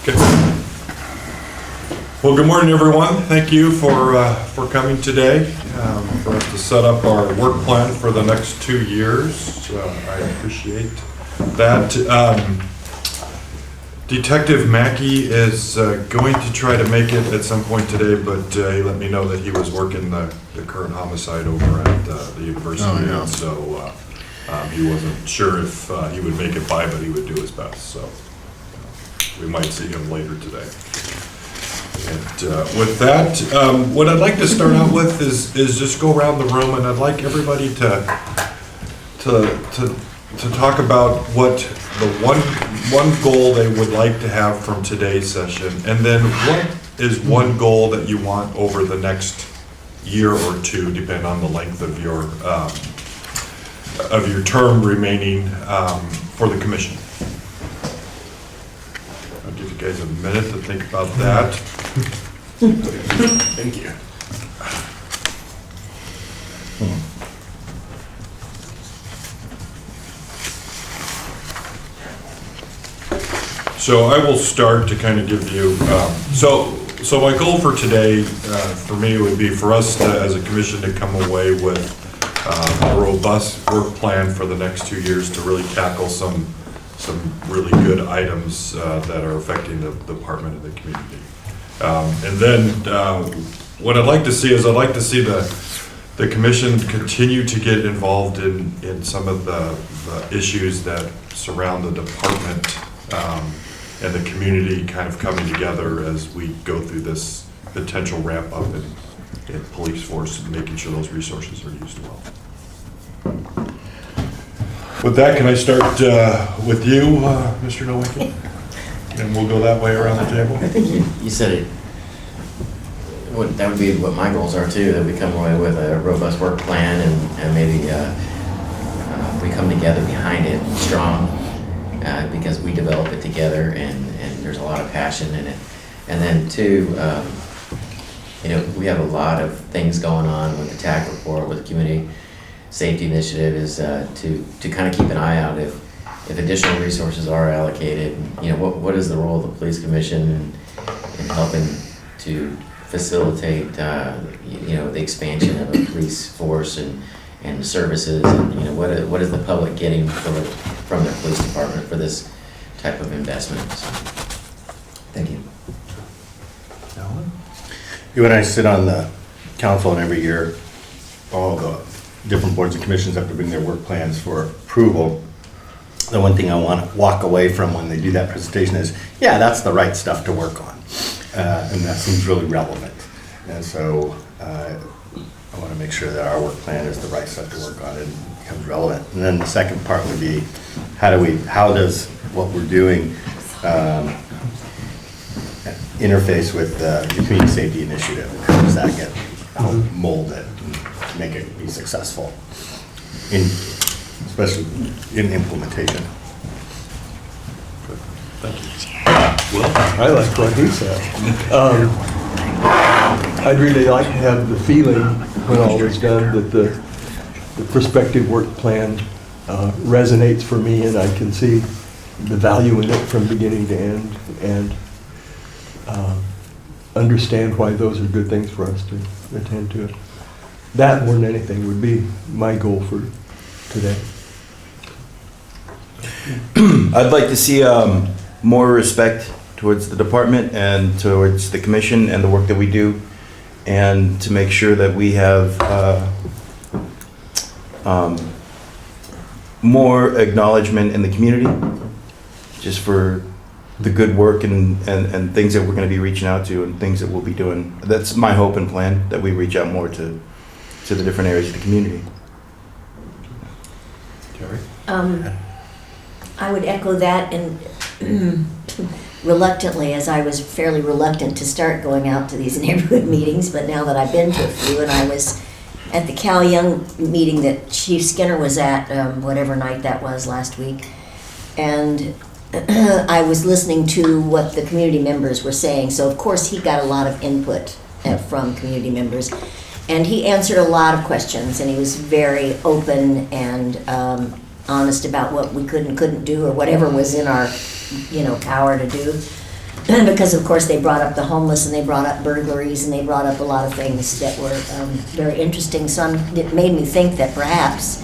Okay. Well, good morning, everyone. Thank you for coming today, for us to set up our work plan for the next 2 years. I appreciate that. Detective Mackey is going to try to make it at some point today, but he let me know that he was working the current homicide over at the university. Oh, yeah. And so he wasn't sure if he would make it by, but he would do his best. So we might see him later today. And with that, what I'd like to start out with is just go around the room, and I'd like everybody to talk about what the one goal they would like to have from today's session, and then what is one goal that you want over the next year or two, depending on the length of your term remaining for the commission. I'll give you guys a minute to think about that. Thank you. So I will start to kind of give you, so my goal for today, for me, would be for us to, as a commission, to come away with a robust work plan for the next 2 years to really tackle some really good items that are affecting the department and the community. And then what I'd like to see is I'd like to see the commission continue to get involved in some of the issues that surround the department and the community kind of coming together as we go through this potential ramp up in police force and making sure those resources are used well. With that, can I start with you, Mr. Nowicki? And we'll go that way around the table. I think you said it. That would be what my goals are too, that we come away with a robust work plan and maybe we come together behind it strong because we develop it together and there's a lot of passion in it. And then two, we have a lot of things going on with the TAC report, with the community safety initiative is to kind of keep an eye out if additional resources are allocated. What is the role of the police commission in helping to facilitate the expansion of a police force and services, and what is the public getting from the police department for this type of investment? So, thank you. Alan? You and I sit on the council, and every year all the different boards and commissions have to bring their work plans for approval. The one thing I want to walk away from when they do that presentation is, yeah, that's the right stuff to work on. And that seems really relevant. And so I want to make sure that our work plan is the right stuff to work on and becomes relevant. And then the second part would be, how does what we're doing interface with the community safety initiative? How does that get molded and make it be successful, especially in implementation? Thank you. I like what he said. I'd really like to have the feeling, when all is done, that the prospective work plan resonates for me, and I can see the value in it from beginning to end, and understand why those are good things for us to attend to. That, more than anything, would be my goal for today. I'd like to see more respect towards the department and towards the commission and the work that we do, and to make sure that we have more acknowledgement in the community just for the good work and things that we're going to be reaching out to and things that we'll be doing. That's my hope and plan, that we reach out more to the different areas of the community. Terry? I would echo that, and reluctantly, as I was fairly reluctant to start going out to these neighborhood meetings, but now that I've been to a few, and I was at the Cal Young meeting that Chief Skinner was at, whatever night that was last week, and I was listening to what the community members were saying, so of course he got a lot of input from community members, and he answered a lot of questions, and he was very open and honest about what we could and couldn't do, or whatever was in our, power to do. Because of course they brought up the homeless, and they brought up burglaries, and they brought up a lot of things that were very interesting. So it made me think that perhaps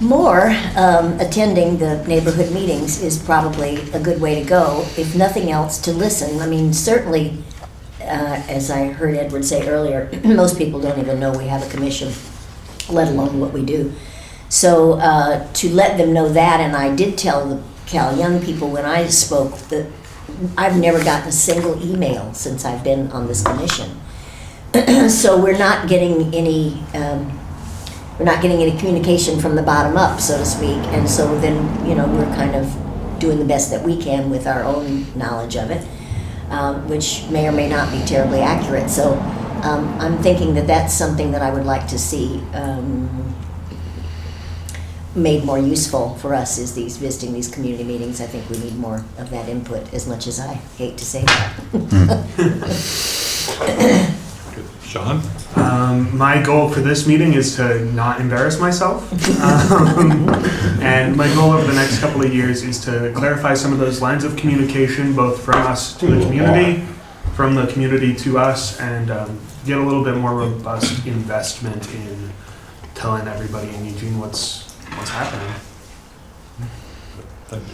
more attending the neighborhood meetings is probably a good way to go, if nothing else, to listen. I mean, certainly, as I heard Edward say earlier, most people don't even know we have a commission, let alone what we do. So to let them know that, and I did tell the Cal Young people when I spoke that I've never gotten a single email since I've been on this commission. So we're not getting any communication from the bottom up, so to speak. And so then, we're kind of doing the best that we can with our own knowledge of it, which may or may not be terribly accurate. So I'm thinking that that's something that I would like to see made more useful for us, is visiting these community meetings. I think we need more of that input, as much as I hate to say that. Sean? My goal for this meeting is to not embarrass myself. And my goal over the next couple of years is to clarify some of those lines of communication, both from us to the community, from the community to us, and get a little bit more robust investment in telling everybody in Eugene what's happening. Thank you.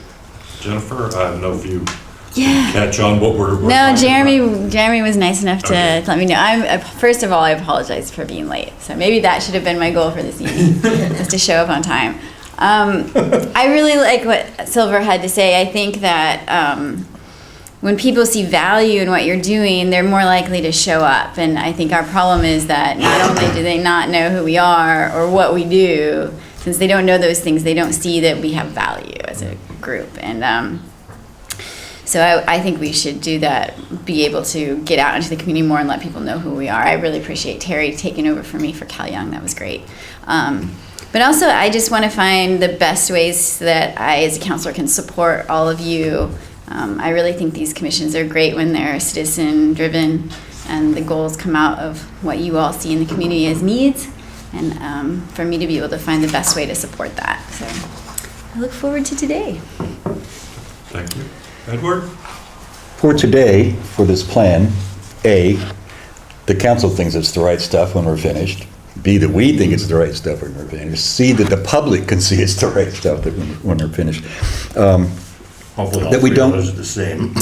Jennifer, I don't know if you Yeah. catch on what we're No, talking about. Jeremy was nice enough to Okay. let me know. First of all, I apologize for being late. So maybe that should have been my goal for this evening, is to show up on time. I really like what Silver had to say. I think that when people see value in what you're doing, they're more likely to show up. And I think our problem is that not only do they not know who we are or what we do, since they don't know those things, they don't see that we have value as a group. And so I think we should do that, be able to get out into the community more and let people know who we are. I really appreciate Terry taking over for me for Cal Young. That was great. But also, I just want to find the best ways that I, as a counselor, can support all of you. I really think these commissions are great when they're citizen-driven and the goals come out of what you all see in the community as needs. And for me to be able to find the best way to support that. So I look forward to today. Thank you. Edward? For today, for this plan, A, the council thinks it's the right stuff when we're finished. B, that we think it's the right stuff when we're finished. C, that the public can see it's the right stuff when we're finished. Hopefully all That we three don't- of those are the same.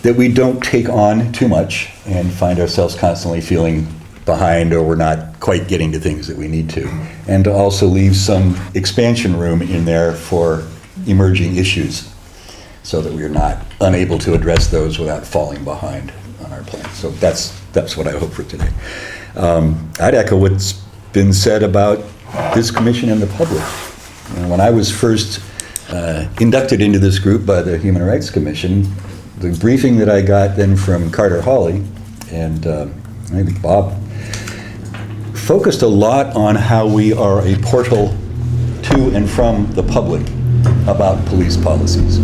That we don't take on too much and find ourselves constantly feeling behind, or we're not quite getting to things that we need to. And to also leave some expansion room in there for emerging issues, so that we're not unable to address those without falling behind on our plan. So that's what I hope for today. I'd echo what's been said about this commission and the public. When I was first inducted into this group by the Human Rights Commission, the briefing that I got then from Carter Hawley and maybe Bob focused a lot on how we are a portal to and from the public about police policies.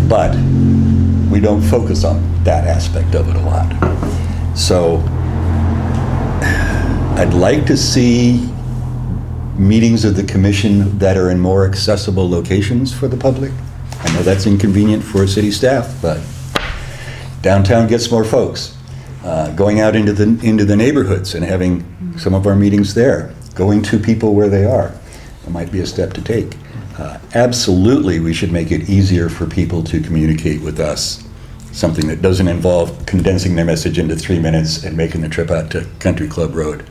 But we don't focus on that aspect of it a lot. So I'd like to see meetings of the commission that are in more accessible locations for the public. I know that's inconvenient for city staff, but downtown gets more folks. Going out into the neighborhoods and having some of our meetings there, going to people where they are, it might be a step to take. Absolutely, we should make it easier for people to communicate with us, something that doesn't involve condensing their message into 3 minutes and making the trip out to Country Club Road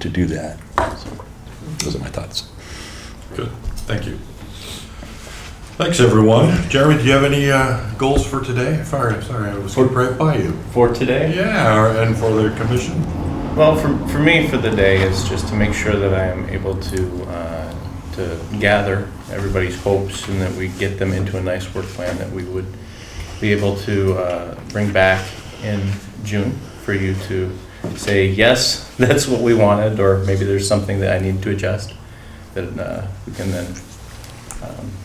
to do that. So, those are my thoughts. Good, thank you. Thanks, everyone. Jeremy, do you have any goals for today? Sorry, I was skipped right by you. For today? Yeah, and for the commission. Well, for me, for the day is just to make sure that I am able to gather everybody's hopes and that we get them into a nice work plan that we would be able to bring back in June for you to say, yes, that's what we wanted, or maybe there's something that I need to adjust, that we can then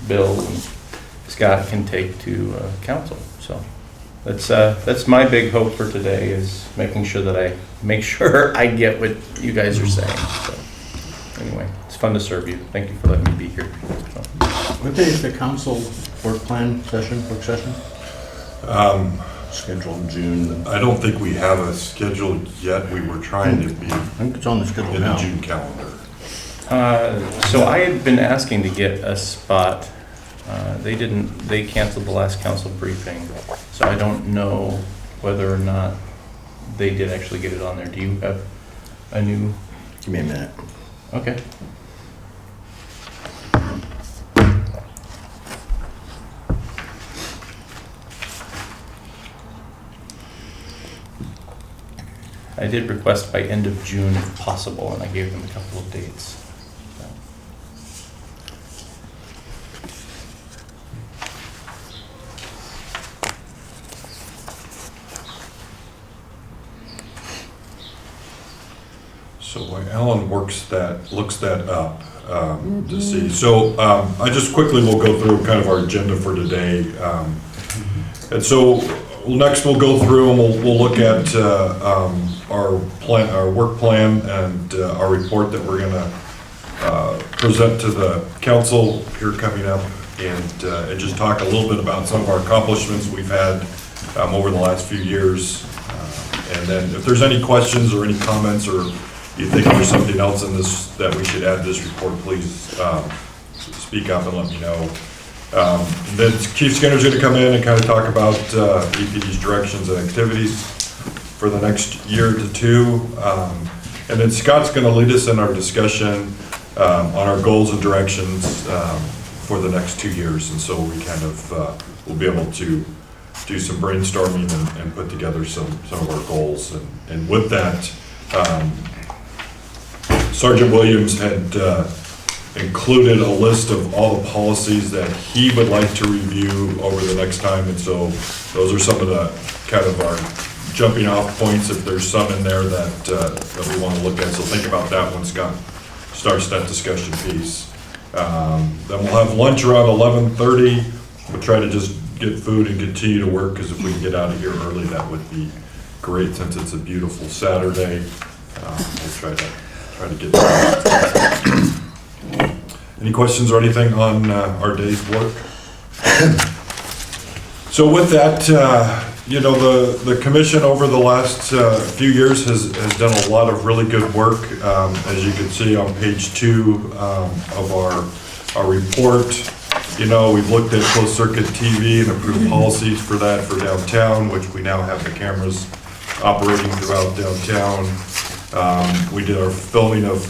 Bill and Scott can take to council. So that's my big hope for today, is making sure that I get what you guys are saying. So anyway, fun to serve you. Thank you for letting me be here. So, What day is the council work session? Scheduled in June. I don't think we have a schedule yet. We were trying to be I think it's on the schedule in the now. June calendar. so I had been asking to get a spot. They canceled the last council briefing, so I don't know whether or not they did actually get it on there. Do you have a new? Give me a minute. Okay. I did request by end of June if possible, and I gave them a couple of dates. So while Alan looks that up to see. So I just quickly will go through kind of our agenda for today. And so next we'll go through and we'll look at our work plan and our report that we're gonna present to the council here coming up, and just talk a little bit about some of our accomplishments we've had over the last few years. And then if there's any questions or any comments, or you think there's something else in this that we should add to this report, please speak up and let me know. Then Chief Skinner's going to come in and kind of talk about EPD's directions and activities for the next year to two. And then Scott's going to lead us in our discussion on our goals and directions for the next 2 years. And so we kind of will be able to do some brainstorming and put together some of our goals. And with that, Sergeant Williams had included a list of all the policies that he would like to review over the next time. And so those are some of the kind of our jumping off points, if there's some in there that we want to look at. So think about that when Scott starts that discussion piece. Then we'll have lunch around 11:30. We'll try to just get food and continue to work, because if we can get out of here early, that would be great, since it's a beautiful Saturday. We'll try to get that. Any questions or anything on our day's work? So with that, the commission over the last few years has done a lot of really good work. As you can see on page 2 of our report, we've looked at closed circuit TV and approved policies for that for downtown, which we now have the cameras operating throughout downtown. We did our filming of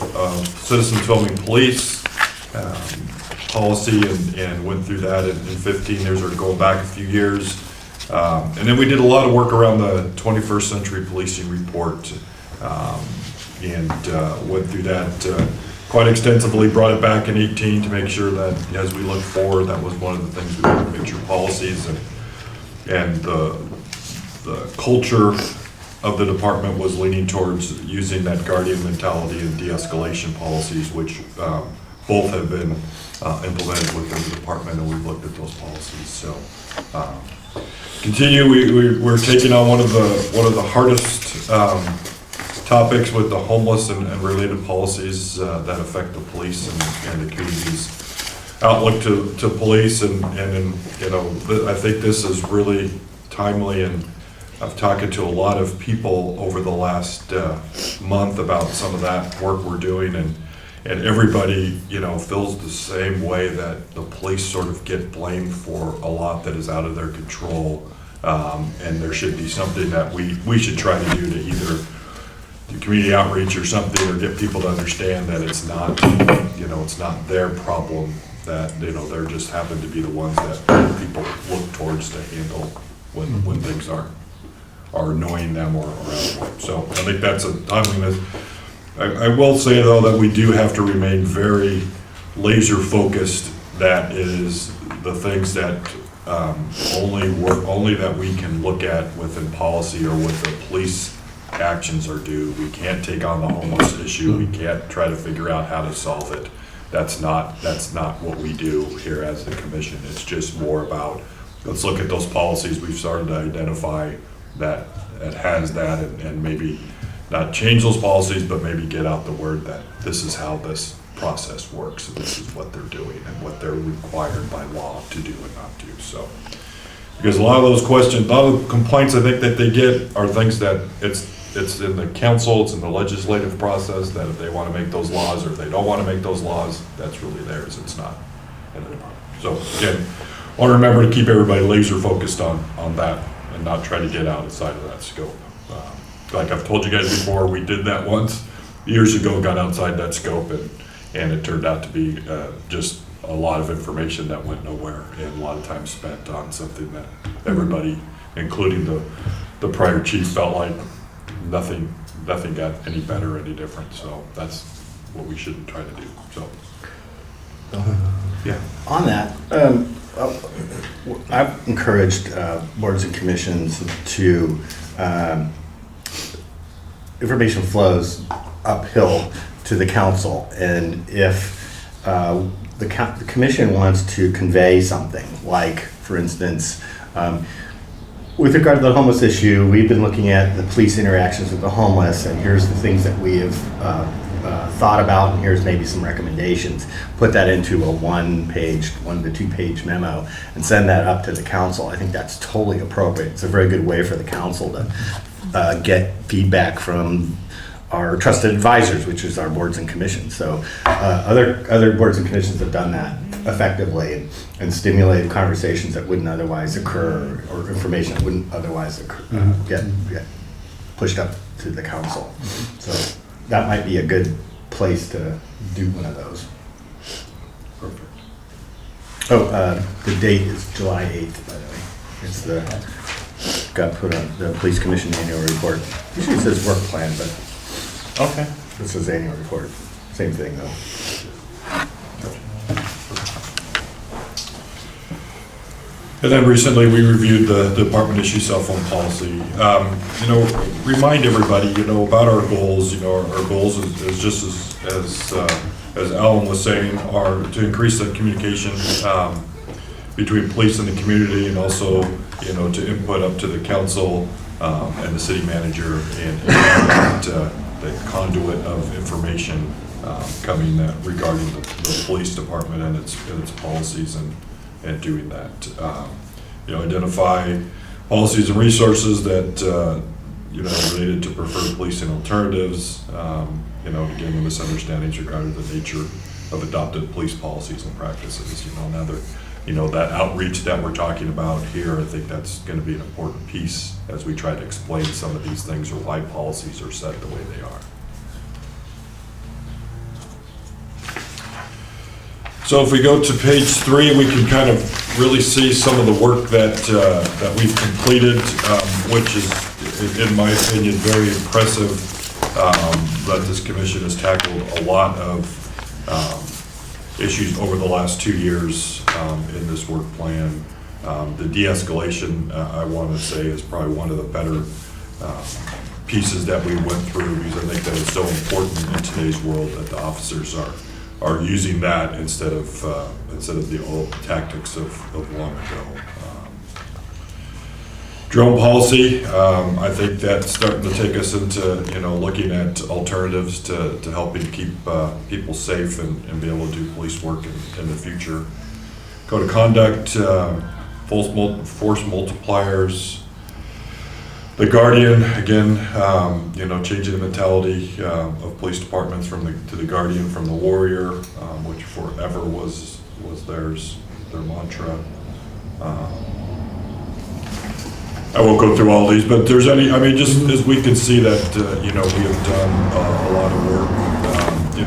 citizen filming police policy and went through that in 15 years, or going back a few years. And then we did a lot of work around the 21st century policing report, and went through that quite extensively, brought it back in 18 to make sure that as we look forward, that was one of the things we wanted to make sure policies and the culture of the department was leaning towards using that guardian mentality and de-escalation policies, which both have been implemented within the department, and we've looked at those policies. So we're taking on one of the hardest topics with the homeless and related policies that affect the police and the community's outlook to police, and I think this is really timely, and I've talked to a lot of people over the last month about some of that work we're doing, and everybody, feels the same way, that the police sort of get blamed for a lot that is out of their control, and there should be something that we should try to do to either do community outreach or something, or get people to understand that it's not, it's not their problem, that, they're just happen to be the ones that people look towards to handle when things are annoying them or around. So I think that's a timeliness. I will say, though, that we do have to remain very laser focused. That is the things that only that we can look at within policy or what the police actions are due. We can't take on the homeless issue. We can't try to figure out how to solve it. That's not what we do here as the commission. It's just more about, let's look at those policies we've started to identify that has that, and maybe not change those policies, but maybe get out the word that this is how this process works, and this is what they're doing and what they're required by law to do and not do, so. Because a lot of those questions, a lot of complaints I think that they get are things that it's in the council, it's in the legislative process, that if they want to make those laws or if they don't want to make those laws, that's really theirs, it's not in the department. So again, I want to remember to keep everybody laser focused on that and not try to get outside of that scope. Like I've told you guys before, we did that once, years ago, got outside that scope, and it turned out to be just a lot of information that went nowhere and a lot of time spent on something that everybody, including the prior chief, felt like nothing got any better, any different. So that's what we shouldn't try to do. So, yeah. On that, I've encouraged boards and commissions to, information flows uphill to the council. And if the commission wants to convey something, like, for instance, with regard to the homeless issue, we've been looking at the police interactions with the homeless, and here's the things that we have thought about, and here's maybe some recommendations. Put that into a 1 to 2 page memo and send that up to the council. I think that's totally appropriate. It's a very good way for the council to get feedback from our trusted advisors, which is our boards and commissions. So other boards and commissions have done that effectively and stimulated conversations that wouldn't otherwise occur, or information that wouldn't otherwise occur, get pushed up to the council. So that might be a good place to do one of those. Perfect. Oh, the date is July 8th, by the way. It's got put on the police commission annual report. Usually it says work plan, but Okay. this is annual report. Same thing though. And then recently, we reviewed the department issue cell phone policy. Remind everybody, about our goals. Our goals is just as Alan was saying, are to increase the communication between police and the community, and also, to input up to the council and the city manager, and the conduit of information coming regarding the police department and its policies and doing that. Identify policies and resources that, related to preferred policing alternatives, again, the misunderstandings regarding the nature of adopted police policies and practices, that outreach that we're talking about here, I think that's going to be an important piece as we try to explain some of these things or why policies are set the way they are. So if we go to page 3, we can kind of really see some of the work that we've completed, which is, in my opinion, very impressive, that this commission has tackled a lot of issues over the last 2 years in this work plan. The de-escalation, I want to say, is probably one of the better pieces that we went through, because I think that is so important in today's world that the officers are using that instead of the old tactics of long ago. Drone policy, I think that's starting to take us into looking at alternatives to helping keep people safe and be able to do police work in the future. Code of conduct, force multipliers. The Guardian, again, changing the mentality of police departments to the Guardian from the Warrior, which forever was their mantra. I won't go through all these, but just as we can see that, we have done a lot of work.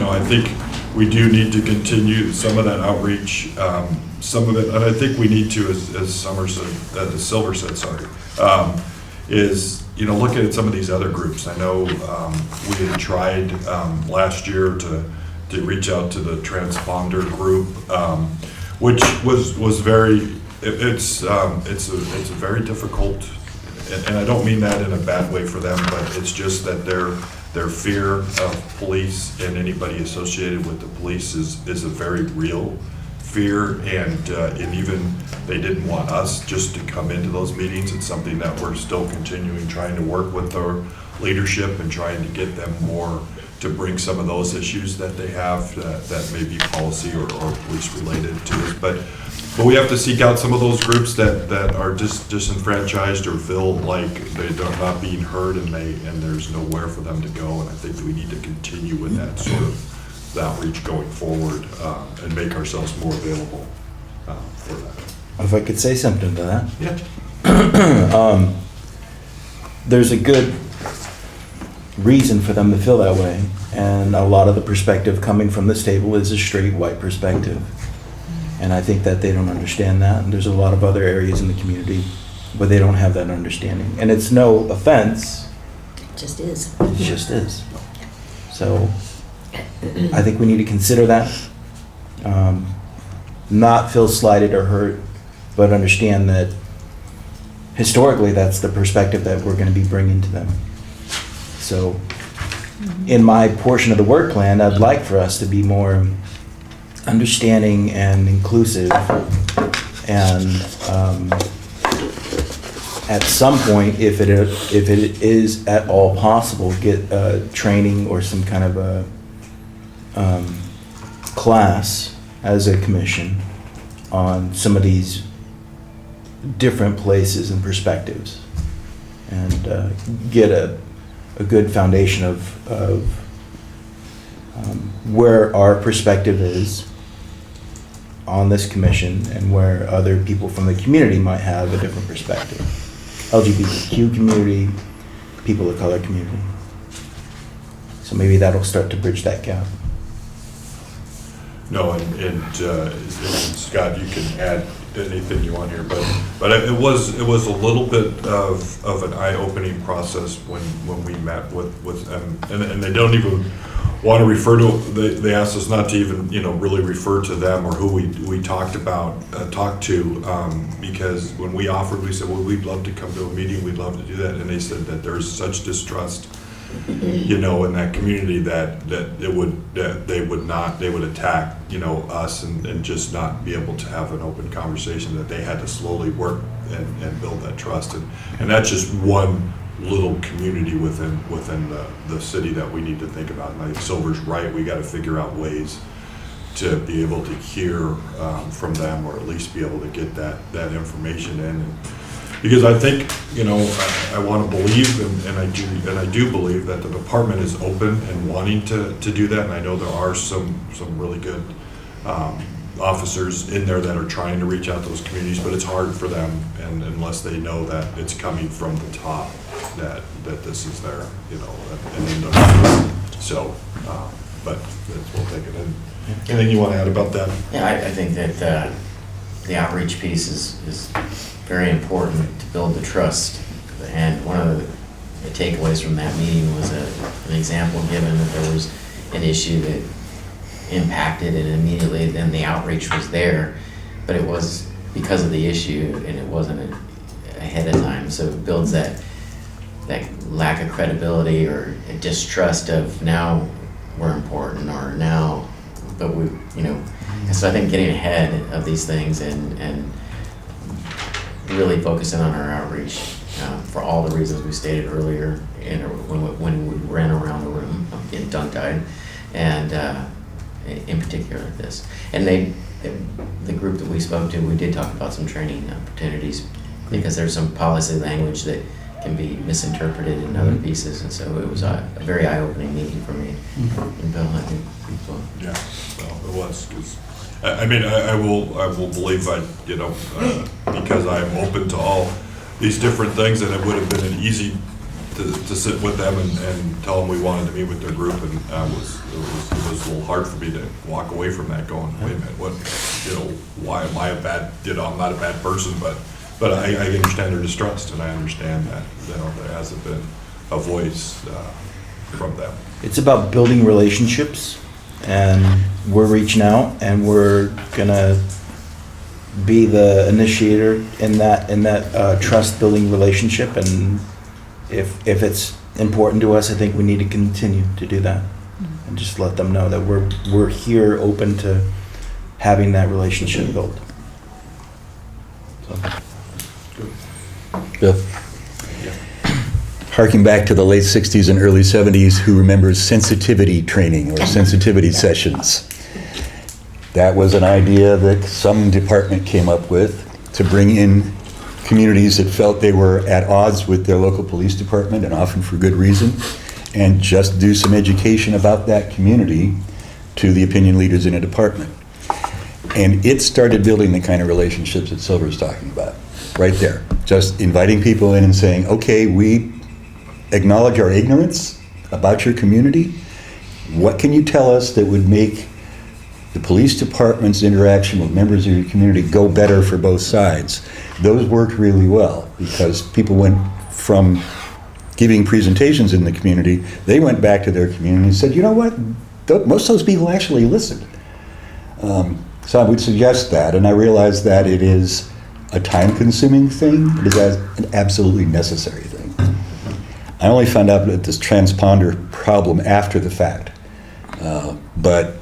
I think we do need to continue some of that outreach, some of it, and I think we need to, as Silver said, is looking at some of these other groups. I know we had tried last year to reach out to the transponder group, which was very. It's a very difficult, and I don't mean that in a bad way for them, but it's just that their fear of police and anybody associated with the police is a very real fear, and even they didn't want us just to come into those meetings. It's something that we're still continuing trying to work with our leadership and trying to get them more bring some of those issues that they have that may be policy or police related to us. But we have to seek out some of those groups that are disenfranchised or feel like they're not being heard and there's nowhere for them to go. And I think that we need to continue with that sort of outreach going forward and make ourselves more available for that. If I could say something to that. Yeah. There's a good reason for them to feel that way, and a lot of the perspective coming from this table is a straight white perspective. And I think that they don't understand that, and there's a lot of other areas in the community where they don't have that understanding. And it's no offense, It just is. it just is. So I think we need to consider that. Not feel slighted or hurt, but understand that historically that's the perspective that we're going to be bringing to them. So in my portion of the work plan, I'd like for us to be more understanding and inclusive, and at some point, if it is at all possible, get training or some kind of a class as a commission on some of these different places and perspectives, and get a good foundation of where our perspective is on this commission and where other people from the community might have a different perspective. LGBTQ community, people of color community. So maybe that'll start to bridge that gap. No, and Scott, you can add anything you want here, but it was a little bit of an eye-opening process when we met with them, and they don't even want to refer to. They asked us not to even really refer to them or who we talked to, because when we offered, we said, well, we'd love to come to a meeting, we'd love to do that, and they said that there's such distrust in that community that they would attack us and just not be able to have an open conversation, that they had to slowly work and build that trust, and that's just one little community within the city that we need to think about. And I think Silver's right, we got to figure out ways to be able to hear from them, or at least be able to get that information in. Because I think, I want to believe, and I do believe that the department is open and wanting to do that. And I know there are some really good officers in there that are trying to reach out to those communities, but it's hard for them, and unless they know that it's coming from the top, that this is their, so, but we'll take it in. Anything you want to add about that? Yeah, I think that the outreach piece is very important to build the trust. And one of the takeaways from that meeting was an example given that there was an issue that impacted, and immediately then the outreach was there, but it was because of the issue and it wasn't ahead of time. So it builds that lack of credibility or a distrust of now we're important, or now, but we, so I think getting ahead of these things and really focusing on our outreach for all the reasons we stated earlier when we ran around the room getting tongue-tied, and in particular this. And the group that we spoke to, we did talk about some training opportunities, because there's some policy language that can be misinterpreted in other pieces, and so it was a very eye-opening meeting for me. And Bill, I think, as well. Yeah, well, it was, 'cause I will believe because I'm open to all these different things, and it would have been an easy to sit with them and tell them we wanted to meet with their group, and it was a little hard for me to walk away from that going, wait a minute, what, why am I a bad, I'm not a bad person, but I understand their distrust, and I understand that, there hasn't been a voice from them. It's about building relationships, and we're reaching out, and we're gonna be the initiator in that trust building relationship. And if it's important to us, I think we need to continue to do that, and just let them know that we're here, open to having that relationship built. So. Bill? harking back to the late 60s and early 70s, who remembers sensitivity training or sensitivity sessions? That was an idea that some department came up with to bring in communities that felt they were at odds with their local police department, and often for good reason, and just do some education about that community to the opinion leaders in a department. And it started building the kind of relationships that Silver's talking about, right there. Just inviting people in and saying, okay, we acknowledge our ignorance about your community. What can you tell us that would make the police department's interaction with members of your community go better for both sides? Those worked really well because people went from giving presentations in the community, they went back to their community and said, you know what, most of those people actually listened. So I would suggest that, and I realize that it is a time-consuming thing, but it is an absolutely necessary thing. I only found out about this transponder problem after the fact, but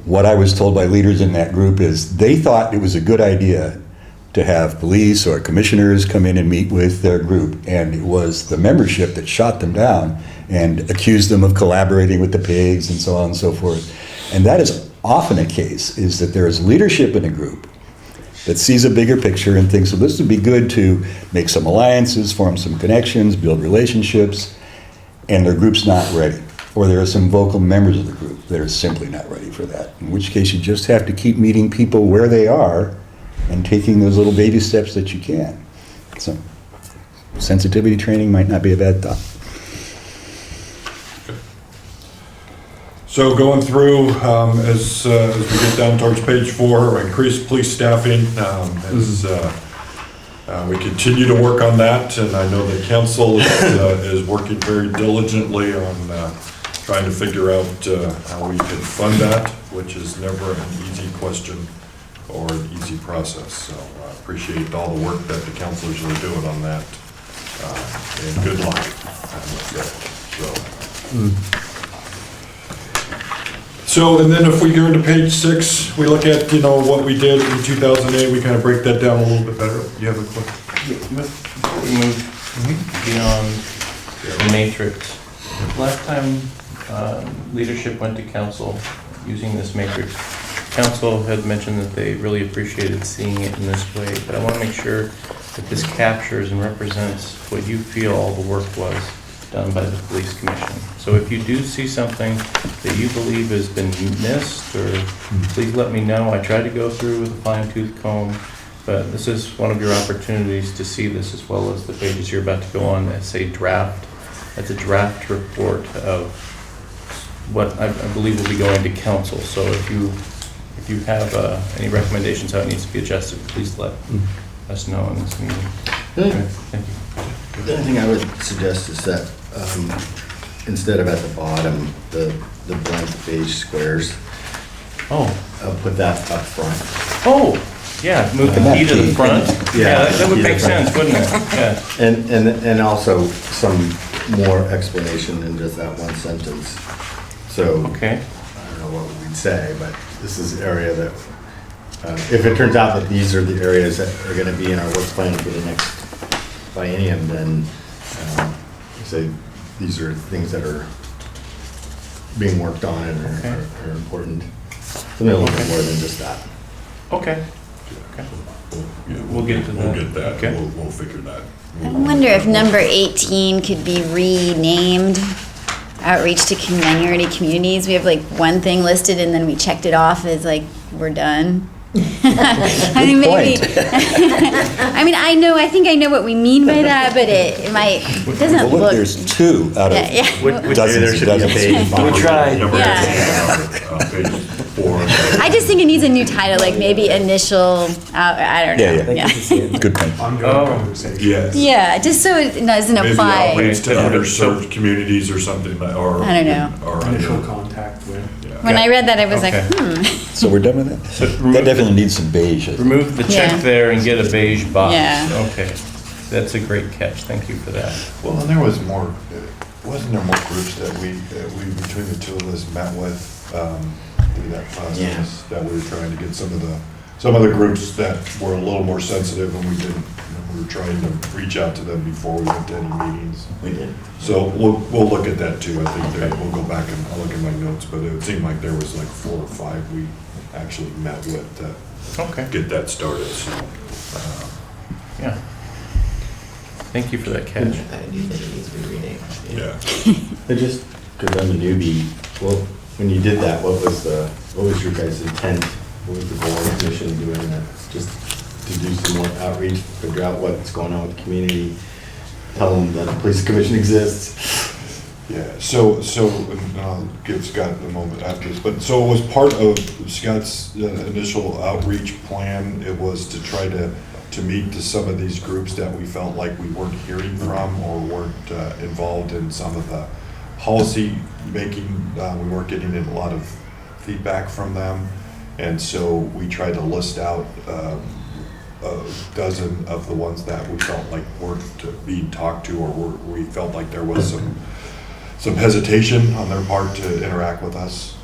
what I was told by leaders in that group is they thought it was a good idea to have police or commissioners come in and meet with their group, and it was the membership that shot them down and accused them of collaborating with the pigs and so on and so forth. And that is often a case, is that there is leadership in a group that sees a bigger picture and thinks, well, this would be good to make some alliances, form some connections, build relationships, and their group's not ready. Or there are some vocal members of the group that are simply not ready for that, in which case you just have to keep meeting people where they are and taking those little baby steps that you can. So sensitivity training might not be a bad thought. So going through, as we get down towards page 4, increased police staffing, as we continue to work on that, and I know the council is working very diligently on trying to figure out how we can fund that, which is never an easy question or an easy process. So I appreciate all the work that the councilors are doing on that, and good luck. So, and then if we go into page 6, we look at, what we did in 2008, we kind of break that down a little bit better. You have a quick? Before we move beyond the matrix, last time leadership went to council using this matrix, council had mentioned that they really appreciated seeing it in this way, but I want to make sure that this captures and represents what you feel all the work was done by the police commission. So if you do see something that you believe has been missed, or please let me know. I tried to go through with a fine-tooth comb, but this is one of your opportunities to see this, as well as the pages you're about to go on that say draft. That's a draft report of what I believe will be going to council. So if you have any recommendations how it needs to be adjusted, please let us know in this meeting. Okay, thank you. The only thing I would suggest is that instead of at the bottom, the blank beige squares, I'll put that up front. Oh, yeah, move the key to the front. Yeah, that would make sense, wouldn't it? Yeah. And also some more explanation than just that one sentence. So, Okay. I don't know what we'd say, but this is the area that, if it turns out that these are the areas that are gonna be in our work plan for the next biennium, then say these are things that are being worked on and are important. Something a little bit more than just that. Okay. We'll get to that. We'll get that. Okay. We'll figure that. I wonder if number 18 could be renamed outreach to minority communities. We have like one thing listed and then we checked it off as like, we're done. I mean, maybe. I think I know what we mean by that, but it doesn't Well, look. look, there's 2 out of Yeah. dozens and dozens. We tried. Number Yeah. 18, page 4. I just think it needs a new title, like maybe initial. I don't know. Yeah. Good point. Ongoing conversation. Yes. Yeah, just so it doesn't Maybe apply. outreach to underserved communities or something, or. I don't know. Or Initial contact with. When I read that, I was Okay. like, So we're done with that? So That definitely needs some beige. Remove the check Yeah. there and get a beige box. Yeah. Okay, that's a great catch, thank you for that. Well, and there was more, wasn't there more groups that we between the two of us met with through that process? That we were trying to get some of the groups that were a little more sensitive and we didn't. we were trying to reach out to them before we went to any meetings. We did. So we'll look at that too. I think we'll go back and I'll look at my notes, but it seemed like there was like 4 or 5 we actually met with to Okay. get that started, so. Yeah. Thank you for that catch. I do think it needs to be renamed. Yeah. I just, because I'm a newbie, well, when you did that, what was your guys' intent? What was the goal of the mission doing that? Just to do some more outreach, figure out what's going on with the community, tell them that the police commission exists? Yeah, so, and I'll give Scott a moment after this, but so it was part of Scott's initial outreach plan. It was to try to meet to some of these groups that we felt like we weren't hearing from or weren't involved in some of the policy making. We weren't getting a lot of feedback from them. And so we tried to list out a dozen of the ones that we felt like weren't being talked to, or we felt like there was some hesitation on their part to interact with us.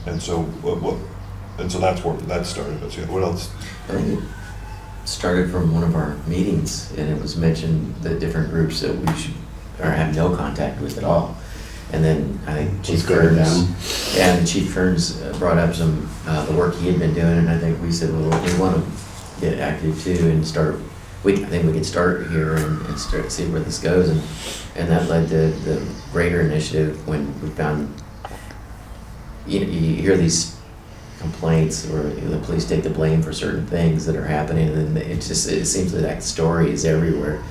And so that's where that started. But yeah, what else? I think it started from one of our meetings, and it was mentioned the different groups that we should, or have no contact with at all. And then I think Chief Kearns, and Chief Kearns brought up some, the work he had been doing, and I think we said, well, we want to get active too and start, I think we could start here and start to see where this goes. And that led to the greater initiative when we found, you hear these complaints or the police take the blame for certain things that are happening, and then it seems like that story is everywhere.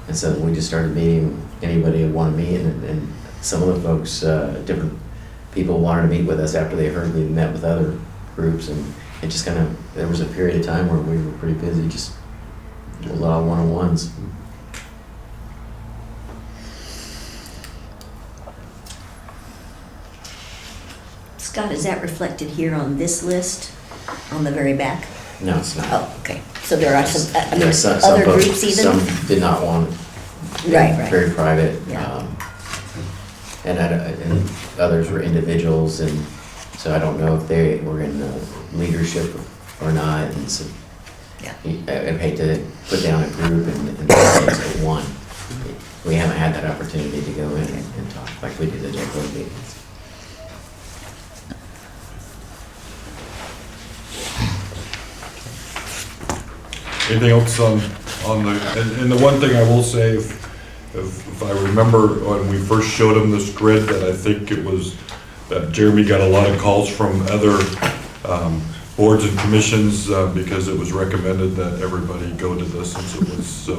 And so we just started meeting anybody who wanted to meet, and some of the folks, different people wanted to meet with us after they heard we met with other groups, and it just kind of, there was a period of time where we were pretty busy, just a lot of one-on-ones. Scott, is that reflected here on this list, on the very back? No, it's not. Oh, okay. So there are some, I mean, There's some other folks- groups even? Some did not want it. Right. Very private. Yeah. And others were individuals, and so I don't know if they were in leadership or not, and so Yeah. I'd hate to put down a group and make one. We haven't had that opportunity to go in and talk like we did at our board meetings. Anything else on the, and the one thing I will say, if I remember when we first showed him this grid, that I think it was, that Jeremy got a lot of calls from other boards and commissions because it was recommended that everybody go to this since it was so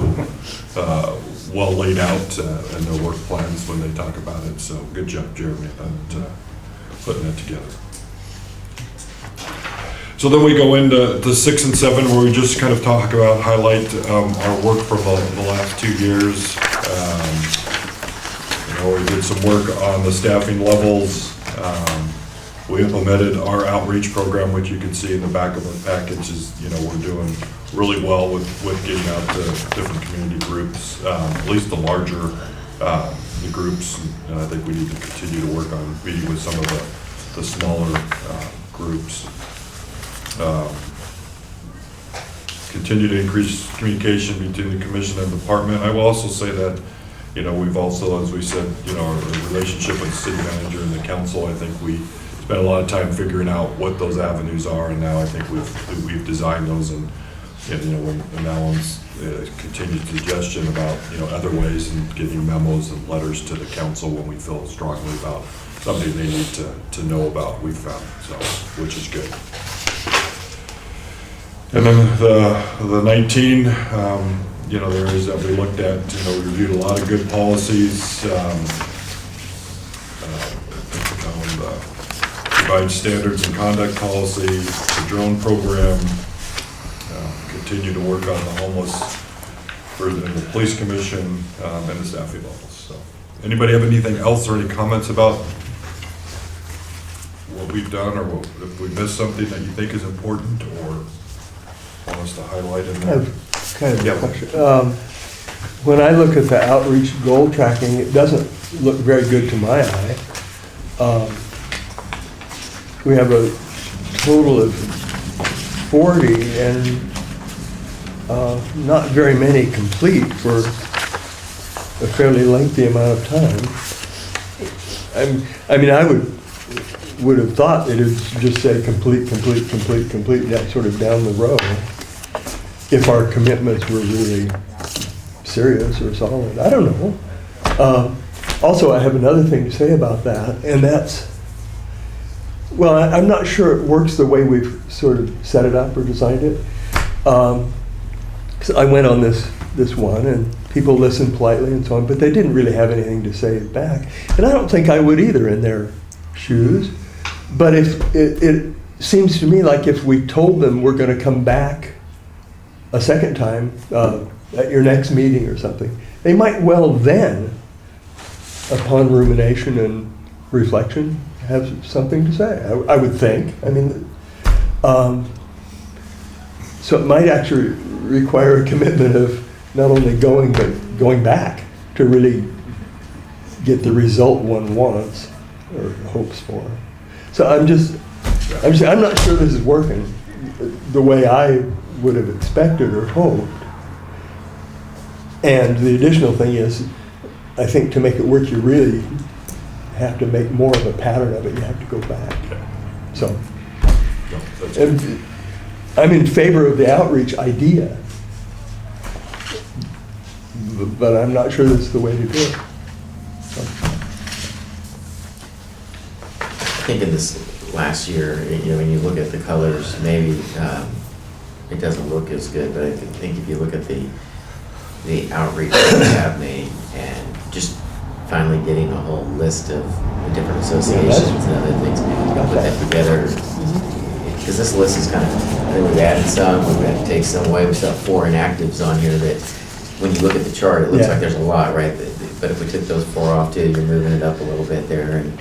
well laid out in their work plans when they talk about it. So good job, Jeremy, on putting it together. So then we go into 6 and 7, where we just kind of talk about, highlight our work from the last 2 years. We did some work on the staffing levels. We implemented our outreach program, which you can see in the back of our package is, we're doing really well with getting out to different community groups, at least the larger the groups. And I think we need to continue to work on meeting with some of the smaller groups. Continue to increase communication between the commission and department. I will also say that, we've also, as we said, our relationship with the city manager and the council, I think we spent a lot of time figuring out what those avenues are, and now I think we've designed those, and when Alan's continued suggestion about, other ways, and giving memos and letters to the council when we feel strongly about something they need to know about, we've found, so, which is good. And then the 19, the areas that we looked at, we reviewed a lot of good policies. Provide standards and conduct policy, the drone program, continue to work on the homeless for the police commission, and the staffing levels. So, anybody have anything else or any comments about what we've done, or if we missed something that you think is important or want us to highlight in I there? have kind of Yeah. a question. When I look at the outreach goal tracking, it doesn't look very good to my eye. We have a total of 40, and not very many complete for a fairly lengthy amount of time. I mean, I would have thought that it would just say complete, that sort of down the road, if our commitments were really serious or solid. I don't know. Also, I have another thing to say about that, and that's, well, I'm not sure it works the way we've sort of set it up or designed it. 'Cause I went on this one, and people listened politely and so on, but they didn't really have anything to say back. And I don't think I would either in their shoes. But if it seems to me like if we told them we're going to come back a second time at your next meeting or something, they might well then, upon rumination and reflection, have something to say. I would think. I mean, so it might actually require a commitment of not only going, but going back to really get the result one wants or hopes for. So I'm not sure this is working the way I would have expected or hoped. And the additional thing is, I think to make it work, you really have to make more of a pattern of it. You have to go back. So, and I'm in favor of the outreach idea, but I'm not sure that's the way to do it. So. I think in this last year, you know, when you look at the colors, maybe it doesn't look as good, but I think if you look at the outreach that we have made and just finally getting a whole list of the different associations and other things, put that together, because this list is kind of, I think we've added some, we've had to take some away, we still have 4 inactives on here that, when you look at the chart, it looks like there's a lot, right? But if we took those 4 off too, you're moving it up a little bit there, and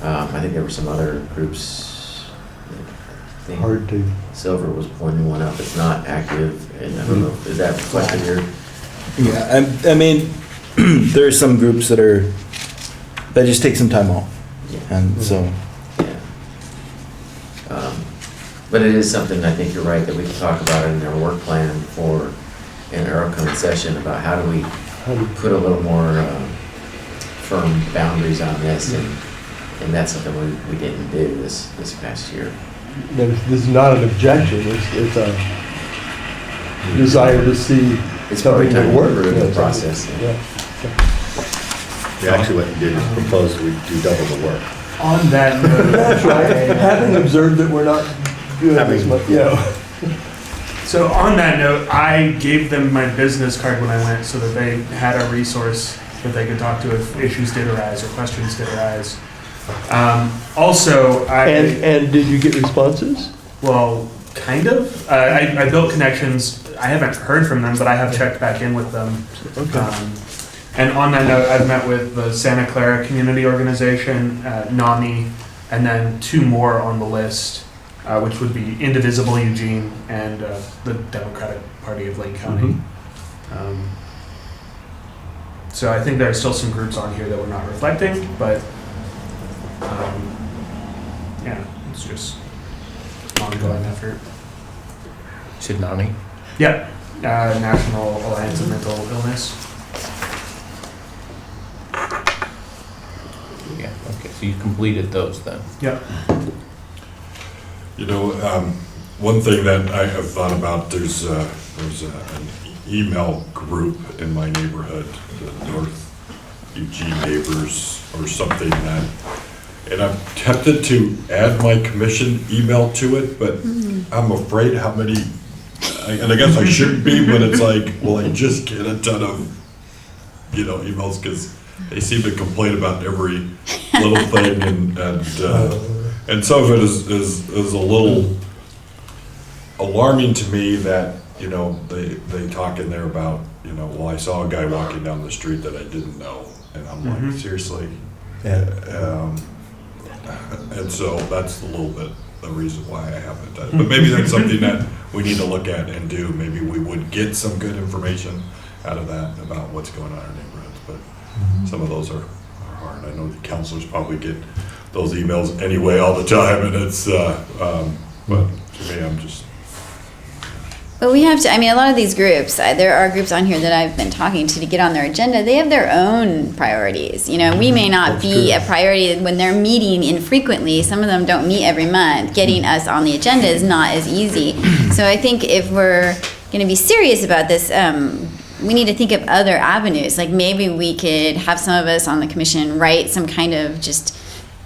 I think there were some other groups. I think Hard to. Silver was pointing one up. It's not active, and I don't know. Is that reflected here? Yeah, I mean, there are some groups that just take some time off, and so. Yeah. But it is something, I think you're right, that we can talk about it in our work plan for in our upcoming session about how do we put a little more firm boundaries on this, and that's something we didn't do this past year. This is not an objection, it's a desire to see It's something probably time that to works. improve Yeah, the process. Yeah. Yeah, actually what you did is propose that we do double the work. On that note, That's right, having observed that we're not doing as much, you know. so on that note, I gave them my business card when I went so that they had a resource that they could talk to if issues did arise or questions did arise. Also, And did you get responses? well, kind of. I built connections. I haven't heard from them, but I have checked back in with them. Okay. And on that note, I've met with the Santa Clara Community Organization, NAMI, and then 2 more on the list, which would be Indivisible Eugene and the Democratic Party of Lake County. So I think there are still some groups on here that we're not reflecting, but yeah, it's just an ongoing effort. Sidnani? Yep, National Alliance of Mental Illness. Yeah, okay, so you completed those then. Yep. You know, one thing that I have thought about, there's an email group in my neighborhood, the North Eugene Neighbors or something that, and I'm tempted to add my commission email to it, but I'm afraid how many, and I guess I shouldn't be, but it's like, well, I just get a ton of, emails because they seem to complain about every little thing, and some of it is a little alarming to me that, they talk in there about, well, I saw a guy walking down the street that I didn't know, and I'm like, seriously? And so that's a little bit the reason why I haven't done it. But maybe that's something that we need to look at and do. Maybe we would get some good information out of that about what's going on in our neighborhoods, but some of those are hard. I know the counselors probably get those emails anyway all the time, and it's, but to me, I'm just, But we have to, I mean, a lot of these groups, there are groups on here that I've been talking to get on their agenda. They have their own priorities. You know, we may not be a priority when they're meeting infrequently. Some of them don't meet every month. Getting us on the agenda is not as easy. So I think if we're going to be serious about this, we need to think of other avenues. Like maybe we could have some of us on the commission write some kind of just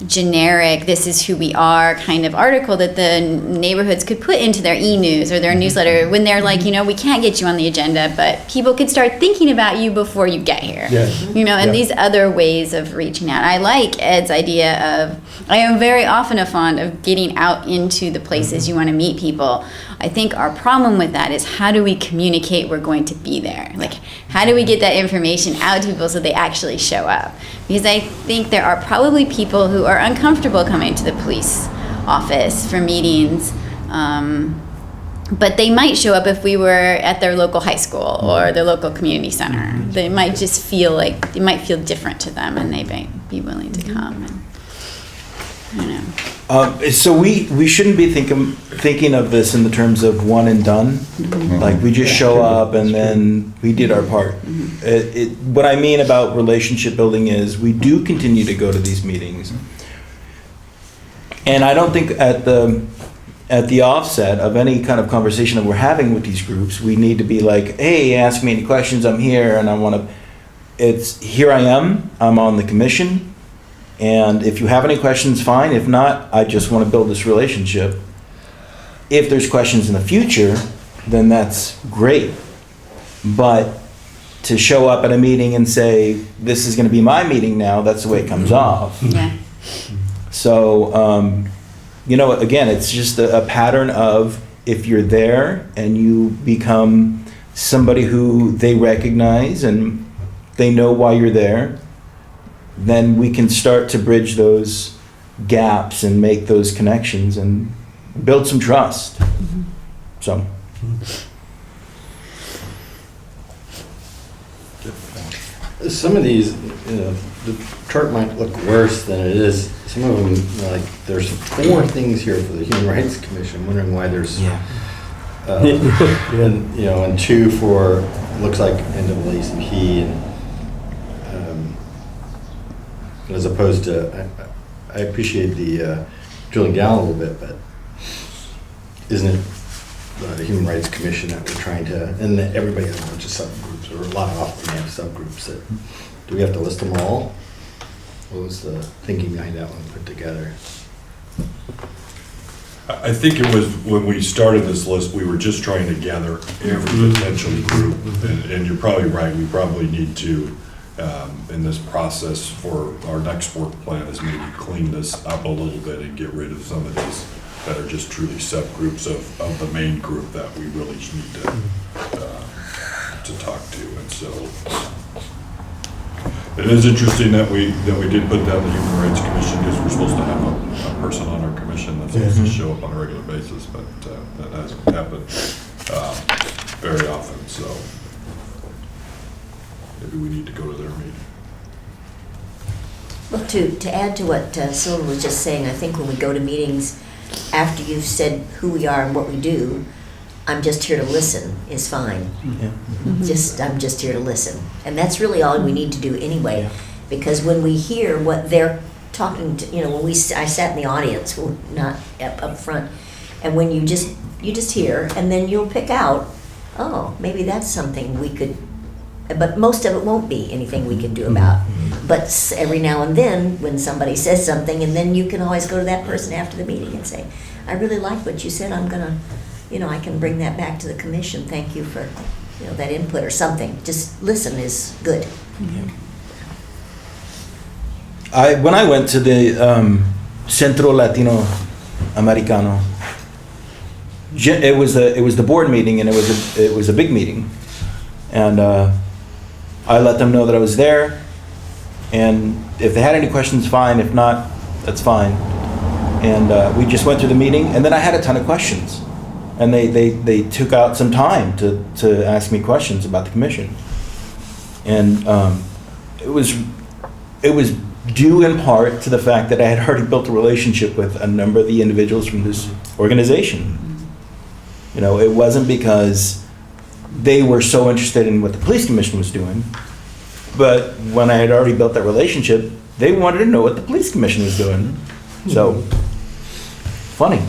generic, this is who we are kind of article that the neighborhoods could put into their e-news or their newsletter when they're like, you know, we can't get you on the agenda, but people could start thinking about you before you get here. Yes. You know, and Yeah. these other ways of reaching out. I like Ed's idea of, I am very often a fond of getting out into the places you want to meet people. I think our problem with that is how do we communicate we're going to be there? Like, how do we get that information out to people so they actually show up? Because I think there are probably people who are uncomfortable coming to the police office for meetings, but they might show up if we were at their local high school or their local community center. They might just feel like, it might feel different to them and they might be willing to come. And, I don't know. So we shouldn't be thinking of this in the terms of one and done. Like we just show up and then we did our part. What I mean about relationship building is we do continue to go to these meetings. And I don't think at the offset of any kind of conversation that we're having with these groups, we need to be like, hey, ask me any questions, I'm here and I want to, it's here I am, I'm on the commission. And if you have any questions, fine. If not, I just want to build this relationship. If there's questions in the future, then that's great. But to show up at a meeting and say, this is going to be my meeting now, that's the way it comes off. Yeah. So, you know, again, it's just a pattern of if you're there and you become somebody who they recognize and they know why you're there, then we can start to bridge those gaps and make those connections and build some trust. So. Some of these, you know, the chart might look worse than it is. Some of them, like, there's 4 things here for the Human Rights Commission. I'm wondering why there's, and, you know, and 2 for, looks like NAACP and, as opposed to, I appreciate the drilling down a little bit, but isn't it the Human Rights Commission that we're trying to, and everybody has a bunch of subgroups, or a lot of them have subgroups that, do we have to list them all? What was the thinking behind that one put together? I think it was, when we started this list, we were just trying to gather every potential group, and you're probably right, we probably need to, in this process for our next work plan, is maybe clean this up a little bit and get rid of some of these that are just truly subgroups of the main group that we really need to talk to. And so it is interesting that we did put down the Human Rights Commission because we're supposed to have a person on our commission that's supposed to show up on a regular basis, but that hasn't happened very often. So maybe we need to go to their meeting. Well, to add to what Silver was just saying, I think when we go to meetings, after you've said who we are and what we do, I'm just here to listen is fine. I'm just here to listen. And that's really all we need to do anyway, because when we hear what they're talking to, you know, when I sat in the audience, not up front, and when you just hear, and then you'll pick out, oh, maybe that's something we could, but most of it won't be anything we can do about. But every now and then, when somebody says something, and then you can always go to that person after the meeting and say, I really like what you said, I'm gonna, you know, I can bring that back to the commission, thank you for, you know, that input or something. Just listen is good. When I went to the Centro Latino Americano, it was the board meeting, and it was a big meeting, and I let them know that I was there, and if they had any questions, fine. If not, that's fine. And we just went through the meeting, and then I had a ton of questions, and they took out some time to ask me questions about the commission, and it was due in part to the fact that I had already built a relationship with a number of the individuals from this organization. It wasn't because they were so interested in what the police commission was doing, but when I had already built that relationship, they wanted to know what the police commission was doing. So, funny.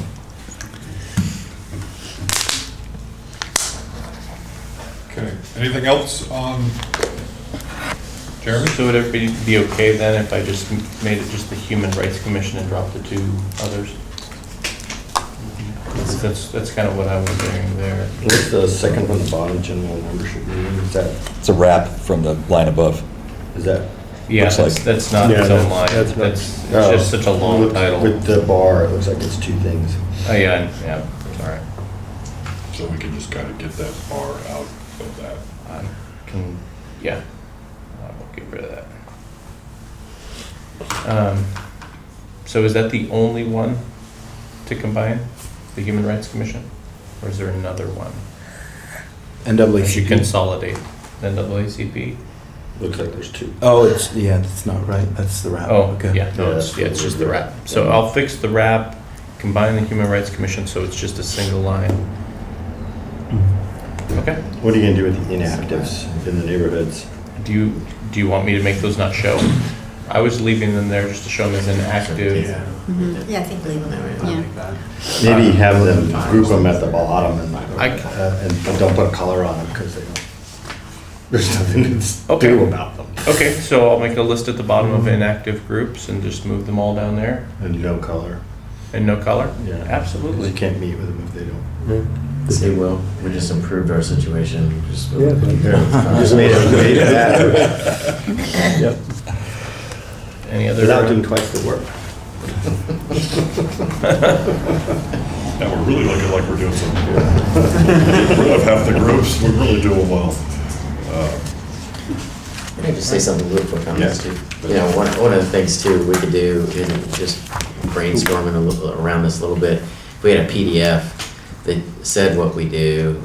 Okay, anything else on Jeremy? So would it be okay then if I just made it just the Human Rights Commission and dropped the 2 others? That's kind of what I was doing there. What's the second from the bottom, general membership meeting? Is It's a wrap from the line above. that? Yeah, Looks like- that's not Yeah, its own line. that's not- It's just such a long title. With the bar, it looks like it's 2 things. Oh, yeah, sorry. So we can just kind of get that bar out of that. I can, yeah, I'll get rid of that. So is that the only one to combine, the Human Rights Commission? Or is there another one? If you NAACP. consolidate the NAACP? Looks like there's 2. Oh, that's not right. That's the wrap. Oh, Okay. yeah, no, Yeah, it's, that's yeah, what it's we're just the doing. wrap. So I'll fix the wrap, combine the Human Rights Commission, so it's just a single line. Okay. What are you gonna do with the inactives in the neighborhoods? Do you want me to make those not show? I was leaving them there just to show them as inactive. Yeah, I think leave them there. Yeah. Maybe have them group them at the bottom and don't put a color on them because there's nothing to Okay. do about them. Okay, so I'll make a list at the bottom of inactive groups and just move them all down there And no color. and no color? Yeah. Absolutely. You can't meet with them if they don't. See, well, we just improved our situation. Just Just made it bad. Yep. Any other? Without doing twice the work. Now we're really looking like we're doing something good. Get rid of half the groups, we're really doing well. Can I just say something real quick on this Yeah. too? One of the things too we could do in just brainstorming around this a little bit. If we had a PDF that said what we do,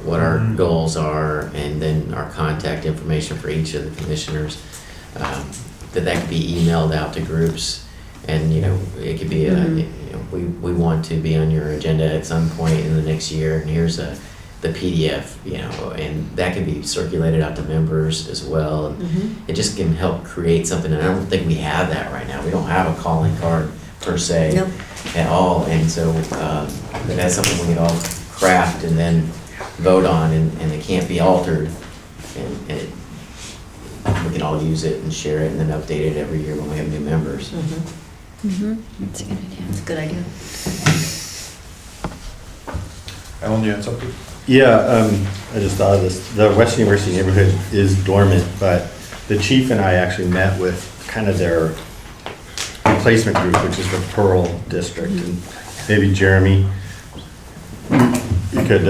what our goals are, and then our contact information for each of the commissioners, that could be emailed out to groups. And, it could be, we want to be on your agenda at some point in the next year, and here's the PDF, and that can be circulated out to members as well. And it just can help create something, and I don't think we have that right now. We don't have a calling card per se Nope. at all, and so that's something we can all craft and then vote on, and it can't be altered. And we can all use it and share it and then update it every year when we have new members. That's a good idea. That's a good idea. Alan, you had something? Yeah, I just thought of this. The Western University neighborhood is dormant, but the chief and I actually met with kind of their replacement group, which is the Pearl District. And maybe Jeremy, you could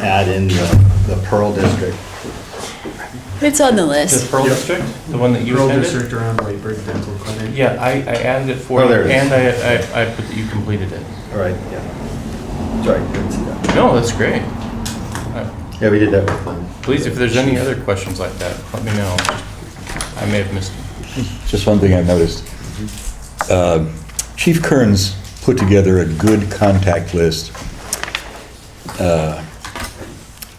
add in the Pearl District. It's on the The list. Pearl District, the one that you Rural attended? district around Whiteburg Dental Clinic. Yeah, I added it for Oh, you, there it is. and I put that you completed it. All right, yeah. Sorry, didn't see that. No, that's great. Yeah, we did that with them. Please, if there's any other questions like that, let me know. I may have missed them. Just one thing I've noticed. Chief Kearns put together a good contact list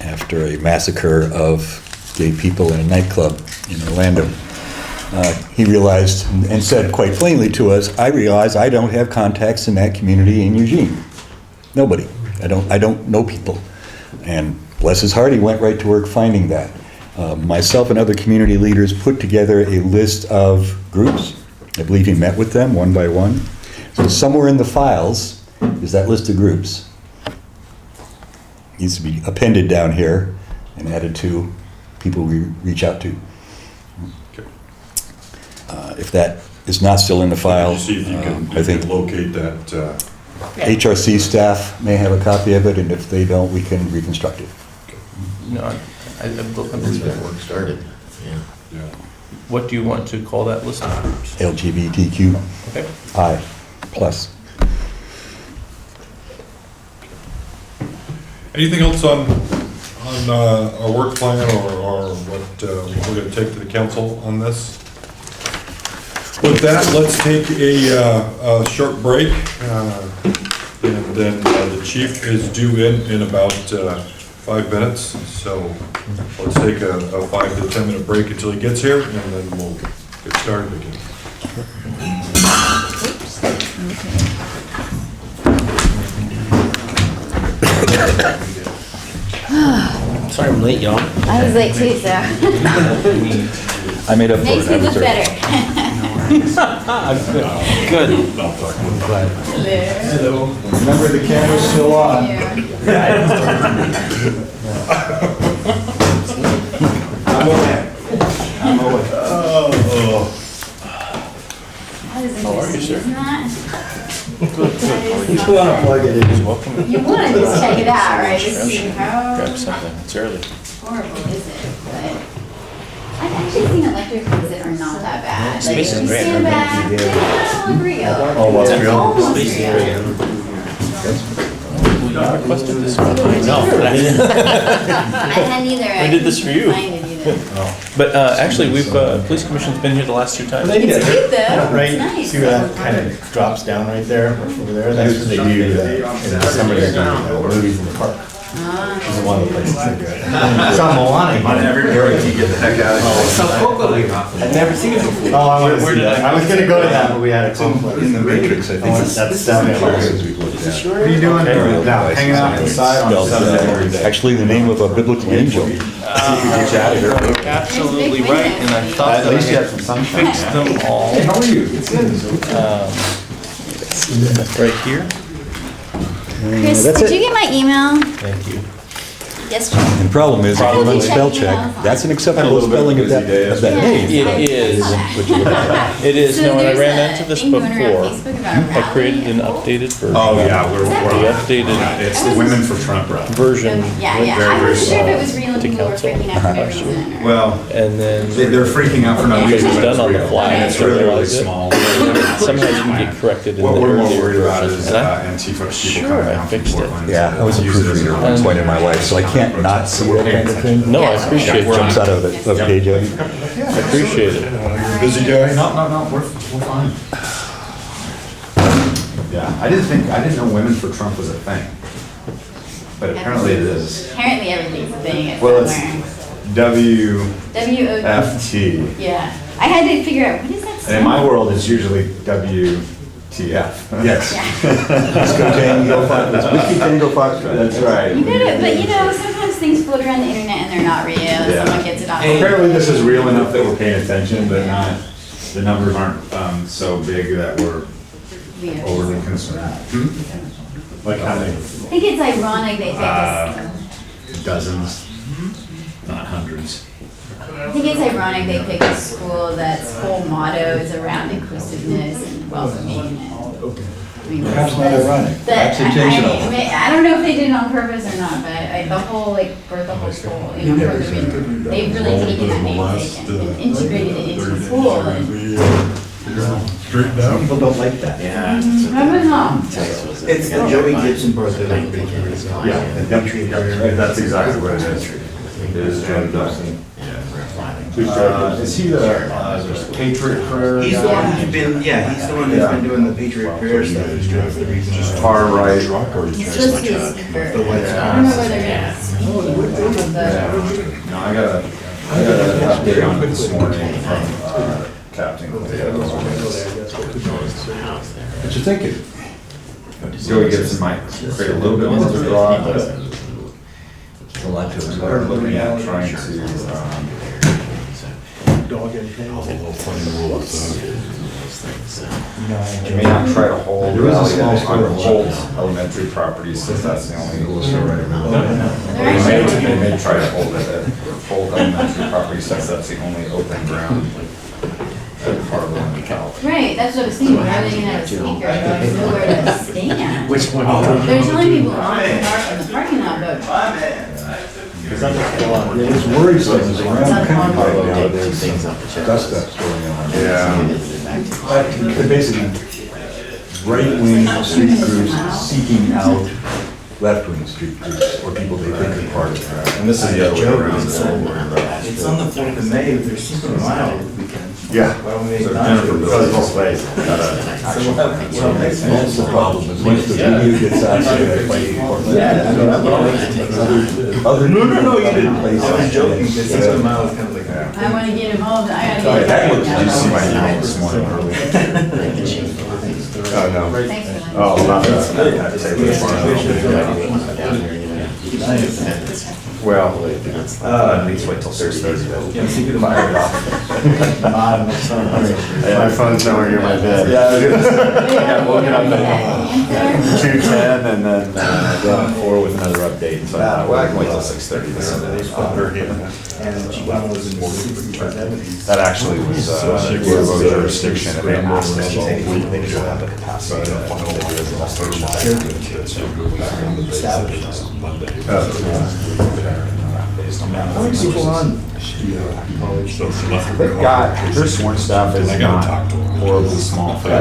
after a massacre of gay people in a nightclub in Orlando. He realized and said quite plainly to us, I realize I don't have contacts in that community in Eugene. Nobody. I don't know people. And bless his heart, he went right to work finding that. Myself and other community leaders put together a list of groups. I believe he met with them one by one. So somewhere in the files is that list of groups. Needs to be appended down here and added to people we reach out to. If that is not still in the file, You see if you can I think locate that. HRC staff may have a copy of it, and if they don't, we can reconstruct it. No, I That's believe when that. work started, yeah. Yeah. What do you want to call that list of groups? LGBTQI+. Okay. Anything else on our work plan or what we're going to take to the council on this? With that, let's take a short break. And then the chief is due in about 5 minutes, so let's take a 5 to 10 minute break until he gets here, and then we'll get started again. Sorry I'm late, y'all. I was late too, so. I made up for it. Makes me I look deserve it. better. Good. Hello. Remember, the camera's still on. Yeah. That is interesting, isn't that? You wanna plug it in? You want to just check it out, right? Just see how Grab something, it's early. horrible is it, but I've actually seen electric ones that are not that bad. Like, Space if is you great, stand right? back, they don't look real. Oh, what's real? Almost Space is real. great. You requested this one. No, but I didn't. I hadn't either. I did this for you. Find it either. But actually, we've, police commission's been here the last 2 times. They did. It's cute though. Right, It's nice. see where that kind of drops down right there, over there? That's what they do in December, they do movies in the park. It's one of the places they do it. It's on Moana. On every break, you get the heck out of here. I've never seen it before. Oh, I want to see that. I was gonna go to that, but we had a conflict. In the Matrix, I think. That's down there. What are you doing? Now, hanging out inside on Sunday. Actually, the name of a biblical angel. Absolutely right, and I thought At least you that had some I sunshine. fixed them all Hey, how are you? It's good. right here. Chris, That's did it. you get my email Thank you. yesterday? And the problem is, if you Probably run spell checking check, emails. that's an acceptable spelling of that name. It is. What you look at. It is, So no, and I there's ran a into this thing going around before. Facebook about a I created rally. an updated version. Oh, yeah, The updated it's the Women for Trump rally. version Yeah, went yeah. very, I very wasn't sure if it well was real and to people were council freaking out for no last year. reason. or- Well, And then they're freaking out for no because reason. it's but done on the real. fly, And I it's didn't really, really realize it. small. Somehow you can get corrected in the What we're more earlier worried about version. is And I- Antifa people Sure, coming I down from fixed it. Portland. Yeah, I was a Use it as proofreader at one point in my life, so I can't not see that kind of thing. No, I appreciate it. Jumps out of the page. I appreciate it. Busy guy? No, we're fine. Yeah, I didn't know Women for Trump was a thing. But apparently it is. Apparently everything's a thing at Well, it's somewhere. WFT. WO. Yeah. I had to figure out, what is that And in stand my for? world, it's usually WTF. Yes. Whiskey Tango Fox. That's right. You gotta, but you know, sometimes things float around the internet and they're not real, and Yeah. someone gets it off. Apparently this is real enough that we're paying attention, but not, the numbers aren't so big that we're Weird. overly concerned. Like how many? I think it's ironic they pick this. Dozens, not hundreds. I think it's ironic they pick a school that's whole motto is around inclusiveness and welcoming. I mean, Perhaps not ironic, perhaps intentional. I don't know if they did it on purpose or not, but the whole, like, for the whole school, you know, for the, they've really taken that namesake and integrated it into the school. And Straight down. People don't like that. Yeah. I don't know. It's the Joey Gibson birthday. Yeah, that's exactly what it is. It is Joe Dawson. Is he the Patriot Prayer He's the one guy? who's been, he's the one who's been doing the Patriot Prayer stuff. That's the reason. Far right. He's supposed to be a speaker. I don't know whether it's speaking. No, I got an update on it this morning from Captain Cleo. What you thinking? Joey Gibson might create a little bit more of a draw, but A lot to it. we're looking at trying to, you may not try to hold There is a Valley small on store. Holt Elementary property, since that's the only. They're They may try to hold it at Holt Elementary property, since that's the only open ground at Farland and Cal. Right, that's what I was thinking, where are they gonna have a speaker, there's nowhere to stand. Which one? They're telling people not to park in the parking lot, but It's worrisome, is around the county right now, there's Things off the chest. dust ups going on. Yeah. They're basically right-wing street groups seeking out left-wing street groups, or people they think are part of that. And this is the other way around. It's on the 4th of May, but they're super mild weekend. Yeah. So Jennifer goes both ways. Got a action plan. That's the problem, is once the video gets out, so they play. No, you didn't. I was joking, because this one I was kind of like. I want to get involved, I gotta get That involved. did you see my email this morning early? Oh, no. Thanks for that. Oh, not that. I'd say this one. Well, at least wait till Thursday. Fire it off. My phone's nowhere near my bed. Yeah, we'll get up at 2:10 and then go on 4 with another update. So well, I can wait till 6:30. That actually was rural jurisdiction, and they asked us to take it. They didn't have the capacity How many people on? They've got, their sworn staff is not horribly small for the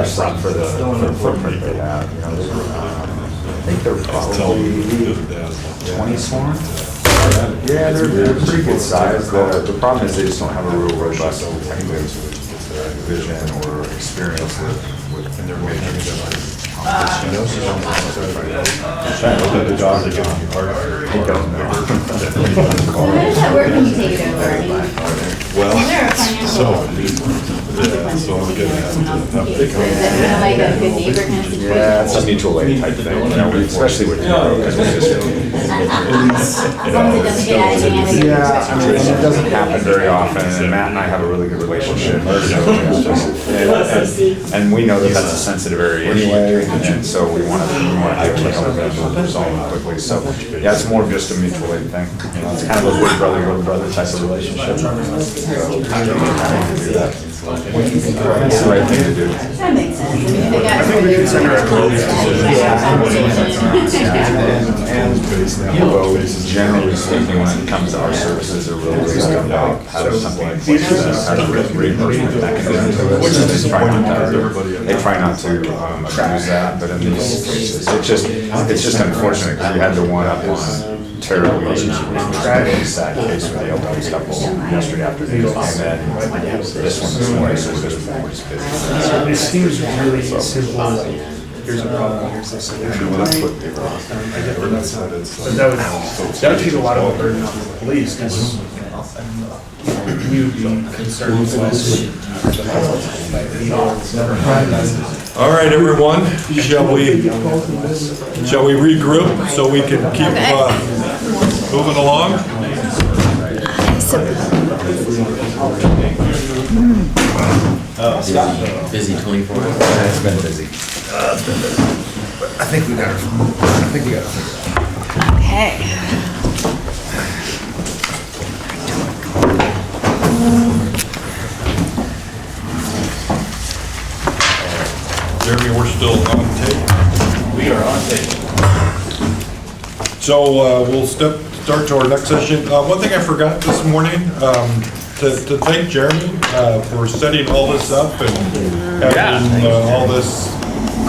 footprint they have. You know, I think they're probably 20 sworn. Yeah, they're pretty good size. The problem is they just don't have a real robust detective vision or experience with and they're making it. She knows she's on the the dog they don't know. So how does that work when you take it over? I mean, is there a financial so I'm getting is it kind of like a good neighbor kind of situation? Yeah, it's a mutual aid type thing, you know, especially with because it's just. As long as it doesn't get out of hand. Yeah, I mean, it doesn't happen very often, and Matt and I have a really good relationship. And we know that that's a sensitive area anyway, and so we want to be able to help them resolve it quickly. So, yeah, it's more of just a mutual aid thing. You know, it's kind of a big brother, little brother type of relationship. So, do that. It's the right thing to do. That makes sense. I mean, they got. I think we can send her a closed And Bo, generally speaking, when it comes to our services, are really good about how to something in place that has a reimbursement mechanism to it. So they try not to abuse that, but in these cases, it's just unfortunate because we had the one up on terrible relationship. It was a really sad case with the elderly couple yesterday afternoon. And then this one this morning, so we're just more just busy. It seems really simple, like, here's a problem, here's the solution. I get where that's not, but that would take a lot of the burden off of the police, because you'd be concerned with this. All right, everyone, shall we regroup so we can keep moving along? Busy 24 hours. It's been busy. But I think we got it figured out. Okay. Jeremy, we're still on tape. We are on tape. So we'll start to our next session. One thing I forgot this morning, to thank Jeremy for setting all this up and having all this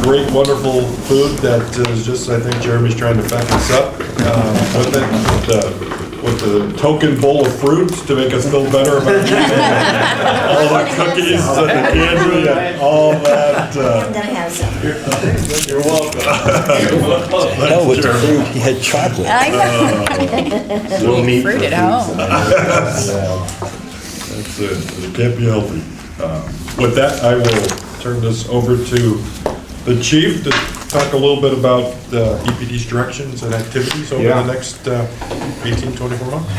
great, wonderful food that is just, I think Jeremy's trying to back us up with it, with the token bowl of fruit to make us feel better about all the cookies and the candy and all that. I'm gonna have some. You're welcome. Hell with the fruit, he had chocolate. I know. Make fruit at home. That's it. It can't be healthy. With that, I will turn this over to the chief to talk a little bit about the EPD's directions and activities over the next 18, 24 months.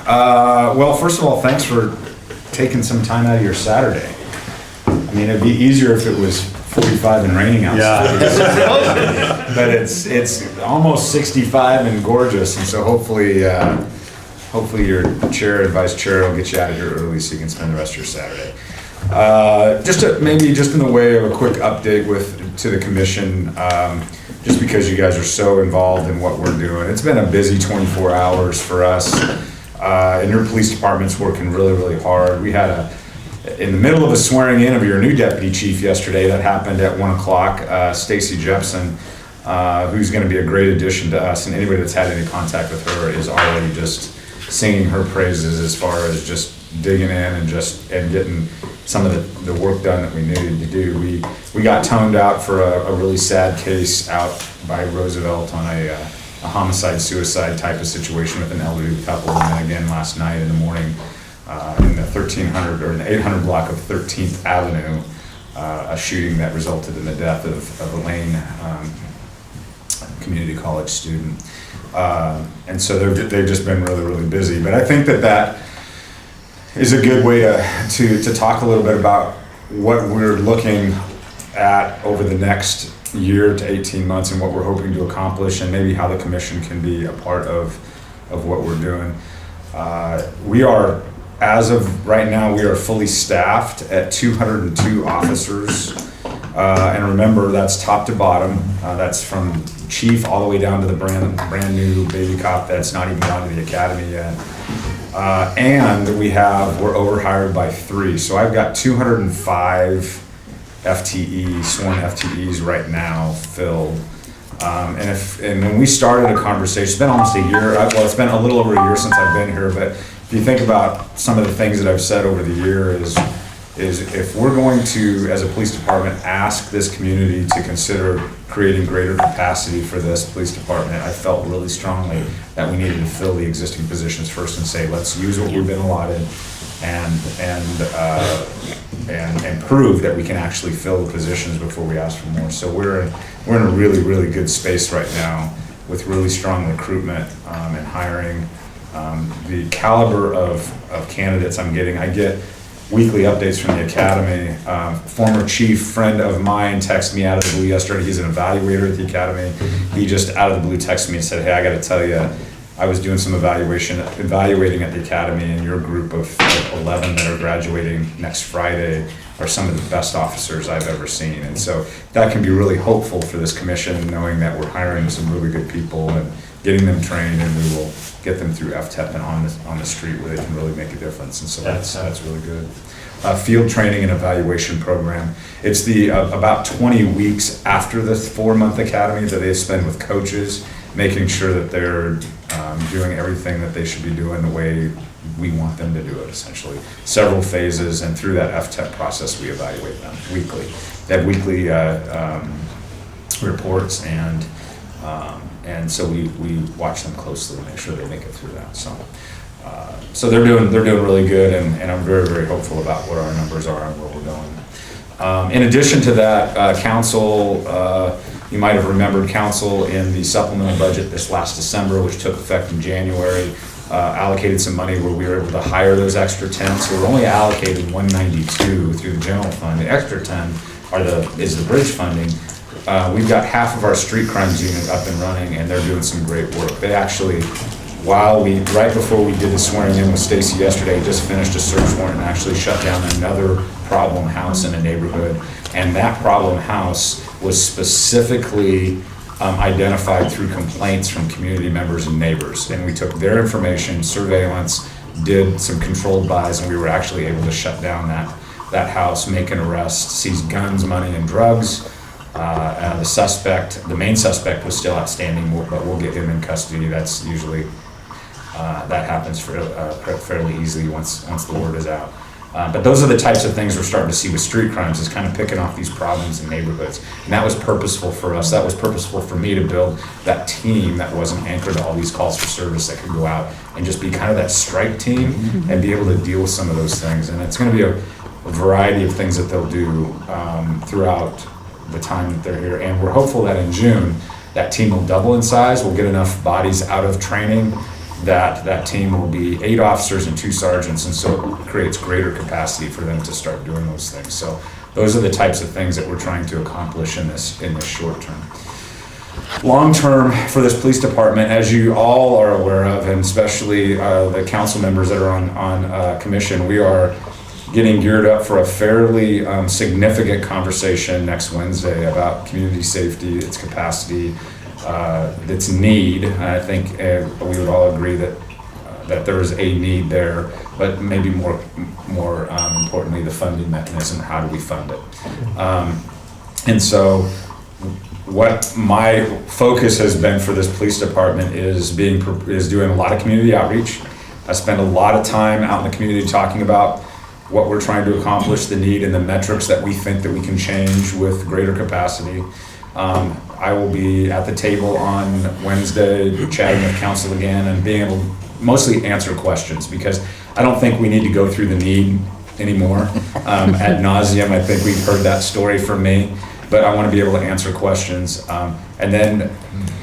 Well, first of all, thanks for taking some time out of your Saturday. I mean, it'd be easier if it was 45 and raining outside. But it's almost 65 and gorgeous, and so hopefully your chair and vice chair will get you out of here early so you can spend the rest of your Saturday. Maybe in the way of a quick update to the commission, just because you guys are so involved in what we're doing. It's been a busy 24 hours for us, and your police department's working really, really hard. We had in the middle of a swearing in of your new deputy chief yesterday that happened at 1 o'clock, Stacy Jepson, who's going to be a great addition to us, and anybody that's had any contact with her is already just singing her praises as far as just digging in and getting some of the work done that we needed to do. We got toned out for a really sad case out by Roosevelt on a homicide-suicide type of situation with an elderly couple, and then again last night in the morning in the 1300 or in the 800 block of 13th Avenue, a shooting that resulted in the death of a Lane community college student. And so they've just been really, really busy. But I think that is a good way to talk a little bit about what we're looking at over the next year to 18 months and what we're hoping to accomplish, and maybe how the commission can be a part of what we're doing. We are, as of right now, we are fully staffed at 202 officers. And remember, that's top to bottom. That's from chief all the way down to the brand new baby cop that's not even gone to the academy yet. And we're overhired by 3. So I've got 205 FTEs, sworn FTEs right now filled. And when we started a conversation, it's been almost a year, well, it's been a little over a year since I've been here, but if you think about some of the things that I've said over the year is if we're going to, as a police department, ask this community to consider creating greater capacity for this police department, I felt really strongly that we needed to fill the existing positions first and say, let's use what we've been allotted and prove that we can actually fill the positions before we ask for more. So we're in a really, really good space right now with really strong recruitment and hiring. The caliber of candidates I'm getting, I get weekly updates from the academy. Former chief friend of mine texted me out of the blue yesterday. He's an evaluator at the academy. He just out of the blue texted me and said, hey, I got to tell you, I was doing some evaluating at the academy, and your group of 11 that are graduating next Friday are some of the best officers I've ever seen. And so that can be really hopeful for this commission, knowing that we're hiring some really good people and getting them trained, and we will get them through FTEP and on the street where they can really make a difference. And so that's really good. Field training and evaluation program. It's the about 20 weeks after the 4-month academy that they spend with coaches, making sure that they're doing everything that they should be doing the way we want them to do it, essentially. Several phases, and through that FTEP process, we evaluate them weekly. They have weekly reports, and so we watch them closely to make sure they make it through that. So they're doing really good, and I'm very, very hopeful about what our numbers are and where we're going. In addition to that, council, you might have remembered council in the supplemental budget this last December, which took effect in January, allocated some money where we were able to hire those extra 10. So we're only allocated 192 through the general fund. The extra 10 is the bridge funding. We've got half of our street crimes unit up and running, and they're doing some great work. They actually, right before we did the swearing in with Stacy yesterday, just finished a search warrant and actually shut down another problem house in a neighborhood. And that problem house was specifically identified through complaints from community members and neighbors. And we took their information, surveillance, did some controlled buys, and we were actually able to shut down that house, make an arrest, seize guns, money, and drugs. The main suspect was still outstanding, but we'll get him in custody. That's usually, that happens fairly easily once the word is out. But those are the types of things we're starting to see with street crimes, is kind of picking off these problems in neighborhoods. And that was purposeful for us. That was purposeful for me to build that team that wasn't anchored to all these calls for service, that could go out and just be kind of that strike team and be able to deal with some of those things. And it's going to be a variety of things that they'll do throughout the time that they're here. And we're hopeful that in June, that team will double in size. We'll get enough bodies out of training that team will be 8 officers and 2 sergeants, and so it creates greater capacity for them to start doing those things. So those are the types of things that we're trying to accomplish in this short term. Long term for this police department, as you all are aware of, and especially the council members that are on commission, we are getting geared up for a fairly significant conversation next Wednesday about community safety, its capacity, its need. I think we would all agree that there is a need there, but maybe more importantly, the funding mechanism. How do we fund it? And so, what my focus has been for this police department is doing a lot of community outreach, I spend a lot of time out in the community talking about what we're trying to accomplish, the need, and the metrics that we think that we can change with greater capacity. I will be at the table on Wednesday chatting with council again and being able to mostly answer questions, because I don't think we need to go through the need anymore ad nauseum. I think we've heard that story from me, but I want to be able to answer questions. And then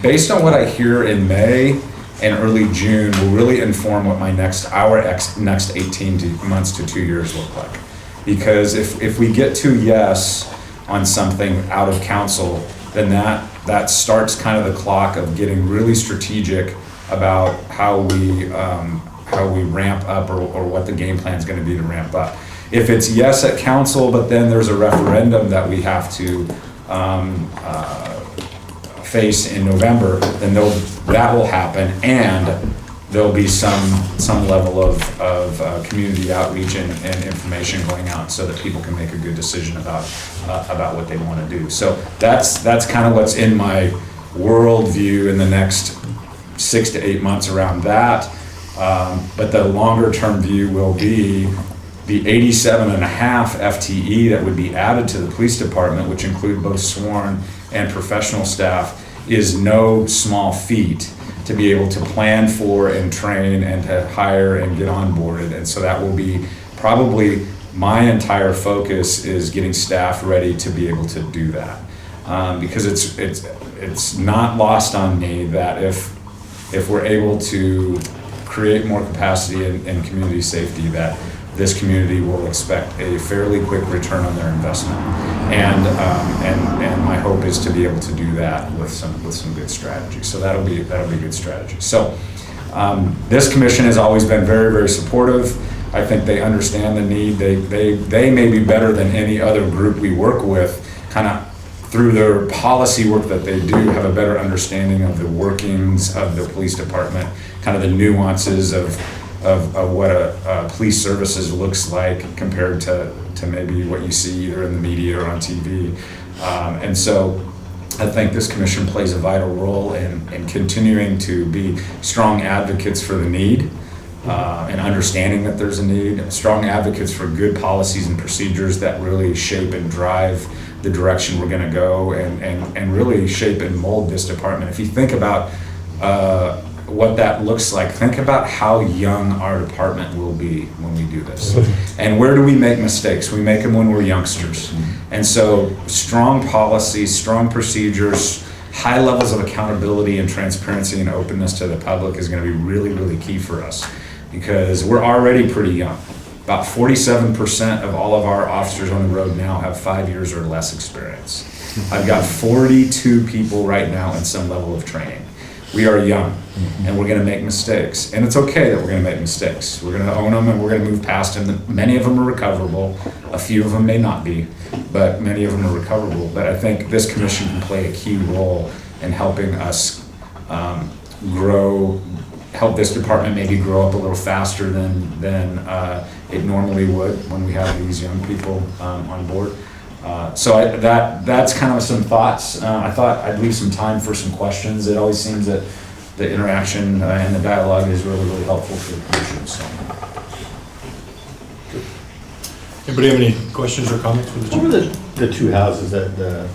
based on what I hear in May and early June will really inform what my next 18 months to 2 years look like. Because if we get to yes on something out of council, then that starts kind of the clock of getting really strategic about how we ramp up, or what the game plan is going to be to ramp up. If it's yes at council, but then there's a referendum that we have to face in November, then that will happen, and there'll be some level of community outreach and information going out so that people can make a good decision about what they want to do. So that's kind of what's in my worldview in the next 6 to 8 months around that. But the longer term view will be the 87.5 FTE that would be added to the police department, which include both sworn and professional staff, is no small feat to be able to plan for and train and to hire and get onboarded. And so that will be probably my entire focus, is getting staff ready to be able to do that. Because it's not lost on me that if we're able to create more capacity in community safety, that this community will expect a fairly quick return on their investment. And my hope is to be able to do that with some good strategy. So that'll be a good strategy. So this commission has always been very, very supportive. I think they understand the need. They may be better than any other group we work with, kind of through their policy work that they do, have a better understanding of the workings of the police department, kind of the nuances of what a police services looks like compared to maybe what you see either in the media or on TV. And so I think this commission plays a vital role in continuing to be strong advocates for the need, and understanding that there's a need, strong advocates for good policies and procedures that really shape and drive the direction we're going to go, and really shape and mold this department. If you think about what that looks like, think about how young our department will be when we do this. And where do we make mistakes? We make them when we're youngsters. And so strong policies, strong procedures, high levels of accountability and transparency and openness to the public is going to be really, really key for us, because we're already pretty young. About 47% of all of our officers on the road now have 5 years or less experience. I've got 42 people right now in some level of training. We are young, and we're going to make mistakes, and it's okay that we're going to make mistakes. We're going to own them, and we're going to move past them. Many of them are recoverable. A few of them may not be, but many of them are recoverable. But I think this commission can play a key role in helping us help this department maybe grow up a little faster than it normally would when we have these young people on board. So that's kind of some thoughts. I thought I'd leave some time for some questions. It always seems that the interaction and the dialogue is really, really helpful for the commission. So. Anybody have any questions or comments for the What chief? were the two houses that the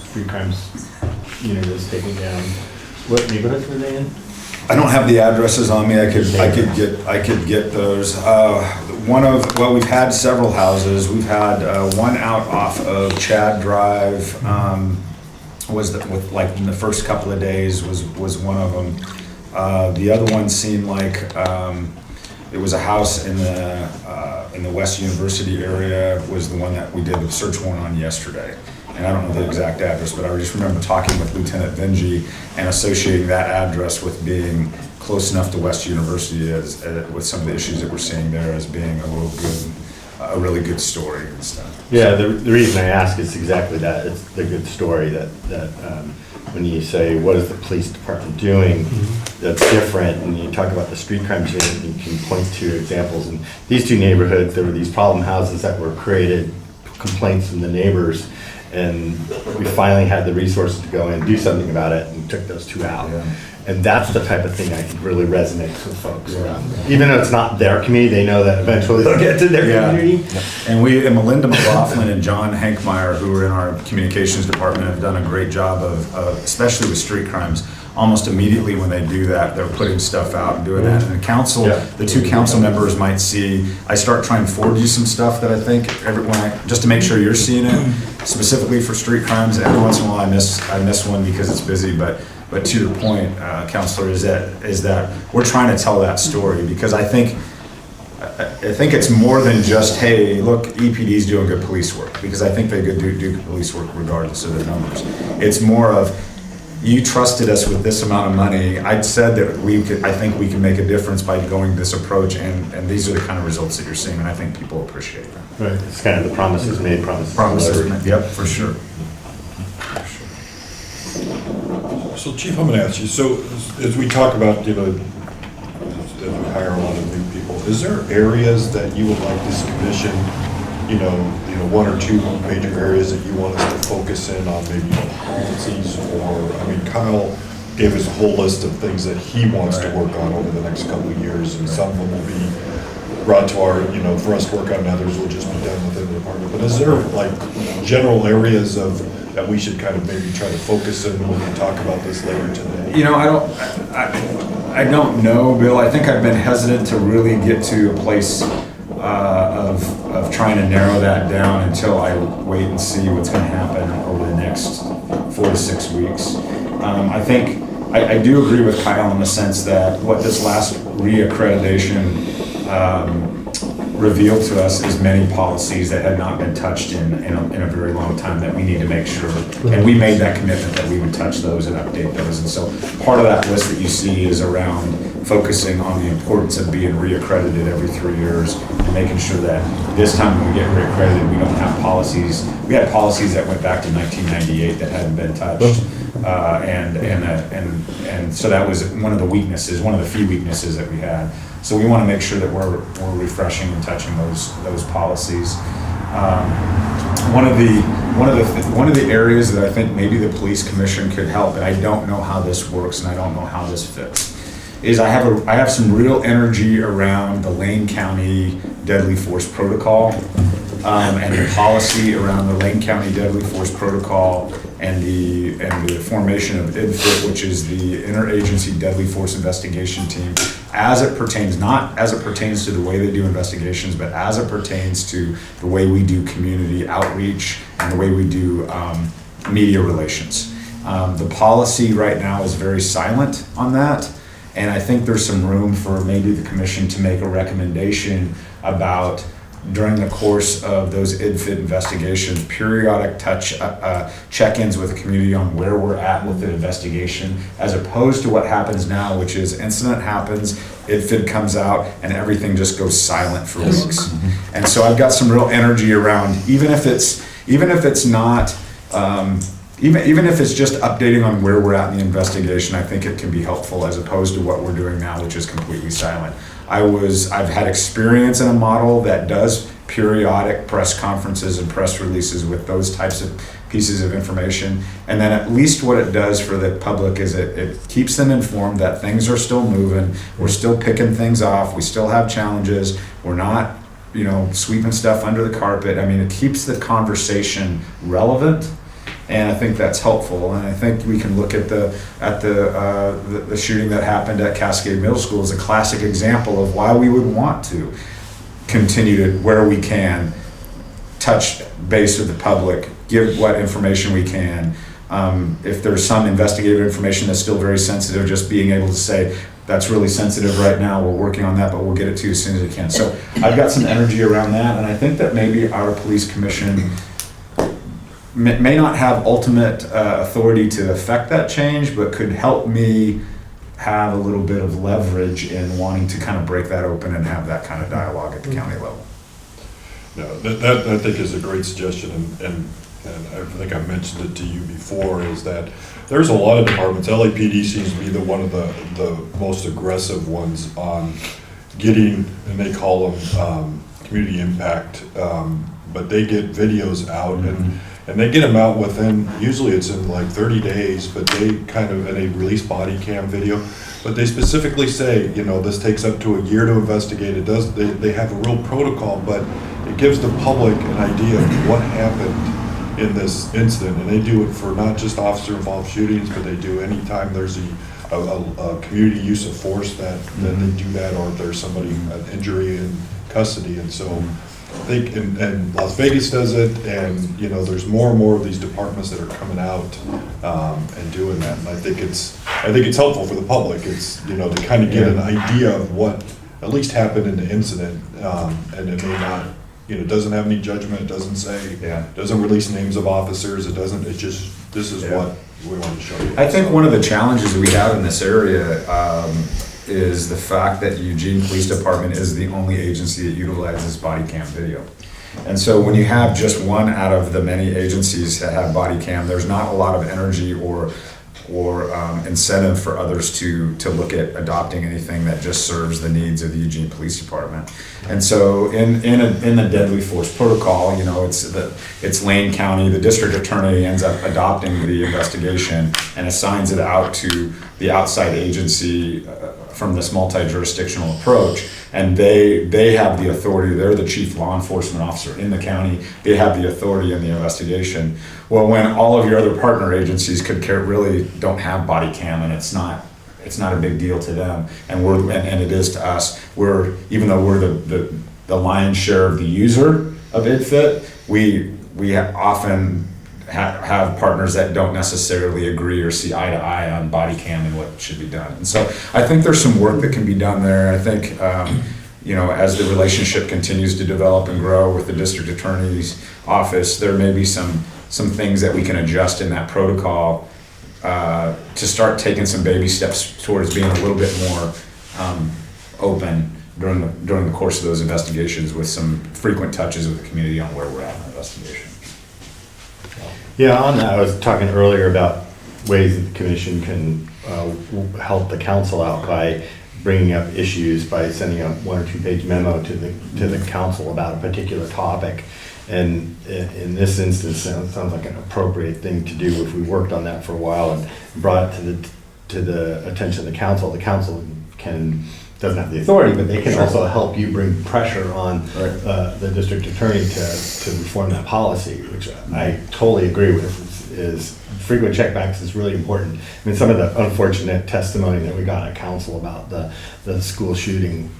street crimes unit is taking down? What neighborhoods were they in? I don't have the addresses on me. I could get those. We've had several houses. We've had one out off of Chad Drive. Like in the first couple of days was one of them. The other one seemed like it was a house in the West University area. Was the one that we did the search warrant on yesterday. And I don't know the exact address, but I just remember talking with Lieutenant Vinci and associating that address with being close enough to West University with some of the issues that we're seeing there as being a really good story and stuff. Yeah, the reason I ask is exactly that. It's the good story that when you say, what is the police department doing that's different, and you talk about the street crime unit, you can point to examples. In these two neighborhoods, there were these problem houses that were created, complaints from the neighbors, And we finally had the resources to go in and do something about it and took those two out. And that's the type of thing I think really resonates with folks. Even though it's not their community, they know that eventually they'll get to their community. And Melinda McLaughlin and John Hankmeyer, who are in our communications department, have done a great job of especially with street crimes. Almost immediately when they do that, they're putting stuff out and doing that. And the council, the two council members might see, I start trying to forward you some stuff that I think just to make sure you're seeing it, specifically for street crimes. Every once in a while I miss one because it's busy, but to your point, Counselor, is that we're trying to tell that story, because I think it's more than just, hey, look, EPD's doing good police work, because I think they do good police work regardless of their numbers. It's more of, you trusted us with this amount of money. I'd said that I think we can make a difference by going this approach, and these are the kind of results that you're seeing, and I think people appreciate that. Right. It's kind of the promises made, Promises made, yep, for sure. So Chief, I'm gonna ask you, so as we talk about, as we hire a lot of new people, is there areas that you would like this commission, one or two major areas that you want us to focus in on, maybe policies, or, Kyle gave us a whole list of things that he wants to work on over the next couple of years, and some of them will be brought to our, for us to work on, and others will just be done within the department. But is there general areas that we should kind of maybe try to focus in when we talk about this later today? I don't know, Bill. I think I've been hesitant to really get to a place of trying to narrow that down until I wait and see what's going to happen over the next 4 to 6 weeks. I think I do agree with Kyle in the sense that what this last reaccreditation revealed to us is many policies that had not been touched in a very long time that we need to make sure. And we made that commitment that we would touch those and update those. And so part of that list that you see is around focusing on the importance of being reaccredited every 3 years and making sure that this time when we get reaccredited, we don't have policies. We had policies that went back to 1998 that hadn't been touched. And so that was one of the weaknesses, one of the few weaknesses that we had. So we want to make sure that we're refreshing and touching those policies. One of the areas that I think maybe the police commission could help, and I don't know how this works and I don't know how this fits, is I have some real energy around the Lane County Deadly Force Protocol and the policy around the Lane County Deadly Force Protocol and the formation of IDFIT, which is the Interagency Deadly Force Investigation Team, as it pertains, not as it pertains to the way they do investigations, but as it pertains to the way we do community outreach and the way we do media relations. The policy right now is very silent on that, and I think there's some room for maybe the commission to make a recommendation about, during the course of those IDFIT investigations, periodic check-ins with the community on where we're at with the investigation, as opposed to what happens now, which is incident happens, IDFIT comes out, and everything just goes silent for weeks. And so I've got some real energy around, even if it's not, even if it's just updating on where we're at in the investigation, I think it can be helpful as opposed to what we're doing now, which is completely silent. I've had experience in a model that does periodic press conferences and press releases with those types of pieces of information. And then at least what it does for the public is it keeps them informed that things are still moving. We're still picking things off. We still have challenges. We're not, sweeping stuff under the carpet. I mean, it keeps the conversation relevant. And I think that's helpful. And I think we can look at the shooting that happened at Cascade Middle School as a classic example of why we would want to continue to, where we can, touch base with the public, give what information we can. If there's some investigative information that's still very sensitive, just being able to say, that's really sensitive right now, we're working on that, but we'll get it to you as soon as we can. So I've got some energy around that, and I think that maybe our police commission may not have ultimate authority to affect that change, but could help me have a little bit of leverage in wanting to kind of break that open and have that kind of dialogue at the county level. No, that I think is a great suggestion, and I think I mentioned it to you before, is that there's a lot of departments. LAPD seems to be one of the most aggressive ones on getting, and they call them community impact, but they get videos out, And they get them out within, usually it's in like 30 days, but they and they release body cam video. But they specifically say, this takes up to a year to investigate. They have a real protocol, but it gives the public an idea of what happened in this incident. And they do it for not just officer-involved shootings, but they do anytime there's a community use of force that they do that, or if there's somebody, an injury in custody. And so I think, and Las Vegas does it, and there's more and more of these departments that are coming out and doing that. And I think it's helpful for the public. It's to kind of get an idea of what at least happened in the incident, and it may not. It doesn't have any judgment. It doesn't say. Doesn't release names of officers. It doesn't. It's just this is what we want to show you. I think one of the challenges we have in this area is the fact that Eugene Police Department is the only agency that utilizes body cam video. And so when you have just one out of the many agencies that have body cam, there's not a lot of energy or incentive for others to look at adopting anything that just serves the needs of the Eugene Police Department. And so in the deadly force protocol, it's Lane County, the district attorney ends up adopting the investigation and assigns it out to the outside agency from this multi-jurisdictional approach, and they have the authority. They're the chief law enforcement officer in the county. They have the authority in the investigation. Well, when all of your other partner agencies really don't have body cam, and it's not a big deal to them, and it is to us. Even though we're the lion's share of the user of IDFIT, we often have partners that don't necessarily agree or see eye to eye on body cam and what should be done. And so I think there's some work that can be done there. I think, as the relationship continues to develop and grow with the district attorney's office, there may be some things that we can adjust in that protocol to start taking some baby steps towards being a little bit more open during the course of those investigations, with some frequent touches with the community on where we're at in the investigation. Yeah, on that, I was talking earlier about ways that the commission can help the council out by bringing up issues, by sending a 1 or 2 page memo to the council about a particular topic. And in this instance, it sounds like an appropriate thing to do. If we worked on that for a while and brought it to the attention of the council doesn't have the authority, but they can also help you bring pressure on the district attorney to reform that policy, which I totally agree with. Is frequent checkbacks is really important. I mean, some of the unfortunate testimony that we got at council about the school shooting,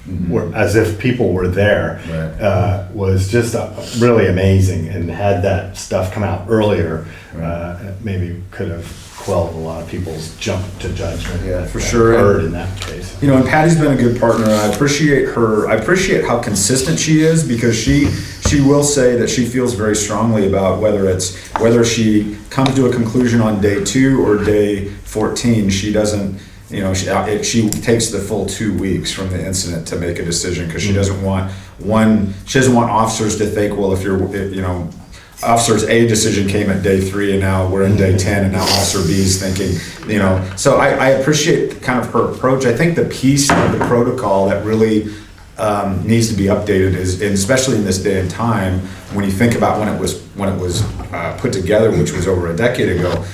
as if people were there, was just really amazing. And had that stuff come out earlier, maybe could have quelled a lot of people's jump to judgment. Yeah, for sure. Heard in that case. And Patty's been a good partner. I appreciate her. I appreciate how consistent she is, because she will say that she feels very strongly about whether she comes to a conclusion on day 2 or day 14. She doesn't. She takes the full 2 weeks from the incident to make a decision, because she doesn't want officers to think, well, if Officer's A decision came at day 3 and now we're in day 10 and now Officer B is thinking, So I appreciate kind of her approach. I think the piece of the protocol that really needs to be updated is, and especially in this day and time, when you think about when it was put together, which was over a decade ago,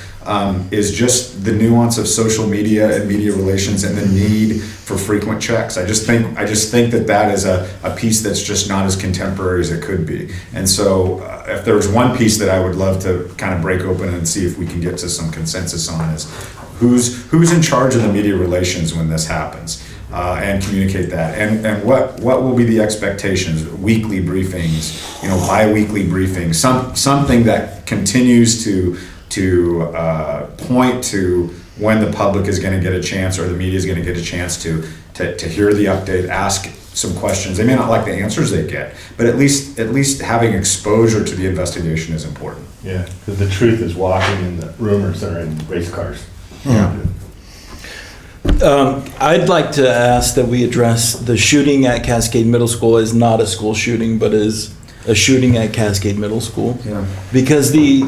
is just the nuance of social media and media relations and the need for frequent checks. I just think that is a piece that's just not as contemporary as it could be. And so if there's one piece that I would love to kind of break open and see if we can get to some consensus on, is who's in charge of the media relations when this happens, and communicate that, and what will be the expectations, weekly briefings, bi-weekly briefings, something that continues to point to when the public is going to get a chance, or the media is going to get a chance to hear the update, ask some questions. They may not like the answers they get, but at least having exposure to the investigation is important. Yeah, because the truth is walking, and the rumors are in race cars. Yeah. I'd like to ask that we address the shooting at Cascade Middle School as not a school shooting, but as a shooting at Cascade Middle School. Yeah. Because the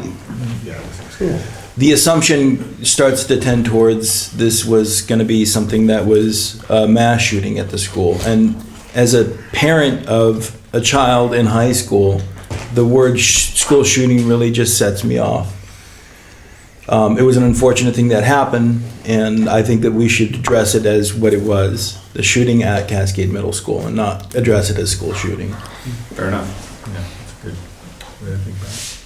assumption starts to tend towards this was going to be something that was a mass shooting at the school. And as a parent of a child in high school, the word school shooting really just sets me off. It was an unfortunate thing that happened, and I think that we should address it as what it was, the shooting at Cascade Middle School, and not address it as school shooting. Fair enough. Yeah, that's good. Way to think about it.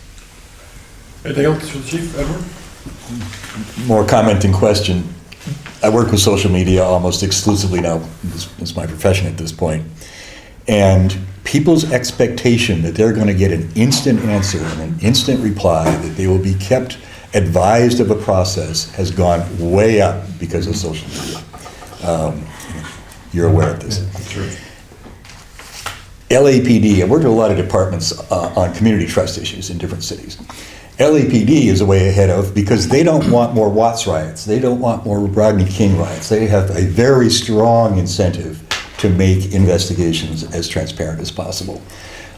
Anything else for the chief, Edward? More comment and question. I work with social media almost exclusively now. It's my profession at this point. And people's expectation that they're going to get an instant answer and an instant reply, that they will be kept advised of a process, has gone way up because of social media. You're aware of this. Sure. LAPD, I've worked with a lot of departments on community trust issues in different cities. LAPD is a way ahead of, because they don't want more Watts riots. They don't want more Rodney King riots. They have a very strong incentive to make investigations as transparent as possible.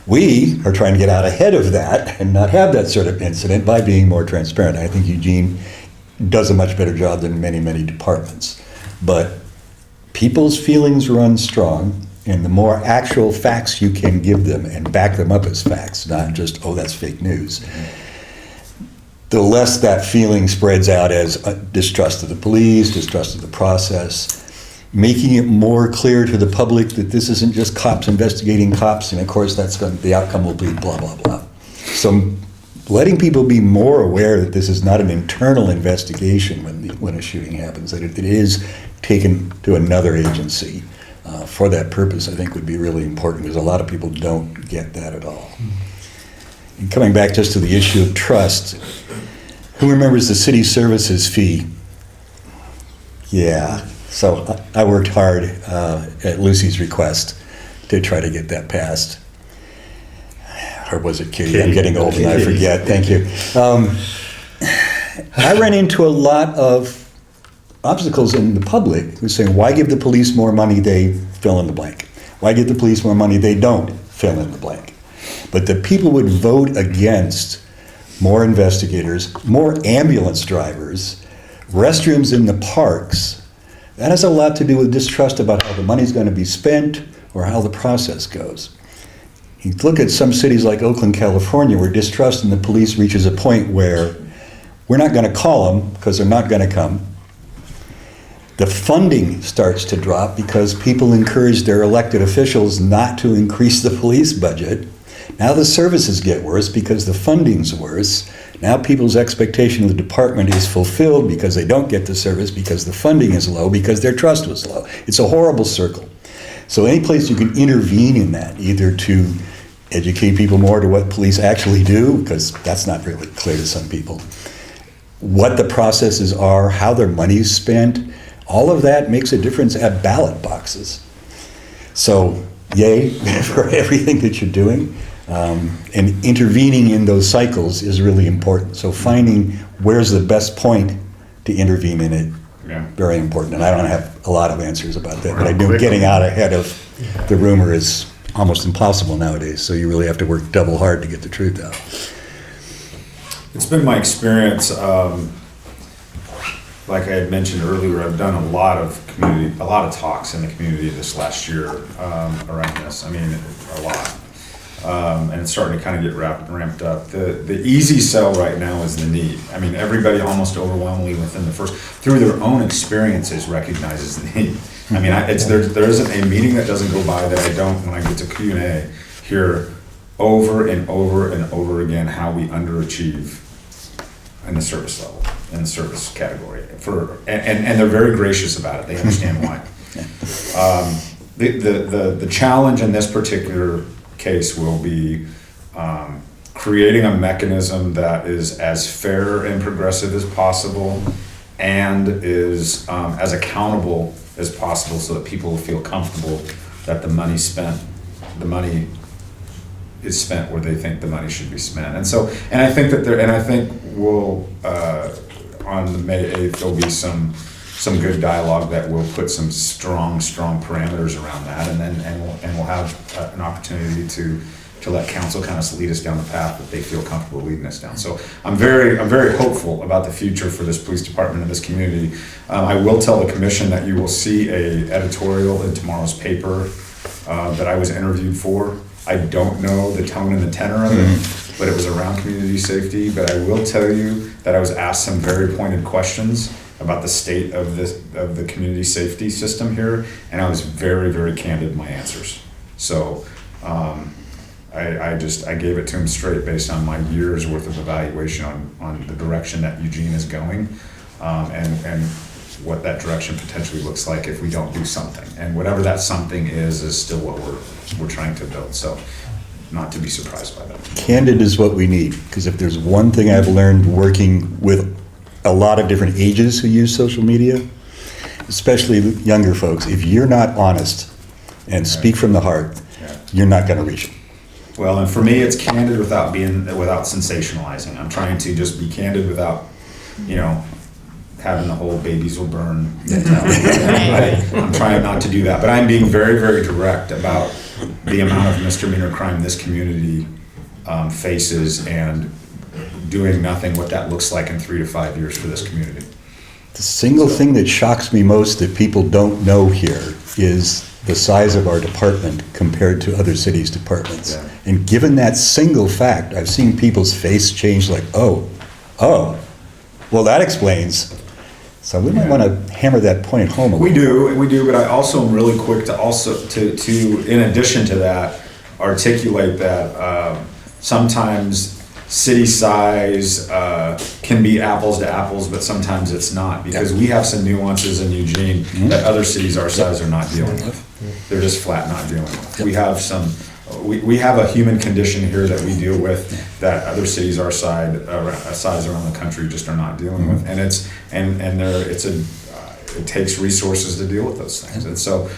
We are trying to get out ahead of that and not have that sort of incident by being more transparent. I think Eugene does a much better job than many, many departments. But people's feelings run strong, and the more actual facts you can give them and back them up as facts, not just, oh, that's fake news, the less that feeling spreads out as distrust of the police, distrust of the process, making it more clear to the public that this isn't just cops investigating cops, and of course the outcome will be blah, blah, blah. So letting people be more aware that this is not an internal investigation when a shooting happens, that it is taken to another agency for that purpose, I think would be really important, because a lot of people don't get that at all. And coming back just to the issue of trust, who remembers the city services fee? Yeah, so I worked hard at Lucy's request to try to get that passed. Or was it Katie? I'm getting old and I forget, thank you. I ran into a lot of obstacles in the public who saying, why give the police more money, they fill in the blank. Why give the police more money, they don't fill in the blank. But the people would vote against more investigators, more ambulance drivers, restrooms in the parks. That has a lot to do with distrust about how the money's going to be spent or how the process goes. You look at some cities like Oakland, California, where distrust in the police reaches a point where we're not going to call them because they're not going to come. The funding starts to drop because people encourage their elected officials not to increase the police budget. Now the services get worse because the funding's worse. Now people's expectation of the department is fulfilled because they don't get the service, because the funding is low, because their trust was low. It's a horrible circle. So any place you can intervene in that, either to educate people more to what police actually do, because that's not really clear to some people, what the processes are, how their money's spent, all of that makes a difference at ballot boxes. So yay for everything that you're doing. And intervening in those cycles is really important. So finding where's the best point to intervene in it, very important. And I don't have a lot of answers about that, but I know getting out ahead of the rumor is almost impossible nowadays. So you really have to work double hard to get the truth out. It's been my experience, like I had mentioned earlier, I've done a lot of talks in the community this last year around this. I mean, a lot. And it's starting to kind of get ramped up. The easy sell right now is the need. I mean, everybody almost overwhelmingly within the first, through their own experiences, recognizes the need. I mean, there isn't a meeting that doesn't go by that I don't, when I get to Q&A, hear over and over and over again how we underachieve in the service level, in the service category. And they're very gracious about it. They understand why. The challenge in this particular case will be creating a mechanism that is as fair and progressive as possible and is as accountable as possible, so that people feel comfortable that the money is spent where they think the money should be spent. And I think we'll on the May 8th there'll be some good dialogue that will put some strong parameters around that, and we'll have an opportunity to let council kind of lead us down the path that they feel comfortable leading us down. So I'm very hopeful about the future for this police department and this community. I will tell the commission that you will see a editorial in tomorrow's paper that I was interviewed for. I don't know the tone and the tenor of it, but it was around community safety. But I will tell you that I was asked some very pointed questions about the state of the community safety system here, and I was very, very candid in my answers. So I gave it to him straight based on my years worth of evaluation on the direction that Eugene is going, and what that direction potentially looks like if we don't do something. And whatever that something is still what we're trying to build. So not to be surprised by that. Candid is what we need, because if there's one thing I've learned working with a lot of different ages who use social media, especially younger folks, if you're not honest and speak from the heart, you're not going to reach them. Well, and for me, it's candid without sensationalizing. I'm trying to just be candid without, having the whole babies will burn mentality. I'm trying not to do that, but I'm being very, very direct about the amount of misdemeanor crime this community faces and doing nothing, what that looks like in 3 to 5 years for this community. The single thing that shocks me most that people don't know here is the size of our department compared to other cities' departments. Yeah. And given that single fact, I've seen people's face change like, oh, well, that explains. So we might want to hammer that point home a little. We do, but I also am really quick to in addition to that, articulate that sometimes city size can be apples to apples, but sometimes it's not, because we have some nuances in Eugene that other cities our size are not dealing with. They're just flat not dealing with. We have we have a human condition here that we deal with that other cities our size around the country just are not dealing with, and it takes resources to deal with those things, and so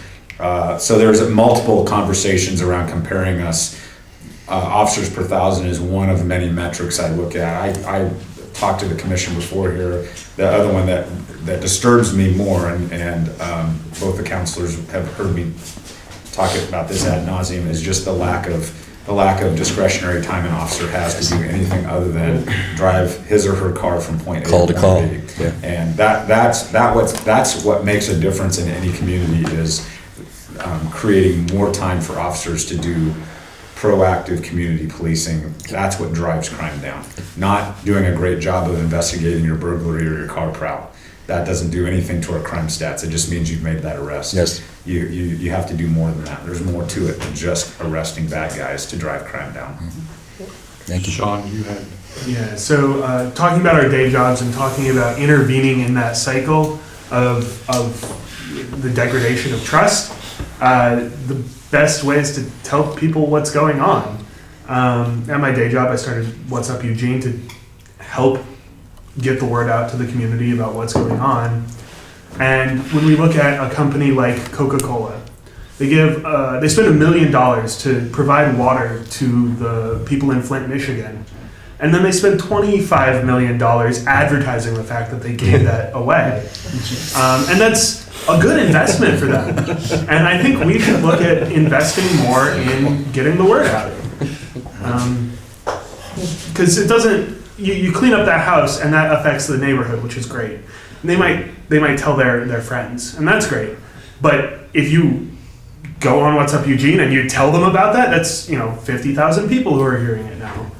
there's multiple conversations around comparing us. Officers per thousand is one of many metrics I look at. I talked to the commission before here. The other one that disturbs me more, and both the counselors have heard me talk about this ad nauseum, is just the lack of discretionary time an officer has to do anything other than drive his or her car from point A Call to call. B. Yeah. And that's what makes a difference in any community, is creating more time for officers to do proactive community policing. That's what drives crime down. Not doing a great job of investigating your burglary or your car prowl. That doesn't do anything to our crime stats. It just means you've made that arrest. Yes. You have to do more than that. There's more to it than just arresting bad guys to drive crime down. Thank you. Sean, you had... Yeah, so talking about our day jobs and talking about intervening in that cycle of the degradation of trust, the best way is to tell people what's going on. At my day job, I started What's Up Eugene to help get the word out to the community about what's going on. And when we look at a company like Coca-Cola, they spend $1 million to provide water to the people in Flint, Michigan. And then they spend $25 million advertising the fact that they gave that away. And that's a good investment for them. And I think we should look at investing more in getting the word out. Because it doesn't, you clean up that house and that affects the neighborhood, which is great. And they might tell their friends, and that's great. But if you go on What's Up Eugene and you tell them about that, that's 50,000 people who are hearing it now,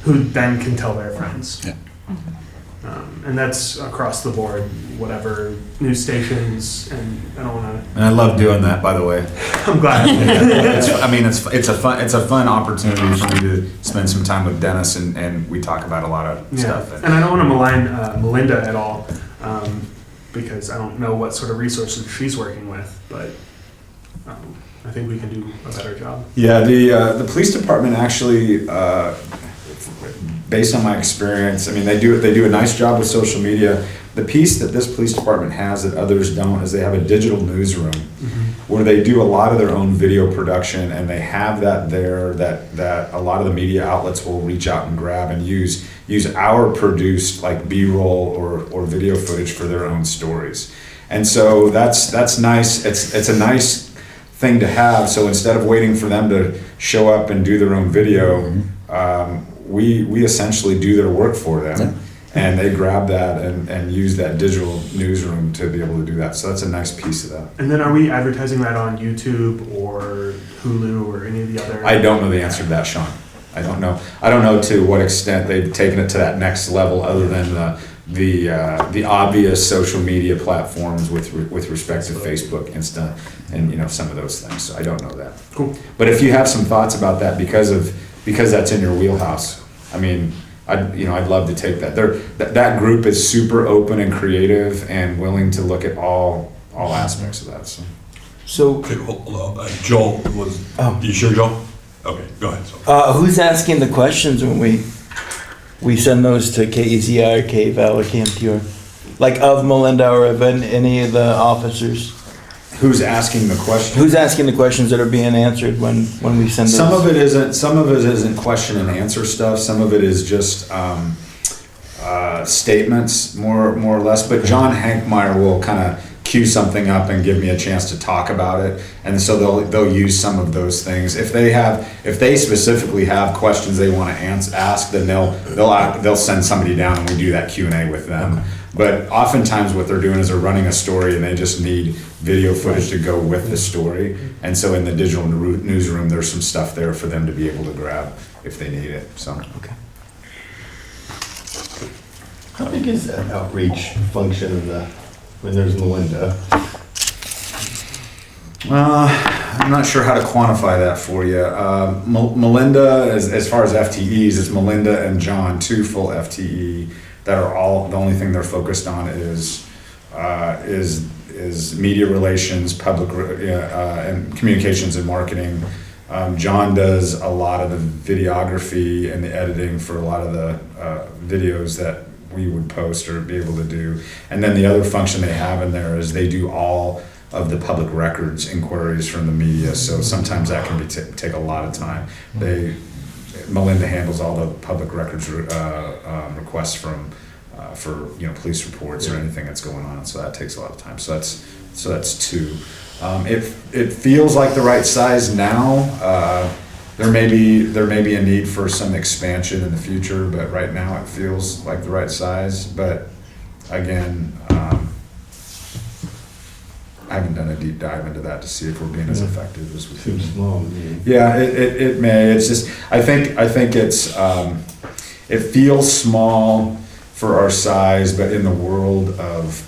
who then can tell their friends. Yeah. And that's across the board, whatever news stations, and I don't want to. And I love doing that, by the way. I'm glad. It's a fun opportunity for me to spend some time with Dennis, and we talk about a lot of stuff. And I don't want to malign Melinda at all, because I don't know what sort of resources she's working with, but I think we can do a better job. Yeah, the police department actually, based on my experience, I mean, they do a nice job with social media. The piece that this police department has that others don't is they have a digital newsroom where they do a lot of their own video production, and they have that there that a lot of the media outlets will reach out and grab and use our produced like B-roll or video footage for their own stories. And so that's nice. It's a nice thing to have. So instead of waiting for them to show up and do their own video, we essentially do their work for them, and they grab that and use that digital newsroom to be able to do that. So that's a nice piece of that. And then are we advertising that on YouTube or Hulu or any of the other? I don't know the answer to that, Sean. I don't know. I don't know to what extent they've taken it to that next level, other than the obvious social media platforms with respect to Facebook, Insta, and some of those things. So I don't know that. Cool. But if you have some thoughts about that, because that's in your wheelhouse, I mean, I'd love to take that. That group is super open and creative and willing to look at all aspects of that. So. Okay, hold on. Joel was, you sure, Joel? Okay, go ahead. Who's asking the questions when we send those to KEZI or KVAL or KMTR? Like of Melinda or of any of the officers? Who's asking the question? Who's asking the questions that are being answered when we send those? Some of it isn't question and answer stuff. Some of it is just statements, more or less. But John Hankmeyer will kind of cue something up and give me a chance to talk about it, and so they'll use some of those things. If they specifically have questions they want to ask, then they'll send somebody down and we do that Q&A with them. But oftentimes what they're doing is they're running a story and they just need video footage to go with the story. And so in the digital newsroom, there's some stuff there for them to be able to grab if they need it. So. Okay. How big is that outreach function when there's Melinda? I'm not sure how to quantify that for you. Melinda, as far as FTEs, it's Melinda and John, 2 full FTE that are all, the only thing they're focused on is media relations, public and communications and marketing. John does a lot of the videography and the editing for a lot of the videos that we would post or be able to do. And then the other function they have in there is they do all of the public records inquiries from the media. So sometimes that can take a lot of time. Melinda handles all the public records requests for police reports or anything that's going on. So that takes a lot of time. So that's 2. It feels like the right size now. There may be a need for some expansion in the future, but right now it feels like the right size. But again, I haven't done a deep dive into that to see if we're being as effective as we could. Seems small. Yeah, it may. It's just I think it's it feels small for our size, but in the world of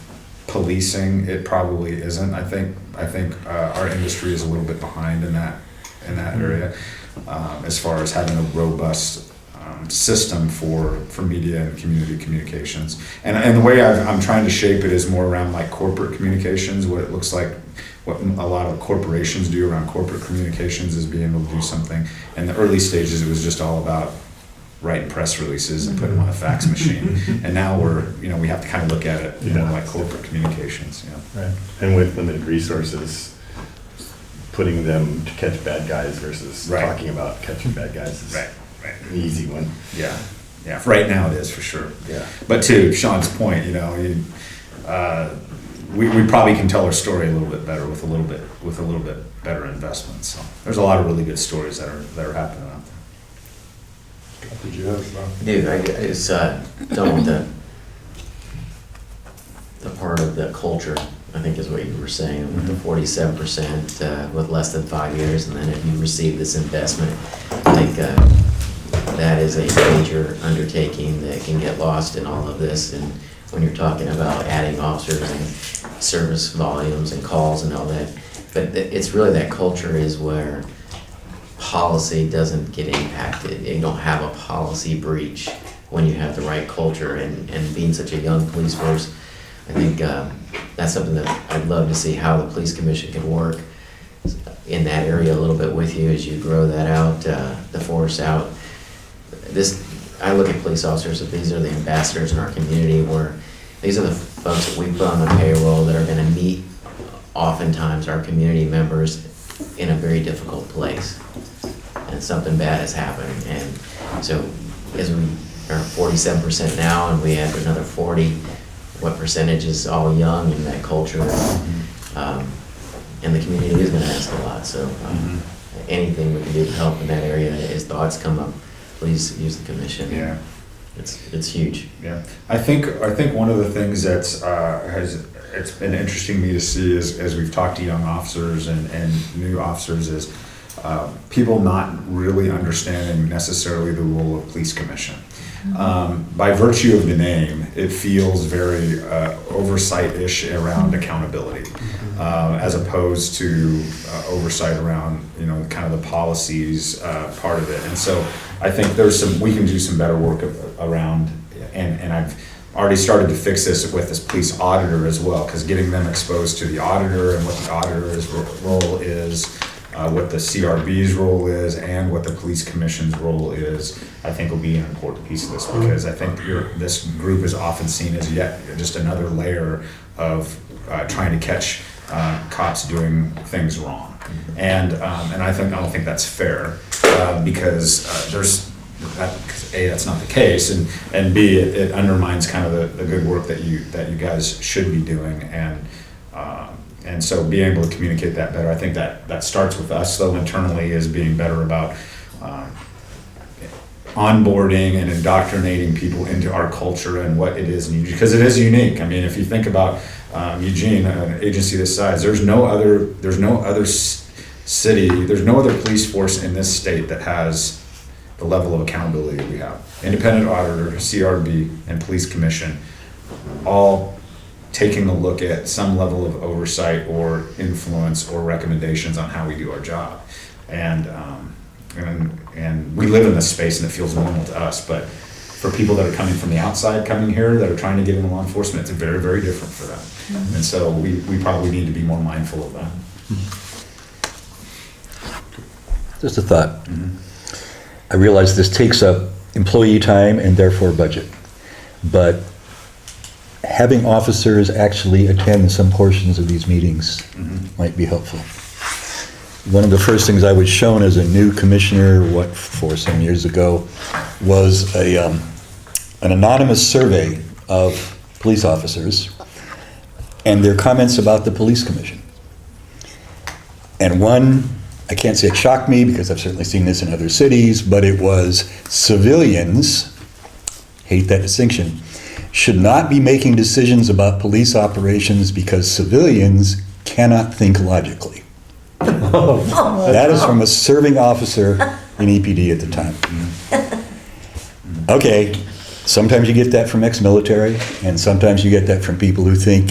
policing, it probably isn't. I think our industry is a little bit behind in that area. As far as having a robust system for media and community communications. And the way I'm trying to shape it is more around like corporate communications, what it looks like, what a lot of corporations do around corporate communications is being able to do something. In the early stages, it was just all about writing press releases and putting them on a fax machine. And now we have to kind of look at it more like corporate communications. Right. And with limited resources, putting them to catch bad guys versus talking about catching bad guys is an easy one. Yeah. Right now it is for sure. Yeah. But to Sean's point, we probably can tell our story a little bit better with a little bit better investment. So there's a lot of really good stories that are happening out there. Did you have? Dude, I just done with the part of the culture, I think is what you were saying, with the 47% with less than 5 years, and then if you receive this investment, I think that is a major undertaking that can get lost in all of this. And when you're talking about adding officers and service volumes and calls and all that, but it's really that culture is where policy doesn't get impacted. You don't have a policy breach when you have the right culture, and being such a young police force, I think that's something that I'd love to see how the police commission can work in that area a little bit with you as you grow that out, the force out. I look at police officers as these are the ambassadors in our community, where these are the folks that we put on the payroll that are going to meet oftentimes our community members in a very difficult place, and something bad is happening. And so as we are 47% now and we add another 40, what percentage is all young in that culture? And the community is going to ask a lot. So anything we can do to help in that area, as thoughts come up, please use the commission. Yeah. It's huge. Yeah, I think one of the things that's it's been interesting to me to see as we've talked to young officers and new officers is people not really understanding necessarily the role of police commission. By virtue of the name, it feels very oversight-ish around accountability, as opposed to oversight around, you know, kind of the policies part of it. And so I think we can do some better work around, and I've already started to fix this with this police auditor as well, because getting them exposed to the auditor and what the auditor's role is, what the CRB's role is, and what the police commission's role is, I think will be an important piece of this, because I think this group is often seen as yet just another layer of trying to catch cops doing things wrong, and I don't think that's fair, because that's not the case, and B, it undermines kind of the good work that you guys should be doing, and so being able to communicate that better, I think that starts with us though internally, is being better about onboarding and indoctrinating people into our culture and what it is, because it is unique. I mean, if you think about Eugene, an agency this size, there's no other city, there's no other police force in this state that has the level of accountability that we have. Independent auditor, CRB, and police commission, all taking a look at some level of oversight or influence or recommendations on how we do our job. And we live in this space and it feels normal to us, but for people that are coming from the outside, coming here, that are trying to get into law enforcement, it's very, very different for them. And so we probably need to be more mindful of that. Just a thought. I realize this takes up employee time and therefore budget, but having officers actually attend some portions of these meetings might be helpful. One of the first things I was shown as a new commissioner, 4 some years ago, was an anonymous survey of police officers and their comments about the police commission. And one, I can't say it shocked me because I've certainly seen this in other cities, but it was civilians, hate that distinction, should not be making decisions about police operations because civilians cannot think logically. That is from a serving officer in EPD at the time. Okay, sometimes you get that from ex-military, and sometimes you get that from people who think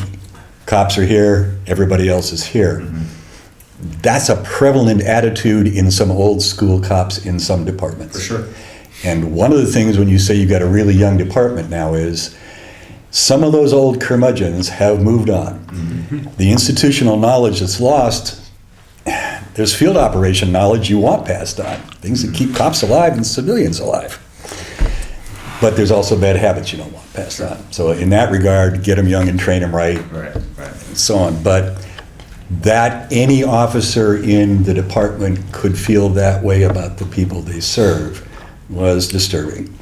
cops are here, everybody else is here. That's a prevalent attitude in some old school cops in some departments. For sure. And one of the things when you say you've got a really young department now is some of those old curmudgeons have moved on. The institutional knowledge that's lost, there's field operation knowledge you want passed on, things that keep cops alive and civilians alive. But there's also bad habits you don't want passed on. So in that regard, get them young and train them right, and so on. But that any officer in the department could feel that way about the people they serve was disturbing.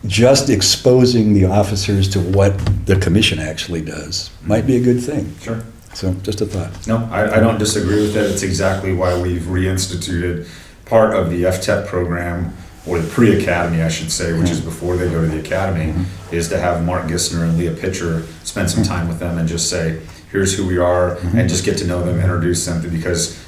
Just exposing the officers to what the commission actually does might be a good thing. Sure. So just a thought. No, I don't disagree with that. It's exactly why we've reinstituted part of the FTEP program, or the pre-academy, I should say, which is before they go to the academy, is to have Mark Gissner and Leah Pitcher spend some time with them and just say, here's who we are, and just get to know them, introduce them, because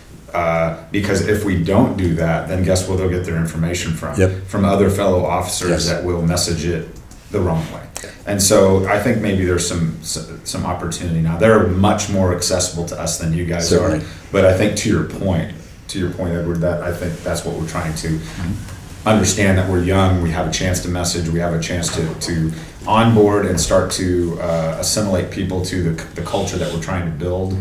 if we don't do that, then guess where they'll get their information from? From other fellow officers that will message it the wrong way. And so I think maybe there's some opportunity now. They're much more accessible to us than you guys are. But I think to your point, Edward, that I think that's what we're trying to understand, that we're young, we have a chance to message, we have a chance to onboard and start to assimilate people to the culture that we're trying to build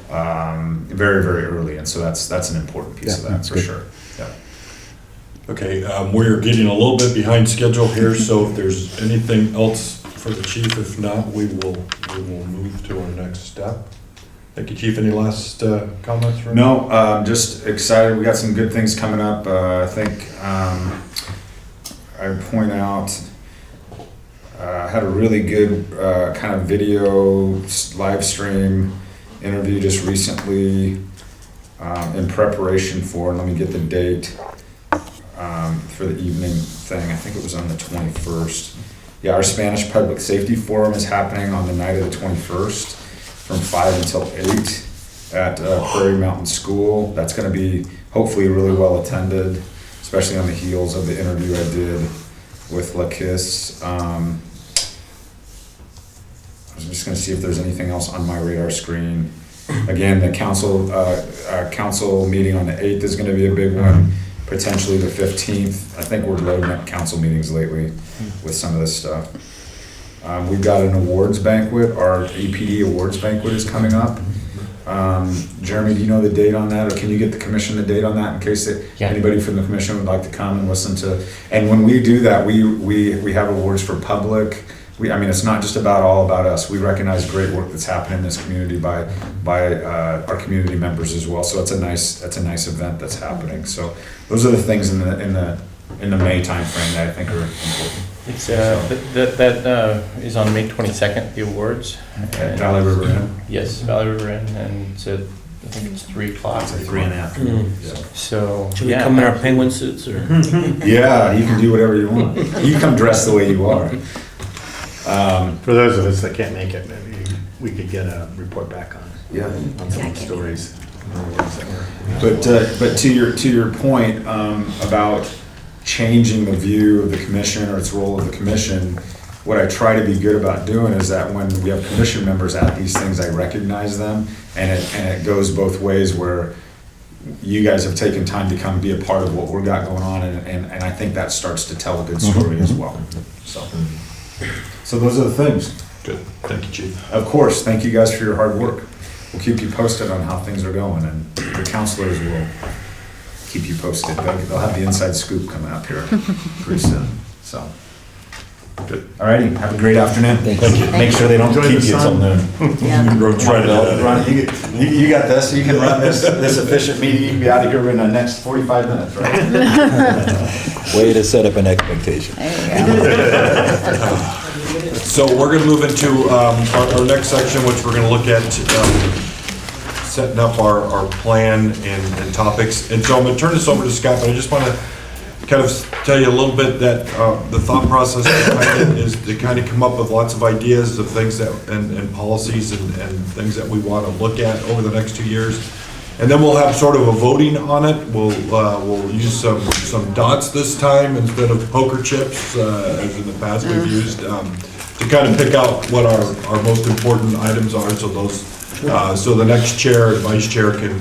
very, very early. And so that's an important piece of that, for sure. Yeah. Okay, we're getting a little bit behind schedule here, so if there's anything else for the chief, if not, we will move to our next step. Thank you, Chief. Any last comments? No, just excited. We got some good things coming up. I think I would point out, I had a really good kind of video live stream interview just recently in preparation for, let me get the date, for the evening thing. I think it was on the 21st. Yeah, our Spanish Public Safety Forum is happening on the night of the 21st from 5 until 8 at Prairie Mountain School. That's going to be hopefully really well attended, especially on the heels of the interview I did with LaKiss. I was just gonna see if there's anything else on my radar screen. Again, the council meeting on the 8th is gonna be a big one, potentially the 15th. I think we're loading up council meetings lately with some of this stuff. We've got an awards banquet, our EPD awards banquet is coming up. Jeremy, do you know the date on that, or can you get the commission the date on that in case anybody from the commission would like to come and listen to? And when we do that, we have awards for public. I mean, it's not just all about us. We recognize great work that's happening in this community by our community members as well. So it's a nice event that's happening. So those are the things in the May timeframe that I think are important. It's that is on May 22nd, the awards. At Valley River Inn? Yes, Valley River Inn, and it's at, I think it's 3 o'clock. It's like 3 in the afternoon. Yeah. So, Should we come in our penguin suits or? Yeah, you can do whatever you want. You can come dressed the way you are. For those of us that can't make it, maybe we could get a report back on some of the stories. But to your point about changing the view of the commission or its role of the commission, what I try to be good about doing is that when we have commission members at these things, I recognize them, and it goes both ways where you guys have taken time to come be a part of what we've got going on, and I think that starts to tell a good story as well. So those are the things. Good, thank you, Chief. Of course, thank you guys for your hard work. We'll keep you posted on how things are going, and the counselors will keep you posted. They'll have the inside scoop coming up here pretty soon, so. Good. Alrighty, have a great afternoon. Thank you. Make sure they don't Enjoy keep the you till sun. noon. Go try to do that. Ron, you got this, you can run this efficient meeting, you can be out of here in the next 45 minutes, right? Way to set up an expectation. So we're going to move into our next section, which we're going to look at setting up our plan and topics. And so I'm going to turn this over to Scott, but I just want to kind of tell you a little bit that the thought process behind it is to kind of come up with lots of ideas of things that and policies and things that we want to look at over the next 2 years. And then we'll have sort of a voting on it. We'll use some dots this time instead of poker chips, as in the past we've used, to kind of pick out what our most important items are. So those, so the next chair and vice chair can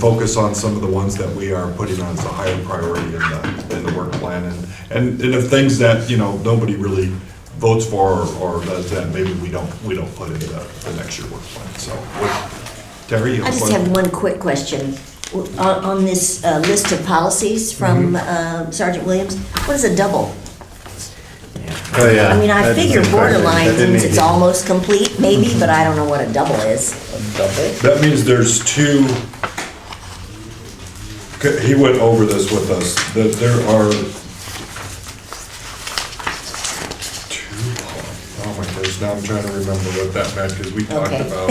focus on some of the ones that we are putting on as a higher priority in the work plan, and if things that nobody really votes for or does that maybe we don't put in the next year work plan. So. Terry, you I just have one quick question. On this list of policies from Sergeant Williams, what is a double? Oh, yeah. I mean, I That figure doesn't quite- borderline that didn't means make it's it. almost complete, maybe, but I don't know what a double is. That means there's two, he went over this with us, that there are two, oh my gosh, now I'm trying to remember what that meant, because we talked Okay. about.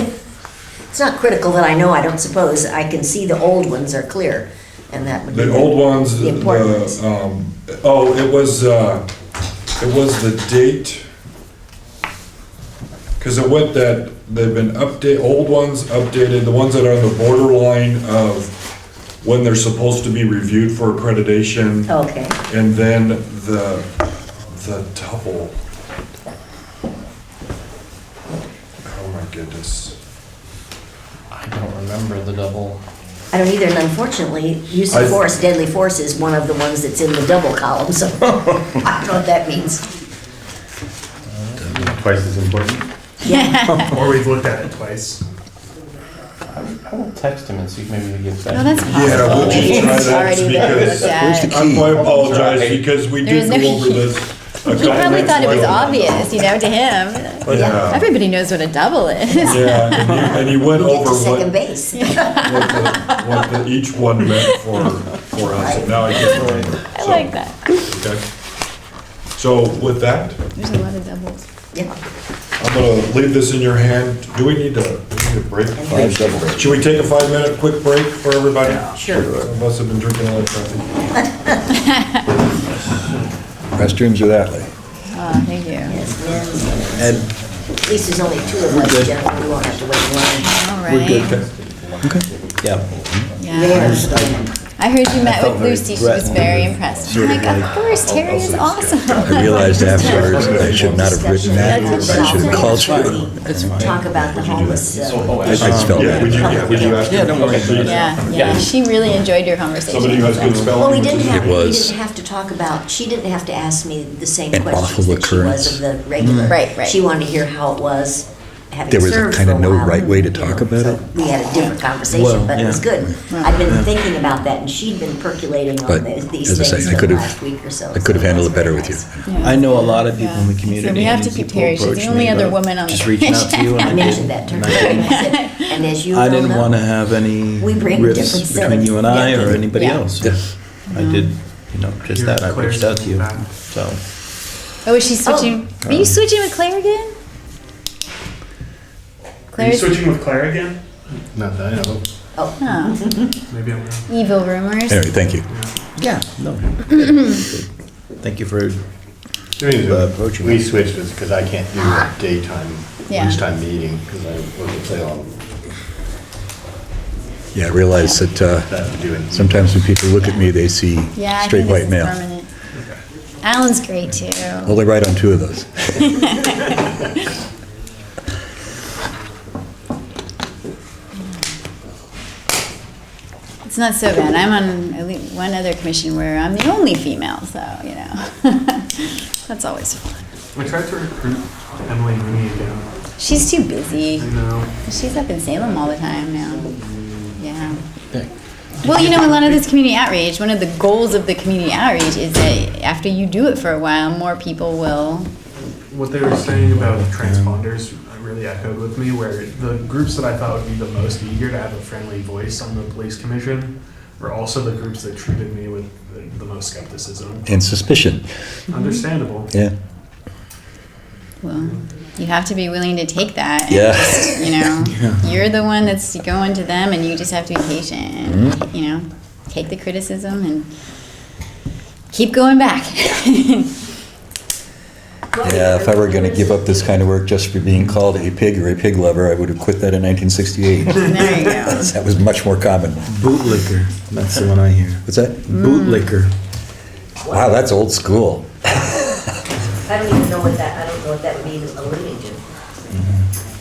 It's not critical that I know, I don't suppose. I can see the old ones are clear, and that would be The old ones, the important ones. it was the date, because it went that they've been old ones updated, the ones that are on the borderline of when they're supposed to be reviewed for accreditation. Okay. And then the double. Oh my goodness. I don't remember the double. I don't either, and unfortunately, use of force, deadly force is one of the ones that's in the double column, so I don't know what that means. Twice as important. Yeah. Or we've looked at it twice. I will text him and see if maybe we get that. No, that's possible. Yeah, we'll just Maybe try it's that already been because looked Where's the at. key? I apologize because we There's did no go over key. this. He probably thought it was obvious, to him. Yeah. Everybody knows what a double is. Yeah, and you went You get over to second what base. each one meant for us, and now I can't remember. I like that. Okay. So with that, There's a lot of doubles. Yeah. I'm gonna leave this in your hand. Do we need a break? 5 double. Should we take a 5-minute quick break for everybody? Sure. Some of us have been drinking a lot of coffee. Restrooms are that way. Oh, thank you. Yes, yes. Ed, At least there's only 2 of us, gentlemen, we won't have to wait in line. All right. yeah. Yeah. There's I heard you met felt with very Lucy. She was threatened very with impressed. I'm sort of like, like- of course, Terry is awesome. I realized afterwards I should not have written that. I should have called you. Talk about the homeless. I just felt Yeah, bad. would you ask? Yeah, don't worry. Yeah, she really enjoyed your conversation. Somebody who has good spelling. Well, we didn't which is- have, It we was didn't have to talk about, she didn't have to ask me the same an questions awful that she was occurrence. of the regular. Right. She wanted to hear how it was having There was served kind for of a no while, right way to you know, talk about so it. We had a different conversation, Well, but it was yeah. good. I've been thinking about that, and she'd been percolating on But, these as I things say, I for could the have- last week or so. I could have so handled it that's better very with you. nice. Yeah. I know a lot of people in the So community. we have to and keep people Terry. She's approach the only me other about woman on the just reaching out to you. I and mentioned that to her, and I said, and as you I well didn't know, want to have any we bring rifts different between you and I or Yeah. anybody Yeah. else. I did, just Your that. I Claire's reached out to you. back. So Oh, is she switching? Are you switching with Claire again? Are you Claire's. switching with Claire again? Not that I know. Oh, Maybe I'm wrong. evil rumors. Anyway, thank you. yeah, no. Thank you for The reason approaching we us. switched is because I can't do a daytime, Yeah. lunchtime meeting, because I work at Salem. Yeah, I realize that That would do it. sometimes when people look at me, they see Yeah, I straight think this white is male. permanent. Alan's great too. Only right on 2 of those. It's not so bad. I'm on at least one other commission where I'm the only female, so, you know. That's always fun. I tried to recruit Emily Mooney again. She's too busy. I know. She's up in Salem all the time now. Yeah. Well, you know, a lot of this community outreach, one of the goals of the community outreach is that after you do it for a while, more people will. What they were saying about transponders really echoed with me, where the groups that I thought would be the most eager to have a friendly voice on the police commission were also the groups that treated me with the most skepticism. And suspicion. Understandable. Yeah. Well, you have to be willing to take that. And Yeah. just, you know, you're the one that's going to them, and you just have to be patient and, you know, take the criticism and keep going back. Yeah, if I were going to give up this kind of work just for being called a pig or a pig lover, I would have quit that in 1968. There you go. That was much more common. Bootlicker, that's the one I hear. What's that? Bootlicker. Wow, that's old school. I don't even know what that, I don't know what that would be alluding to.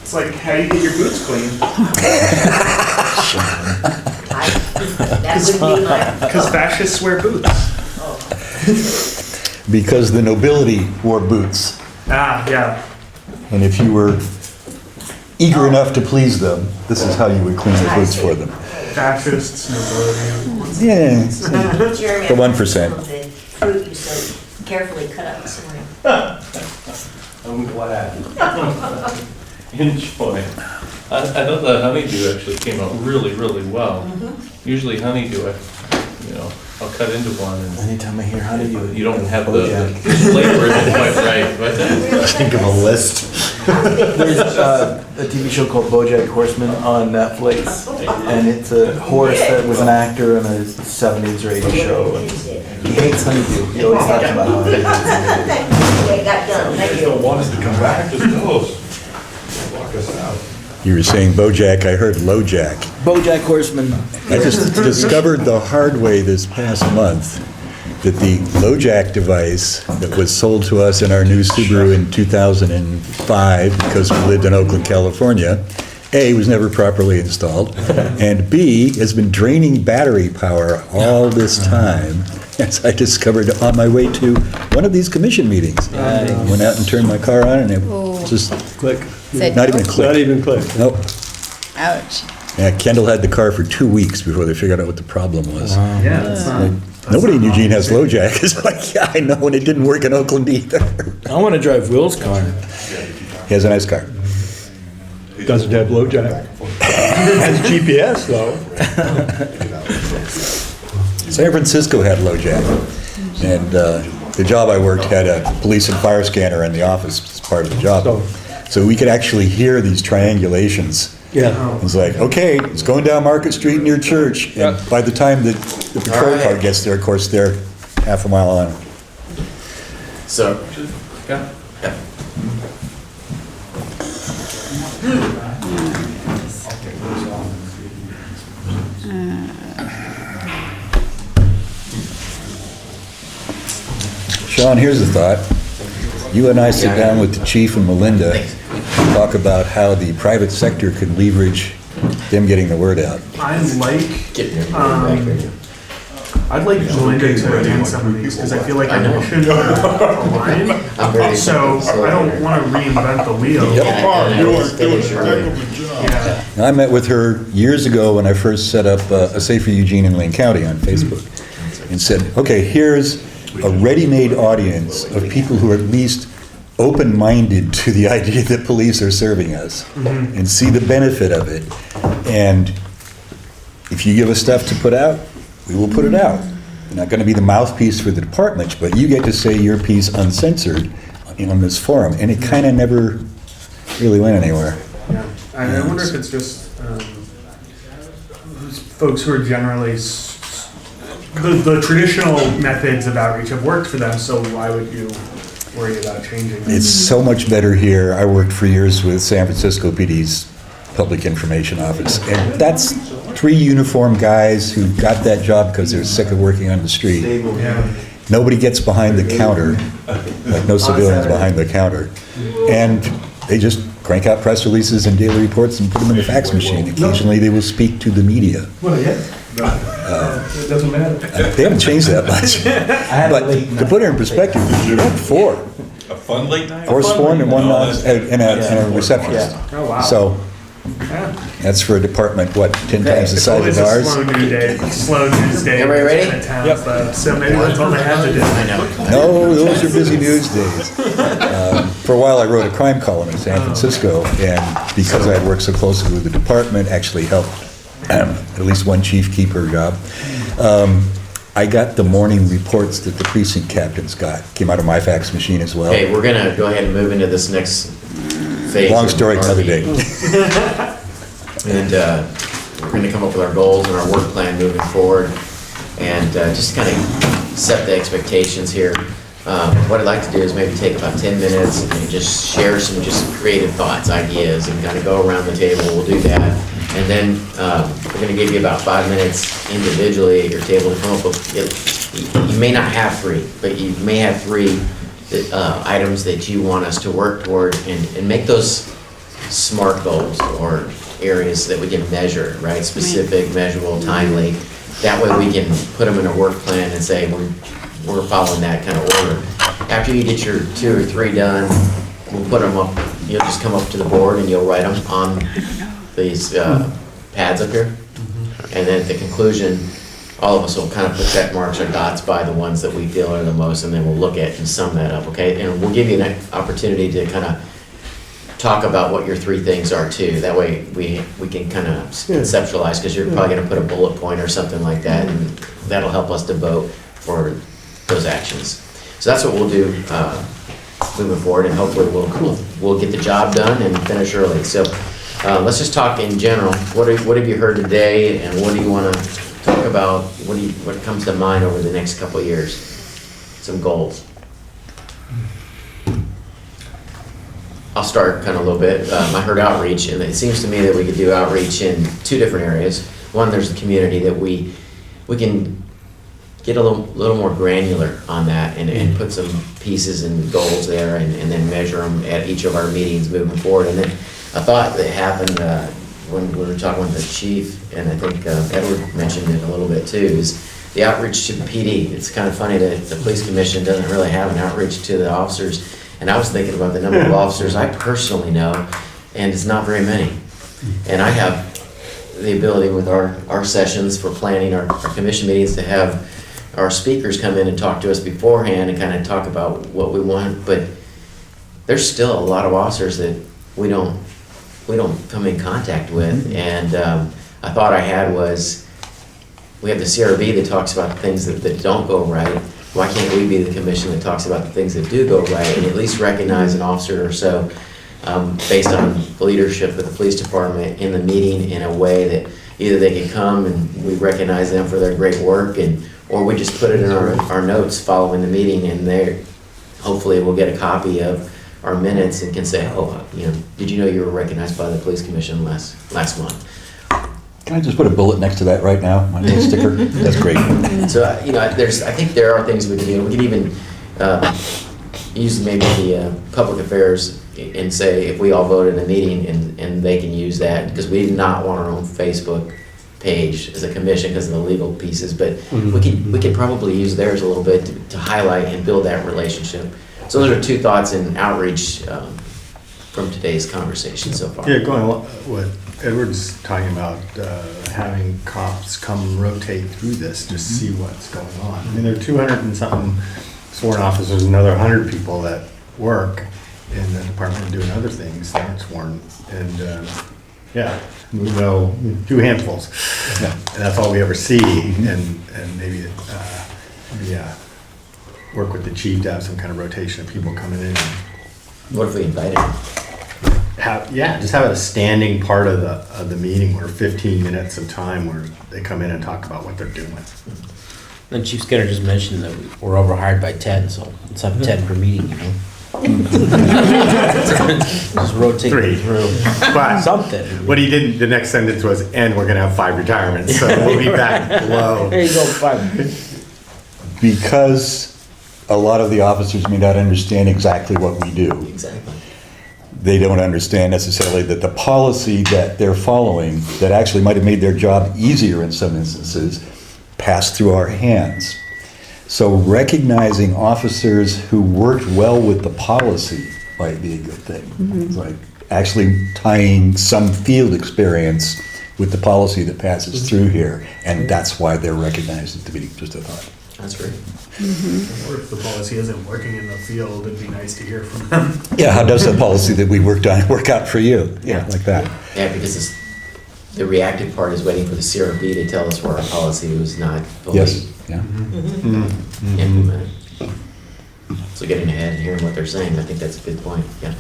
It's like how you get your boots clean. That would be my, Because fascists wear boots. Because the nobility wore boots. Ah, yeah. And if you were eager enough to please them, this is how you would clean the boots for them. Fascists, nobility. Yeah. Jeremy, The 1%. some of the fruit you so carefully cut up this morning. I'm glad. Enjoy. I know the honeydew actually came out really, really well. Usually honeydew, I'll cut into one and Anytime I hear honeydew. you don't have the Bojack. flavor isn't quite right, but Think of a list. There's a TV show called BoJack Horseman on Netflix, and it's a horse that was an actor in a 70s or 80s show. And he hates honeydew. He always talks about how he hates honeydew. Okay, got done, thank you. Don't want us to come back, just tell us. Lock us out. You were saying Bojack, I heard Lowjack. BoJack Horseman. I just discovered the hard way this past month that the Lowjack device that was sold to us in our new Subaru in 2005, because we lived in Oakland, California, A, was never properly installed, and B, has been draining battery power all this time, as I discovered on my way to one of these commission meetings. Went out and turned my car on, and it just, Click. Said not even nope. Not clicked. even click. Nope. Ouch. Yeah, Kendall had the car for 2 weeks before they figured out what the problem was. Yeah, it's not. Nobody in Eugene has Lowjack. It's like, yeah, I know, and it didn't work in Oakland either. I want to drive Will's car. He has a nice car. Doesn't have LoJack. Has GPS though. San Francisco had Lowjack, and the job I worked had a police and fire scanner in the office as part of the job. So we could actually hear these triangulations. Yeah. It's like, okay, it's going down Market Street near Church, and by the time the patrol car gets there, of course, they're half a mile on. So, Sean, here's a thought. You and I sit down with the chief and Melinda, talk about how the private sector could leverage them getting the word out. I'd like Melinda to attend some of these, because I feel like our mission align. So I don't want to reinvent the wheel. Yeah. I met with her years ago when I first set up a Safer Eugene in Lane County on Facebook, and said, okay, here's a ready-made audience of people who are at least open-minded to the idea that police are serving us and see the benefit of it. And if you give us stuff to put out, we will put it out. We're not going to be the mouthpiece for the departments, but you get to say your piece uncensored on this forum. And it kind of never really went anywhere. Yeah, I wonder if it's just folks who are generally the traditional methods of outreach have worked for them. So why would you worry about changing them? It's so much better here. I worked for years with San Francisco PD's Public Information Office, and that's 3 uniformed guys who got that job because they're sick of working on the street. Yeah. Nobody gets behind the counter, like no civilians behind the counter. And they just crank out press releases and daily reports and put them in the fax machine. Occasionally, they will speak to the media. Well, yeah. It doesn't matter. They haven't changed that much. But to put it in perspective, you had 4. A fun late night? 4 sworn and 1 non, and a receptionist. Oh, wow. So that's for a department, what, 10 times the size Always of a ours? slow news day. Everybody ready? in town, so maybe that's all they have to do. I know. No, those are busy news days. For a while, I wrote a crime column in San Francisco, and because I had worked so closely with the department, actually helped at least one chief keep her job. I got the morning reports that the precinct captains got, came out of my fax machine as well. Okay, we're gonna go ahead and move into this next phase. Long of story, our another meeting. day. And we're gonna come up with our goals and our work plan moving forward, and just kind of set the expectations here. What I'd like to do is maybe take about 10 minutes and just share some just creative thoughts, ideas, and kind of go around the table. We'll do that. And then we're gonna give you about 5 minutes individually at your table to come up with, you may not have 3, but you may have 3 items that you want us to work toward, and make those SMART goals, or areas that we can measure, right? Specific, measurable, timely. That way we can put them in a work plan and say we're following that kind of order. After you get your 2 or 3 done, we'll put them up, you'll just come up to the board and you'll write them on these pads up here. And then at the conclusion, all of us will kind of put check marks or dots by the ones that we feel are the most, and then we'll look at and sum that up, okay? And we'll give you an opportunity to kind of talk about what your 3 things are too. That way we can kind of conceptualize, because you're probably gonna put a bullet point or something like that, and that'll help us to vote for those actions. So that's what we'll do moving forward, and hopefully we'll get the job done and finish early. So let's just talk in general. What have you heard today, and what do you want to talk about? What comes to mind over the next couple of years? Some goals. I'll start kind of a little bit. I heard outreach, and it seems to me that we could do outreach in 2 different areas. One, there's the community that we can get a little more granular on that, and put some pieces and goals there, and then measure them at each of our meetings moving forward. And then a thought that happened when we were talking with the chief, and I think Edward mentioned it a little bit too, is the outreach to the PD. It's kind of funny that the police commission doesn't really have an outreach to the officers. And I was thinking about the number of officers I personally know, and it's not very many. And I have the ability with our sessions for planning our commission meetings to have our speakers come in and talk to us beforehand and kind of talk about what we want. But there's still a lot of officers that we don't come in contact with. And a thought I had was, we have the CRB that talks about the things that don't go right. Why can't we be the commission that talks about the things that do go right, and at least recognize an officer or so based on the leadership of the police department in the meeting, in a way that either they can come and we recognize them for their great work, or we just put it in our notes following the meeting, and hopefully we'll get a copy of our minutes and can say, oh, did you know you were recognized by the police commission last month? Can I just put a bullet next to that right now, my little sticker? That's great. So, I think there are things we can do. We can even use maybe the public affairs and say if we all vote in a meeting and they can use that, because we do not want our own Facebook page as a commission because of the legal pieces, but we could probably use theirs a little bit to highlight and build that relationship. So those are two thoughts in outreach from today's conversation so far. Yeah, going along what Edward's talking about, having cops come rotate through this, just see what's going on. I mean, there are 200 and something sworn officers, another 100 people that work in the department doing other things that aren't sworn. And yeah, we know two handfuls. And that's all we ever see. And maybe work with the chief to have some kind of rotation of people coming in. What if we invited them? Just have it a standing part of the meeting where 15 minutes of time where they come in and talk about what they're doing. And Chief Skinner just mentioned that we're overhired by 10, so let's have 10 per meeting, you know? Just rotate 3 through. But Something. what he did, the next sentence was, and we're gonna have 5 retirements, so we'll be back below. There you go, 5. Because a lot of the officers may not understand exactly what we do. Exactly. They don't understand necessarily that the policy that they're following, that actually might have made their job easier in some instances, passed through our hands. So recognizing officers who worked well with the policy might be a good thing. It's like actually tying some field experience with the policy that passes through here, and that's why they're recognized at the meeting. Just a thought. That's great. Or if the policy isn't working in the field, it'd be nice to hear from them. Yeah, how does the policy that we worked on work out for you? Yeah, like that. Yeah, because the reactive part is waiting for the CRB to tell us where our policy was not fully Yes, yeah. implemented. So getting ahead and hearing what they're saying, I think that's a good point, yeah.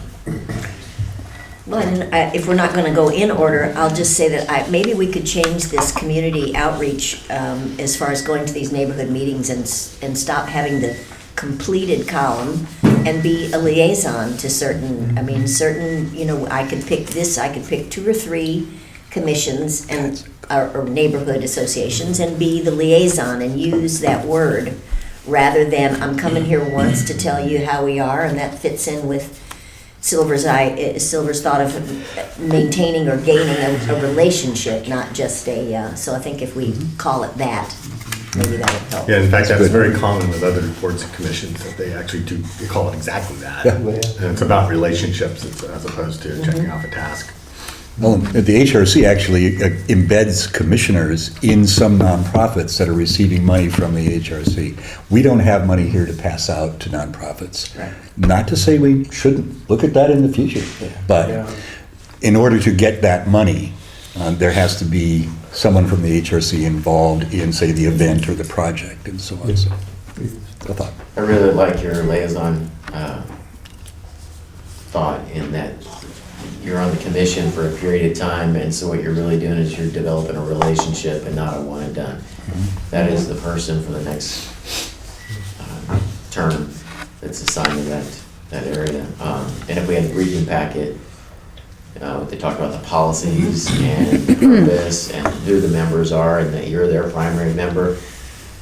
Well, and if we're not going to go in order, I'll just say that maybe we could change this community outreach as far as going to these neighborhood meetings and stop having the completed column and be a liaison to certain, I could pick 2 or 3 commissions and or neighborhood associations and be the liaison and use that word rather than I'm coming here once to tell you how we are, and that fits in with Silver's thought of maintaining or gaining a relationship, not just so I think if we call it that, maybe that would help. Yeah, in fact, that's very common with other boards and commissions, that they actually they call it exactly that. Yeah. And it's about relationships as opposed to checking off a task. Well, the HRC actually embeds commissioners in some nonprofits that are receiving money from the HRC. We don't have money here to pass out to nonprofits. Right. Not to say we shouldn't look at that in the future, but in order to get that money, there has to be someone from the HRC involved in, say, the event or the project and so on. So, I thought. I really like your liaison thought in that you're on the commission for a period of time, and so what you're really doing is you're developing a relationship and not a one and done. That is the person for the next term that's assigned to that area. And if we had a briefing packet, they talk about the policies and the purpose and who the members are and that you're their primary member.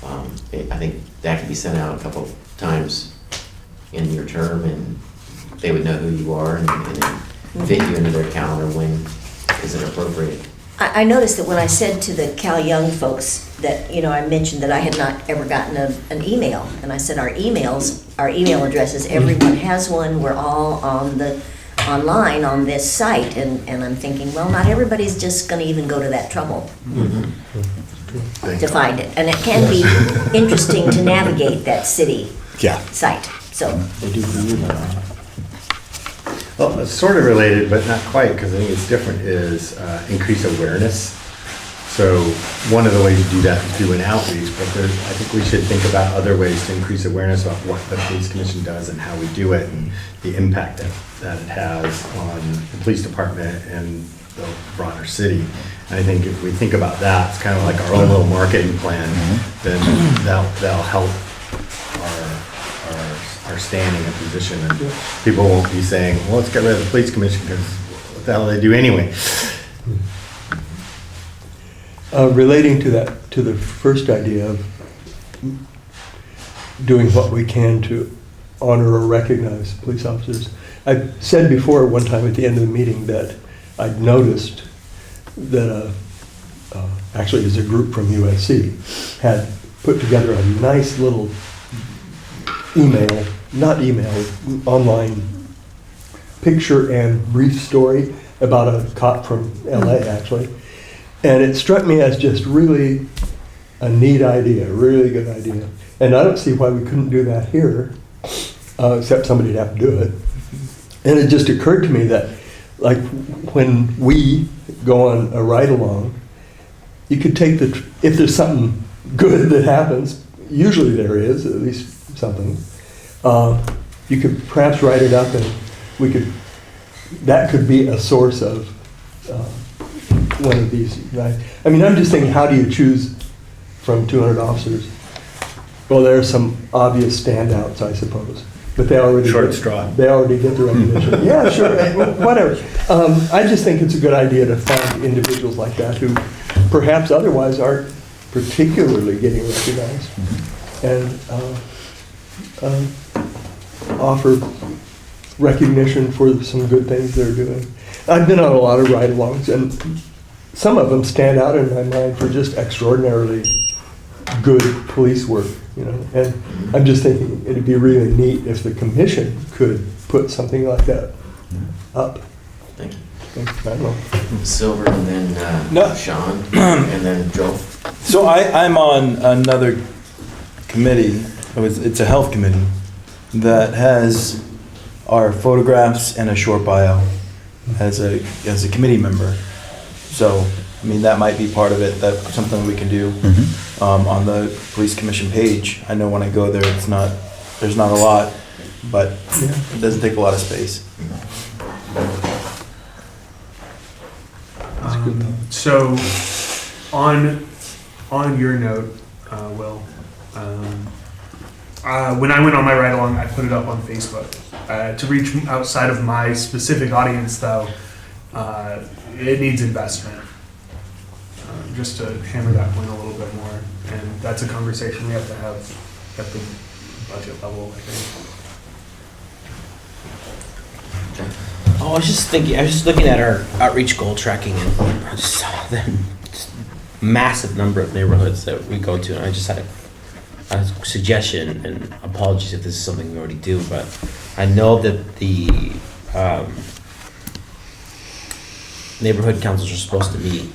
I think that could be sent out a couple times in your term, and they would know who you are and fit you into their calendar when is it appropriate. I noticed that when I said to the Cal Young folks that, I mentioned that I had not ever gotten an email, and I said our email addresses, everyone has one, we're all online on this site, and I'm thinking, well, not everybody's just gonna even go to that trouble to find it, and it can be interesting to navigate that city site, so. They do for you, though. Well, it's sort of related, but not quite, because I think it's different, is increase awareness. So one of the ways to do that is do an outreach, but I think we should think about other ways to increase awareness about what the police commission does and how we do it and the impact that it has on the police department and the broader city. And I think if we think about that, it's kind of like our own little marketing plan, then that'll help our standing and position, and people won't be saying, well, let's get rid of the police commission because what the hell do they do anyway? Relating to that, to the first idea of doing what we can to honor or recognize police officers. I said before one time at the end of the meeting that I'd noticed that actually as a group from USC had put together a nice little online picture and brief story about a cop from LA actually. And it struck me as just really a neat idea, a really good idea. And I don't see why we couldn't do that here, except somebody'd have to do it. And it just occurred to me that, like, when we go on a ride-along, you could take if there's something good that happens, usually there is, at least something, you could perhaps write it up and that could be a source of one of these. I mean, I'm just thinking, how do you choose from 200 officers? Well, there are some obvious standouts, I suppose, but they already They already get the recognition. Yeah, sure, whatever. I just think it's a good idea to find individuals like that who perhaps otherwise aren't particularly getting recognized, and offer recognition for some good things they're doing. I've been on a lot of ride-alongs, and some of them stand out in my mind for just extraordinarily good police work, you know. And I'm just thinking it'd be really neat if the commission could put something like that up. Thank you. I don't know. Silver and then No. Sean and then Joe. So I'm on another committee, it's a health committee, that has our photographs and a short bio as a committee member. So, I mean, that might be part of it, that's something we can do on the police commission page. I know when I go there, there's not a lot, but it doesn't take a lot of space. So, on your note, Will, when I went on my ride along, I put it up on Facebook. To reach outside of my specific audience, though, it needs investment. Just to hammer that point a little bit more, and that's a conversation we have to have at the budget level, I think. Oh, I was just looking at our outreach goal tracking, and I just saw the massive number of neighborhoods that we go to, and I just had a suggestion, and apologies if this is something we already do, but I know that the neighborhood councils are supposed to meet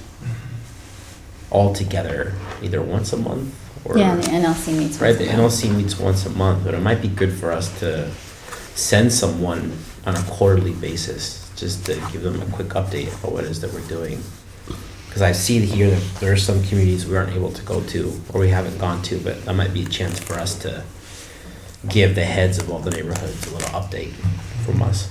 all together either once a month or... Yeah, the NLC meets Right, once the a month. NLC meets once a month, but it might be good for us to send someone on a quarterly basis, just to give them a quick update of what it is that we're doing. Because I see here that there are some communities we aren't able to go to, or we haven't gone to, but that might be a chance for us to give the heads of all the neighborhoods a little update from us.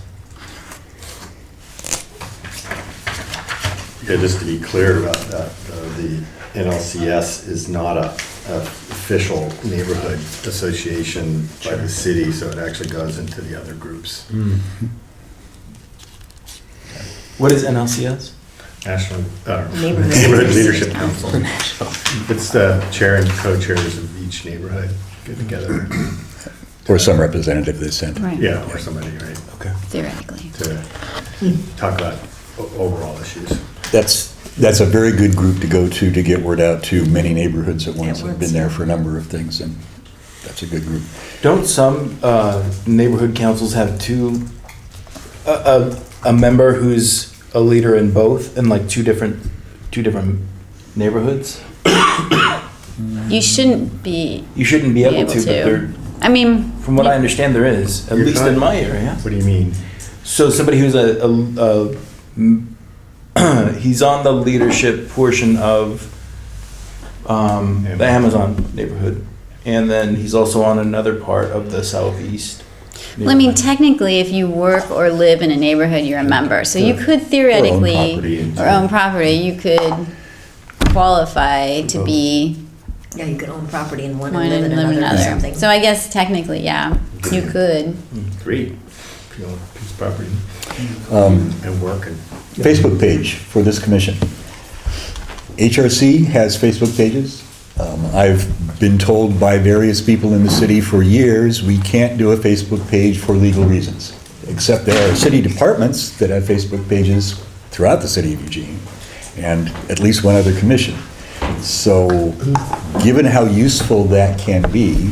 Yeah, just to be clear about that, the NLCS is not a official neighborhood association by the city, so it actually goes into the other groups. What is NLCS? National Neighborhood Neighborhood Leadership Leadership Council. It's the chair and co-chairs of each neighborhood get together. Or some representative they sent. Right. Yeah, or somebody, right, Okay. Theoretically. to talk about overall issues. That's a very good group to go to get word out to many neighborhoods at once. I've been there for a number of things, and that's a good group. Don't some neighborhood councils have a member who's a leader in both, in like two different neighborhoods? You shouldn't be You shouldn't be able to, but there, I mean, from what I understand, there is, at You're least trying- in my area. What do you mean? So somebody who's he's on the leadership portion of the Amazon neighborhood, and then he's also on another part of the southeast. well, I mean, neighborhood. technically, if you work or live in a neighborhood, you're a member. So you could theoretically, property. or own property, you could qualify to be Yeah, you could own property in one one and live and in live in another or another. something. So I guess technically, yeah, you could. Great. If you own a piece of property Um, and work and. Facebook page for this commission. HRC has Facebook pages. I've been told by various people in the city for years, we can't do a Facebook page for legal reasons, except there are city departments that have Facebook pages throughout the city of Eugene, and at least one other commission. So, given how useful that can be,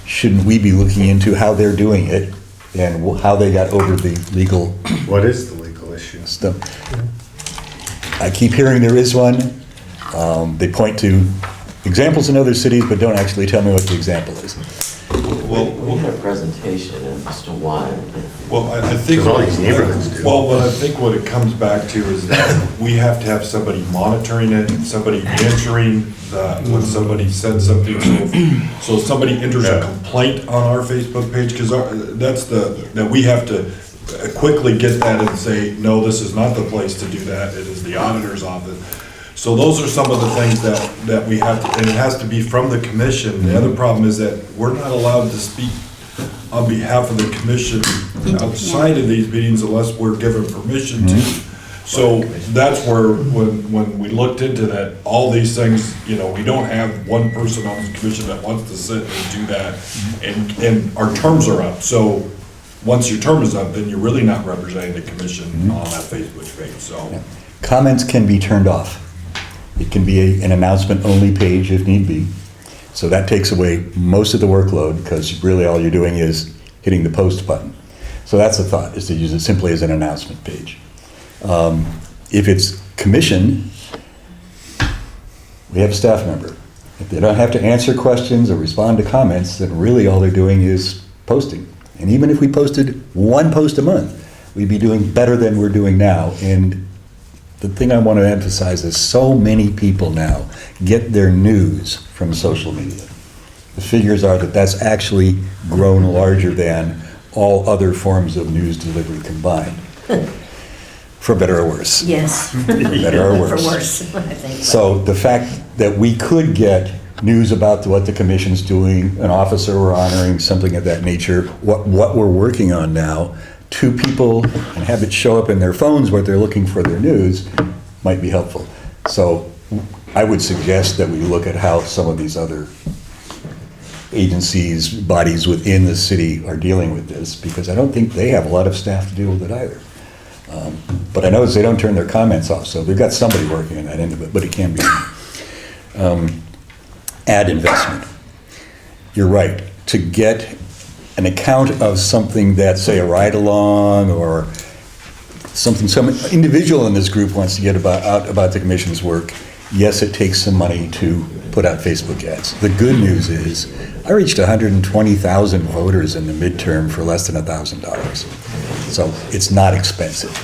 shouldn't we be looking into how they're doing it and how they got over the legal What is the legal issue? stuff? I keep hearing there is one. They point to examples in other cities, but don't actually tell me what the example is. We had a presentation as to why. Well, I think. Because all these neighborhoods do. Well, what I think what it comes back to is that we have to have somebody monitoring it, somebody answering when somebody says something. So if somebody enters a complaint on our Facebook page, because that we have to quickly get that and say, no, this is not the place to do that, it is the auditor's office. So those are some of the things that we have to, and it has to be from the commission. The other problem is that we're not allowed to speak on behalf of the commission outside of these meetings unless we're given permission to. So that's where, when we looked into that, all these things, we don't have one person on the commission that wants to sit and do that, and our terms are up. So once your term is up, then you're really not representing the commission on that Facebook page, so. Comments can be turned off. It can be an announcement-only page if need be. So that takes away most of the workload, because really all you're doing is hitting the post button. So that's the thought, is to use it simply as an announcement page. If it's commission, we have a staff member. If they don't have to answer questions or respond to comments, then really all they're doing is posting. And even if we posted one post a month, we'd be doing better than we're doing now. And the thing I want to emphasize is so many people now get their news from social media. The figures are that that's actually grown larger than all other forms of news delivery combined. For better or worse. Yes. For better or worse. For worse, I think. So the fact that we could get news about what the commission's doing, an officer we're honoring, something of that nature, what we're working on now, to people and have it show up in their phones where they're looking for their news might be helpful. So I would suggest that we look at how some of these other agencies, bodies within the city are dealing with this, because I don't think they have a lot of staff to deal with it either. But I notice they don't turn their comments off, so they've got somebody working on that end of it, but it can be. Ad investment. You're right. To get an account of something that, say, a ride-along or something some individual in this group wants to get out about the commission's work, yes, it takes some money to put out Facebook ads. The good news is I reached 120,000 voters in the midterm for less than $1,000. So it's not expensive.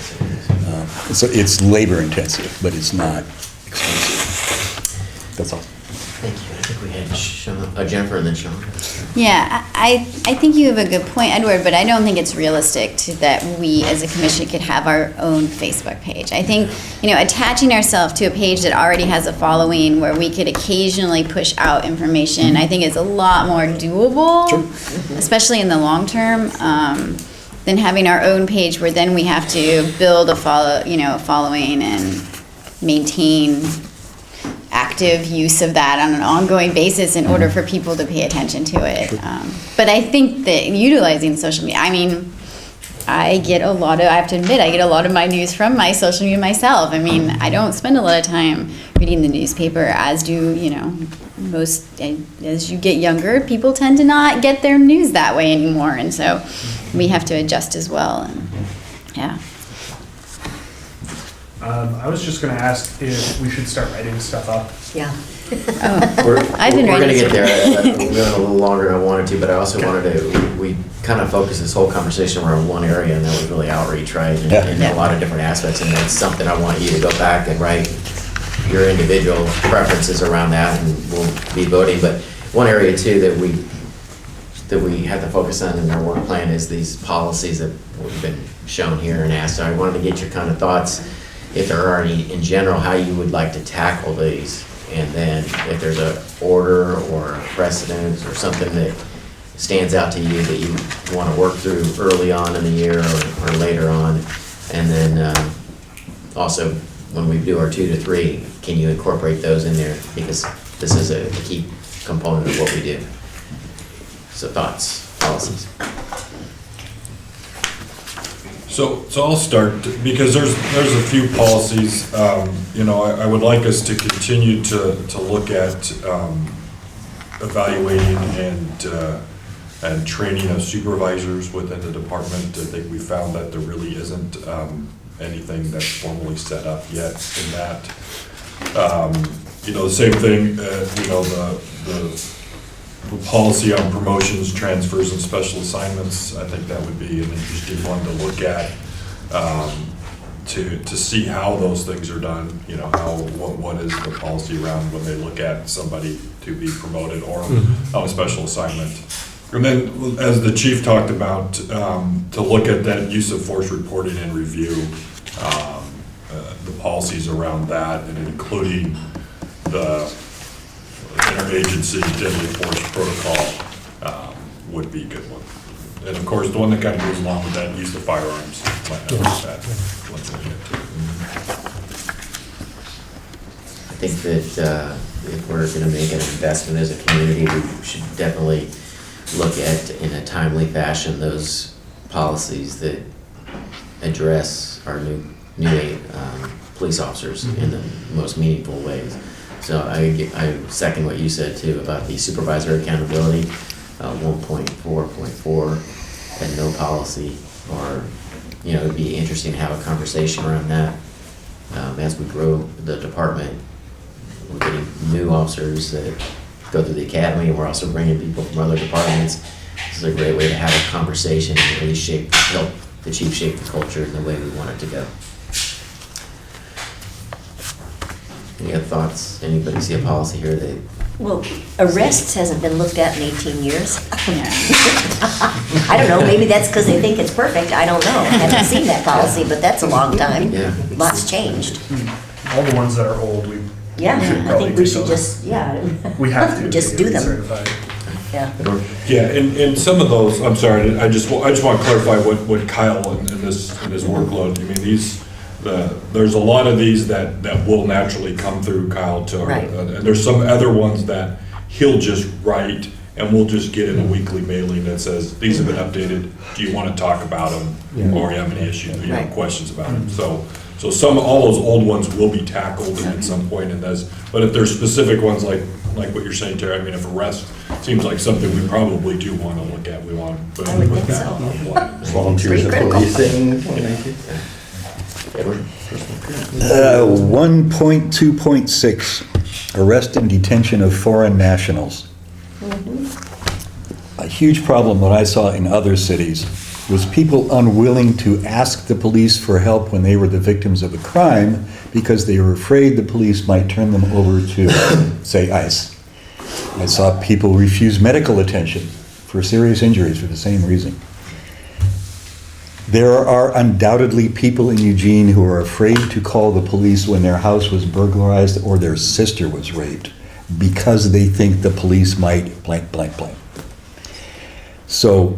So it's labor intensive, but it's not expensive. That's all. Thank you. I think we had Jennifer and then Sean. Yeah, I think you have a good point, Edward, but I don't think it's realistic that we as a commission could have our own Facebook page. I think, attaching ourselves to a page that already has a following where we could occasionally push out information, I think is a lot more doable, especially in the long term, than having our own page where then we have to build a following and maintain active use of that on an ongoing basis in order for people to pay attention to it. But I think that utilizing social media, I have to admit, I get a lot of my news from my social media myself. I don't spend a lot of time reading the newspaper, as do, most, as you get younger, people tend to not get their news that way anymore. And so we have to adjust as well. And, yeah. I was just going to ask if we should start writing stuff up. Yeah. I've been We're going to ready get to. there. We went a little longer than I wanted to, but I also wanted to, we kind of focused this whole conversation around one area, and that was really outreach, right? And a lot of different aspects, and that's something I want you to go back and write your individual preferences around that, and we'll be voting. But one area too that we have to focus on in our work plan is these policies that have been shown here and asked. So I wanted to get your kind of thoughts, if there are any in general, how you would like to tackle these, and then if there's a order or a precedent or something that stands out to you that you want to work through early on in the year or later on. And then also when we do our 2 to 3, can you incorporate those in there? Because this is a key component of what we do. So thoughts, policies? So I'll start, because there's a few policies, you know, I would like us to continue to look at evaluating and training of supervisors within the department. I think we found that there really isn't anything that's formally set up yet in that. You know, the same thing, you know, the policy on promotions, transfers, and special assignments, I think that would be an interesting one to look at, to see how those things are done, you know, what is the policy around when they look at somebody to be promoted or on a special assignment. And then, as the chief talked about, to look at that use of force reporting and review, the policies around that, and including the interagency deadly force protocol would be a good one. And of course, the one that kind of goes along with that, use of firearms. I think that if we're going to make an investment as a community, we should definitely look at, in a timely fashion, those policies that address our new police officers in the most meaningful ways. So I second what you said too about the supervisor accountability, 1.4.4, and no policy, or, you know, it'd be interesting to have a conversation around that. As we grow the department, we're getting new officers that go through the academy, and we're also bringing people from other departments. This is a great way to have a conversation and really help the chief shape the culture in the way we want it to go. Any other thoughts? Anybody see a policy here that? Well, arrests hasn't been looked at in 18 years. I don't know, maybe that's because they think it's perfect, I don't know. I haven't seen that policy, but that's a long time. Yeah. Lots changed. All the ones that are old, we Yeah, should I probably think we take should those. just, yeah. We have to. Just get do them. certified. Yeah. Yeah, and some of those, I'm sorry, I just want to clarify what Kyle and his workload, I mean, there's a lot of these that will naturally come through Kyle to, Right. and there's some other ones that he'll just write, and we'll just get in a weekly mailing that says, these have been updated, do you want to talk about them? Or you have any issues, you know, Right. questions about them? So all those old ones will be tackled at some point in this, but if there's specific ones like what you're saying, Terry, I mean, if arrest seems like something we probably do want to look at, we want to I would put think that so. on the line. Volunteers Pretty at critical. policing. Edward? 1.2.6, arrest and detention of foreign nationals. A huge problem that I saw in other cities was people unwilling to ask the police for help when they were the victims of a crime because they were afraid the police might turn them over to, say, ICE. I saw people refuse medical attention for serious injuries for the same reason. There are undoubtedly people in Eugene who are afraid to call the police when their house was burglarized or their sister was raped because they think the police might blank, blank, blank. So,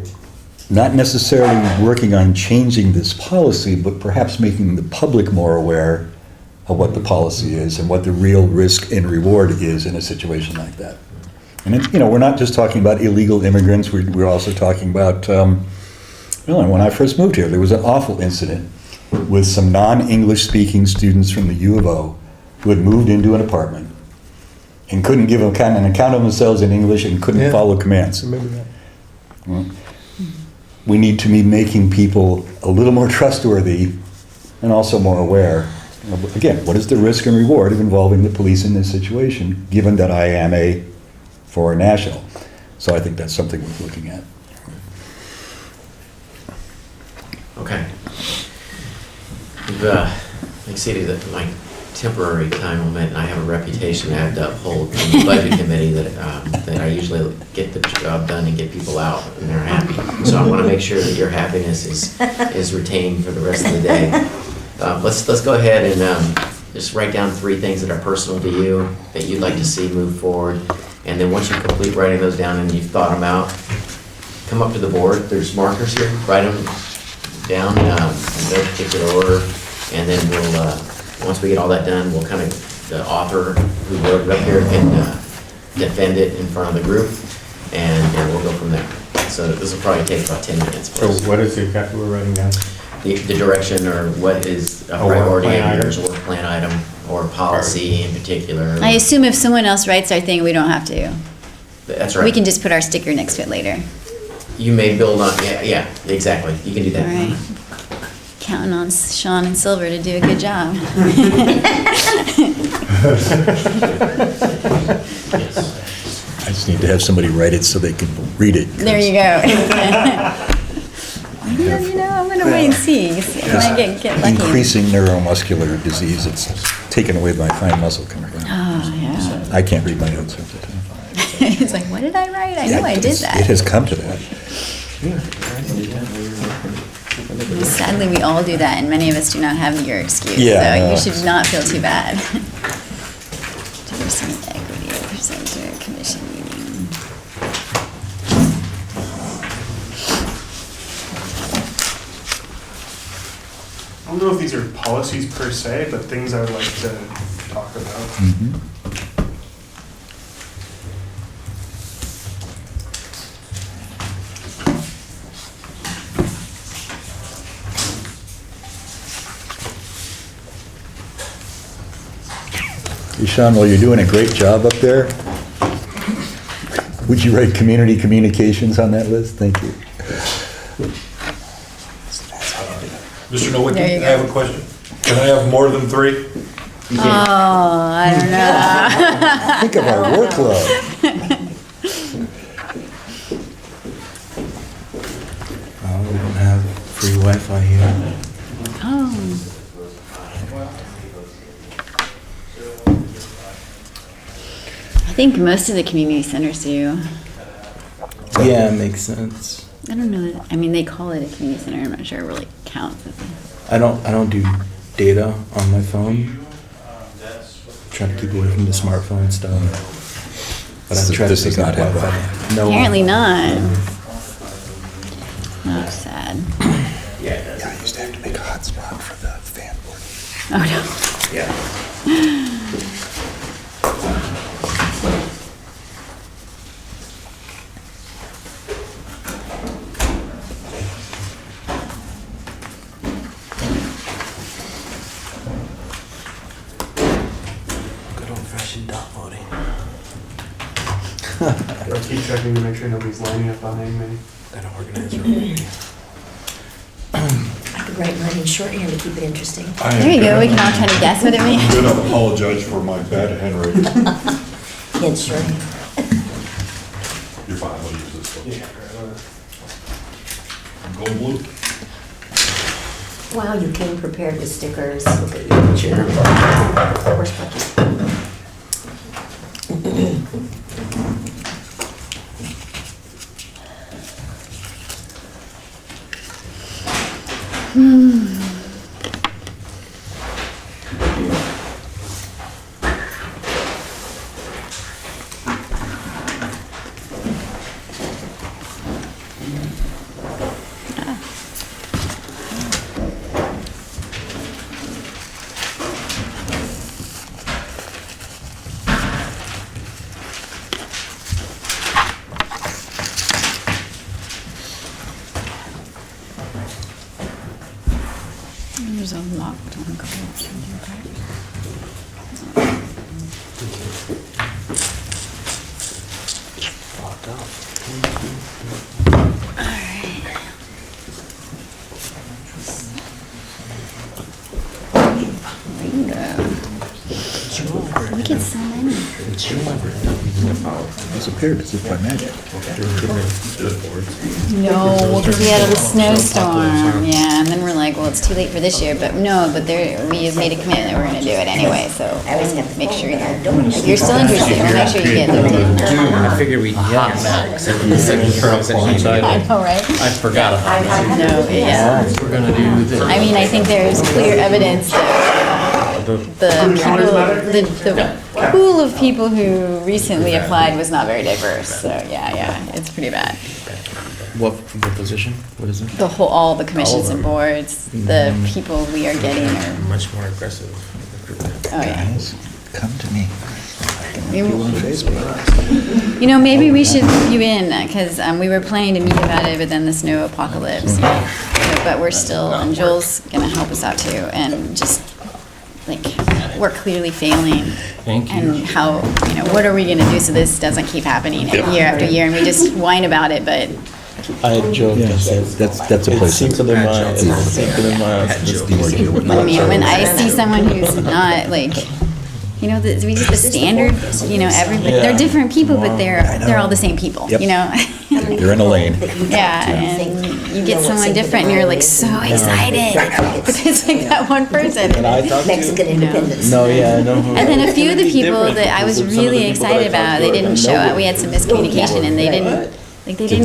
not necessarily working on changing this policy, but perhaps making the public more aware of what the policy is and what the real risk and reward is in a situation like that. And it, you know, we're not just talking about illegal immigrants, we're also talking about, when I first moved here, there was an awful incident with some non-English speaking students from the U of O who had moved into an apartment and couldn't give an account of themselves in English and couldn't follow commands. Remember that? Well, we need to be making people a little more trustworthy and also more aware. Again, what is the risk and reward of involving the police in this situation, given that I am a foreign national? So I think that's something worth looking at. Okay. We've exceeded my temporary time limit, and I have a reputation I have to uphold in the budget committee that I usually get the job done and get people out, and they're happy. So I want to make sure that your happiness is retained for the rest of the day. Let's go ahead and just write down 3 things that are personal to you that you'd like to see move forward, and then once you complete writing those down and you've thought them out, come up to the board. There's markers here. Write them down in no particular order, and then we'll once we get all that done, we'll kind of, the author who wrote it up here can defend it in front of the group, and we'll go from there. So this will probably take about 10 minutes. So what is it exactly we're writing down? The direction, or what is a A work priority plan in yours, item? work plan item, or policy in particular. I assume if someone else writes our thing, we don't have to. That's right. We can just put our sticker next to it later. You may build on, yeah, exactly. You can do All that. right. Counting on Sean and Silver to do a good job. I just need to have somebody write it so they can read it. There you go. I'm gonna wait and see. I might get lucky. Increasing neuromuscular disease, it's taken away my fine muscle memory. Oh, yeah. I can't read my notes. It's like, what did I write? I know I did It that. has come to that. Sadly, we all do that, and many of us do not have your excuse. Yeah, So no. you should not feel too bad. Diversity and equity presenter commission meeting. I don't know if these are policies per se, but things I would like to talk about. Hey, Sean, well, you're doing a great job up there. Would you write community communications on that list? Thank you. Mr. Nowicki, There you I have go. a question. Can I have more than 3? Oh, I don't know. Think of our workload. We don't have free Wi-Fi here. Oh. I think most of the community centers do. Yeah, makes sense. I don't know. I mean, they call it a community center. I'm not sure it really counts as a. I don't do data on my phone. Try to keep away from the smartphone stuff. But I try to This does pick up not have Wi-Fi. No. Apparently not. Oh, sad. Yeah, I used to have to make a hotspot for the fan board. Oh, no. Yeah. Good old-fashioned dot voting. I'll keep checking to make sure nobody's lining up behind me. Gotta organize your meeting. I could write mine in shorthand to keep it interesting. There you go. We can all try to guess what it means. I'm gonna apologize for my bad handwriting. In shorthand. You're fine, I'll use this one. Yeah. Gold blue? Wow, you came prepared with stickers. Look at you. Sure. Where's Bucky? There's a locked one. We get so many. Disappeared as if by magic. No, because we had a snowstorm, yeah, and then we're like, well, it's too late for this year, but no, but we have made a commitment that we're gonna do it anyway, so I always have make sure I you're, don't if you're still interested, we'll make sure you get them. I figured we'd hot Max and the second turtles that he I needed. know, right? I forgot about that. No, yeah. We're gonna do this. I mean, I think there's clear evidence that the people, the pool of people who recently applied was not very diverse, so yeah, it's pretty bad. What position? What is it? All the commissions and boards, the people we are getting are, Much more aggressive recruitment. oh yeah. Guys, come to me. You know, maybe we should put you in, because we were planning to meet about it, but then the snow apocalypse. But we're still, and Joel's gonna help us out too, and just, like, we're clearly failing. Thank you. And how, what are we gonna do so this doesn't keep happening year after year, and we just whine about it, but I had joked, I said, That's a it's place. Cinco de Mayo, it's Cinco de Mayo. I mean, when I see someone who's not, like, we just the standard, everybody, they're different people, but they're all the same people, Yep. They're in a lane. Yeah, and you get someone different and you're like so excited because it's like that one person. And I talked Mexican to, independence. no, yeah, I know. And then a few of the people that I was really excited about, they didn't show up. We had some miscommunication and they didn't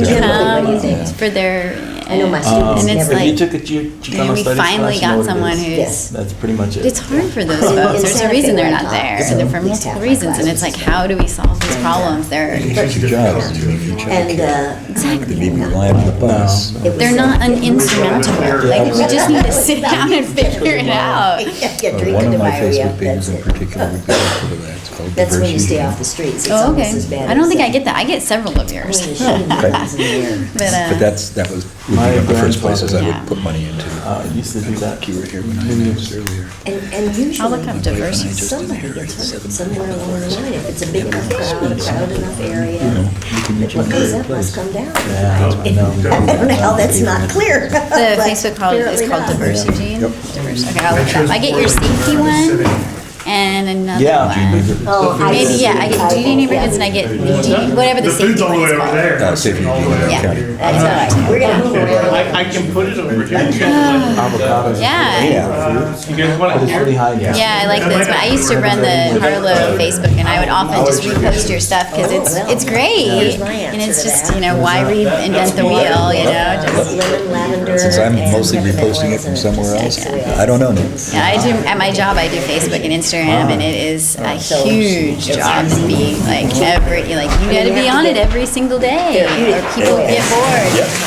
come for their. I know my students and it's never. like, You took a Chicano we studies finally class, you know got what it someone is. who's. Yes. That's pretty much it. It's hard for those In folks. There's a Santa Fe reason they're where I not taught, there, so and they're for we used to multiple have reasons. And it's like, how do we solve these problems? They're It's your job. It's your job. And, To be reliant on the bus. they're not insurmountable. Like we just need to sit down and figure it out. Get drinking One of my diarrhea, Facebook pages that's in it. particular would be helpful to that. It's called That's when you Diversity. stay off the streets. It's Oh, almost okay. as bad I don't as think I that. get that. I get several of I yours. mean, the shooting happens in the air. But that was would be one of the first places I would put money into. Used to do that. You were here when I announced earlier. And usually. I'll look up diversity. Somebody gets hurt somewhere along the line. If it's a big enough crowd, a crowded enough area, what goes up must come down. I don't know how that's not clear. The Facebook call is called Diversity. Okay, I'll look it up. I get your safety one and another Yeah. one. Oh, Maybe, yeah, I get duty neighborhoods and I get whatever the safety one is called. Safety Yeah, County. that's all right. We're gonna move around. I can put it over here. Avocados. Yeah. You guys want But to it's hear? really high gas. Yeah, I like this, but I used to run the Harlow Facebook, and I would often just repost your stuff because it's great, Here's my and answer it's to just that. why reinvent the wheel, just. Lemon, lavender. Since I'm and mostly peppermint reposting it oils from and somewhere else, pistachio I don't know. Yeah, I do, at my job, I do Facebook and Instagram, and it is a huge job to be, like, you gotta be on it every single day, or people get bored.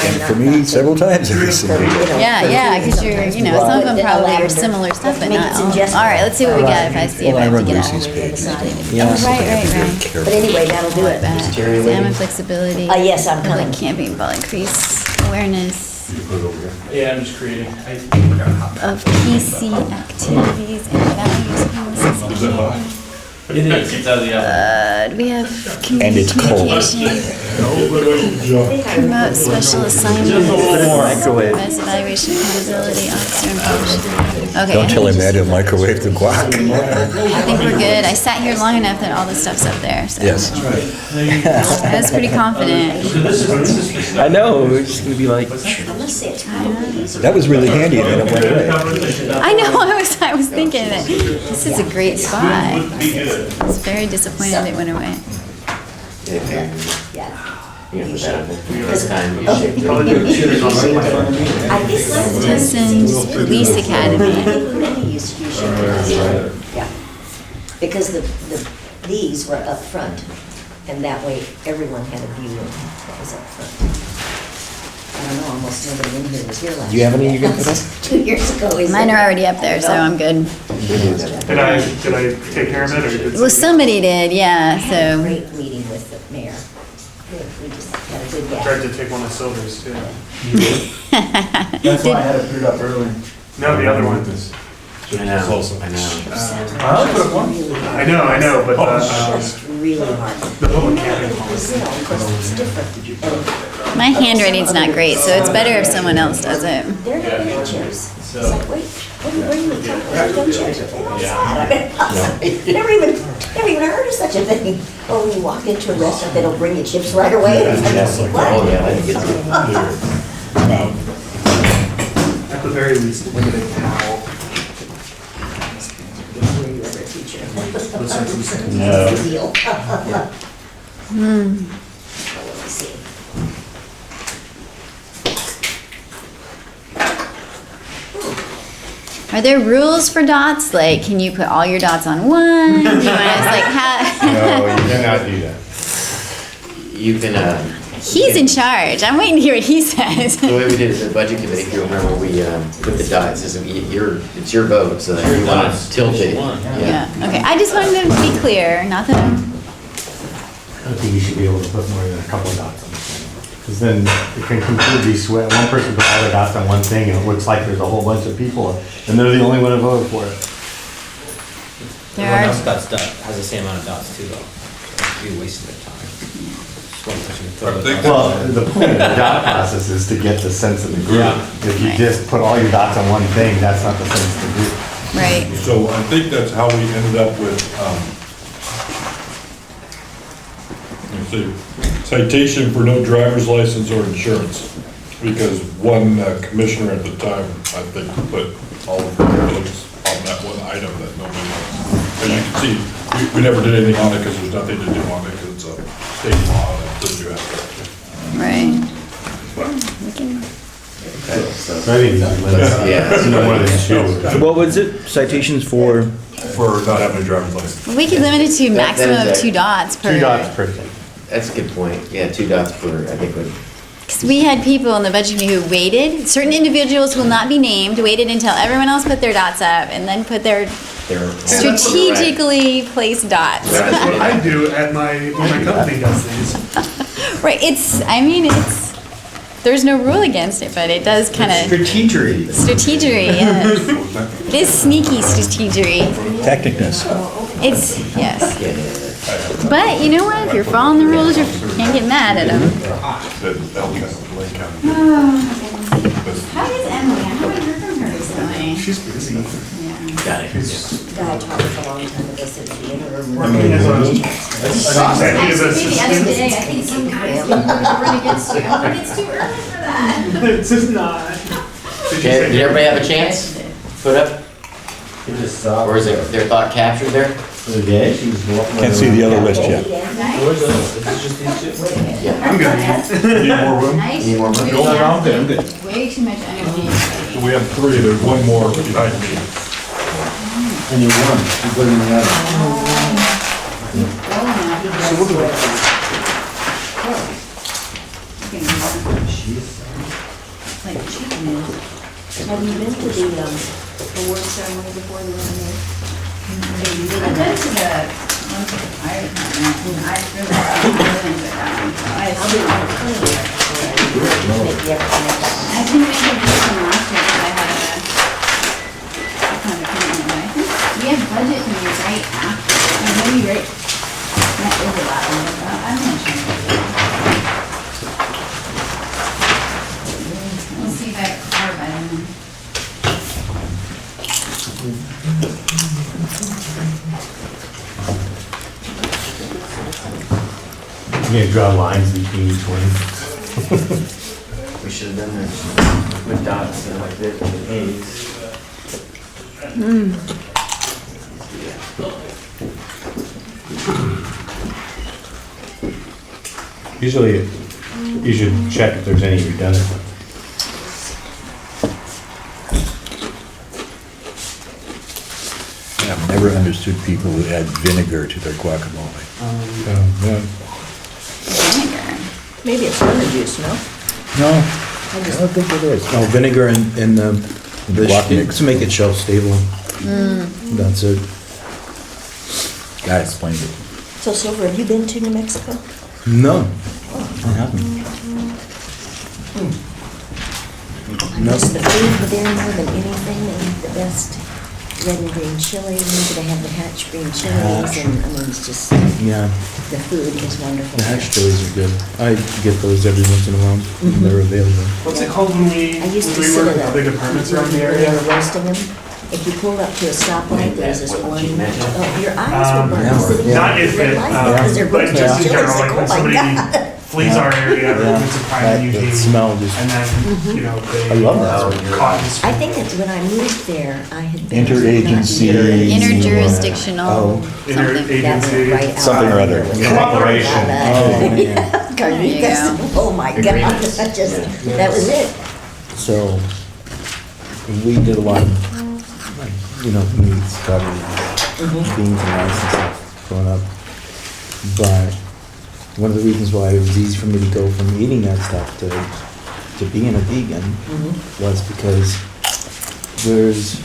And for me, several times every single day. Yeah, because some of them probably are similar stuff, but not all. All right, let's see what we got if I see if Well, I I have to run get out. Lucy's page. Oh, right. But anyway, that'll do it. Salmon flexibility. Yes, I'm coming. Public camping will increase awareness Yeah, I'm just creating. of PC activities and values in society. It is. It's out of the oven. Do we have And it's cold. Promote special assignments. Best evaluation, accountability, officer and function. Okay. Don't tell him that he'll microwave the guac. I think we're good. I sat here long enough that all the stuff's up there, so. Yes. I was pretty confident. I know, it's just gonna be like, That was really handy, then it went away. I know, I was thinking that this is a great spot. I was very disappointed it went away. Citizens Police Academy. Yeah, because these were up front, and that way everyone had a view of what was up front. I don't know, almost nobody in here was here last year. Do you have any you're gonna put up? 2 years ago. is Mine it? are already up there, so I'm good. Did I take care of it, or did? Well, somebody did, yeah, I had a so. great meeting with the mayor. We just had a good Tried gap. to take one of Silver's too. That's why I had it put up early. No, the other one. I know. I know, but Just really hard. the public camping Because, because it's different. And My handwriting's not great, so it's better if someone else does it. they're not in chairs. It's like, wait, what are you talking about? There's no chairs. Never even heard of such a thing. Oh, when you walk into a restaurant, they don't bring you chips right away. It's like, what? at the very least, limited how. Were you ever a teacher? No. Deal. Let me see. Are there rules for dots? Like, can you put all your dots on one? Do you want us like No, you cannot do that. You can, He's in charge. I'm waiting to hear what he says. The way we did it at the budget committee, if you remember, we, with the dots, it's your vote, so that you want to tilt it. Yeah, okay. I just wanted to be clear, not that I'm, I don't think you should be able to put more than a couple of dots on the thing. Because then it can completely sway. One person put all their dots on one thing and it looks like there's a whole bunch of people and they're the only one who voted for it. there Everyone are, else has the same amount of dots too, though. You're wasting their time. Just one person can throw I the think- dots. Well, the point of the dot process is to get the sense of the group. Yeah. If you Right. just put all your dots on one thing, that's not the sense of the group. right. So I think that's how we ended up with, let's see, citation for no driver's license or insurance. Because one commissioner at the time, I think, put all of her votes on that one item that nobody wants. As you can see, we never did anything on it because there's nothing to do on it because it's a state law that says you have to. Right. We can, Okay, so, So I think yeah. no more than two. What was it? Citations for? For not having a driver's license. we could limit it to That maximum is of 2 dots per. 2 dots per thing. That's a good point. Yeah, 2 dots per, I think would, Because we had people in the budget committee who waited, certain individuals will not be named, waited until everyone else put their dots up and then put their they're. strategically placed dots. That's what I do at when my company does these. Right, there's no rule against it, but it does kind of. Strategery. Strategery, yes. It is sneaky strategery. Tacticness. It's, yes. Yeah, yeah, yeah. But you know what? If you're following the rules, you can't get mad at them. The L County, Lake County. How is Emily? I haven't heard from her recently. She's busy. Got it. Guy talked for a long time ago since the interim. Working as a. Maybe the other day, I think some guys think we're really good too. I think it's too early for that. It's just not. Okay, did everybody have a chance? Put up? Or is it their thought captured there? Can't see the other list yet. Yeah. I'm good. Need more room? Nice. Any more room? I'm good. Way too much energy. So we have 3, there's one more behind me. And you won, you put it in the other. Like chicken is. Have you been to the award ceremony before the one I've been to the ones with the fire department, and I really like buildings like that one, so I couldn't make it this one last year because I had a kind of appointment, but I think we have budget meetings right after, or maybe right, not overlapping, but I'm not sure. We'll see if I have by then. You gonna draw lines between each one. We should have done that with dots, like this, with A's. Usually, you should check if there's any redundant. I've never understood people who add vinegar to their guacamole. Vinegar. Maybe it's lemon juice, no? No, I don't think it is. Oh, vinegar and the Guac mix. to make it shelf stable. That's it. God explained it. So Silver, have you been to New Mexico? No, I haven't. Just the food there more than anything, and the best red and green chili, they have the hatch green chilies, and I mean, it's just, Yeah, the food is wonderful. the hash chilies are good. I get those every once in a while. They're available. What's it called when we I used to when we sit work in with a. big apartments around the They area? were roasting them. If you pulled up to a stoplight, there's this one, oh, your eyes were burned. yeah, sitting Not there if red it, light because they're but roasting just in chilies, general, like oh when my somebody God. flees our area, Yeah. it's a prime That Eugene, smell just, and then, you know, they. I love that. Cotton. I think it's when I moved there, I had been. Interagency. Interjurisdictional Oh. something. That's Interagency. right out Something or there other. with Cooperation. Oh, man. There you Carnitas, oh my God, that just, that was it. So, we did a lot of, like, you know, meats, beans and rice and stuff growing up. But one of the reasons why it was easy for me to go from eating that stuff to being a vegan was because there's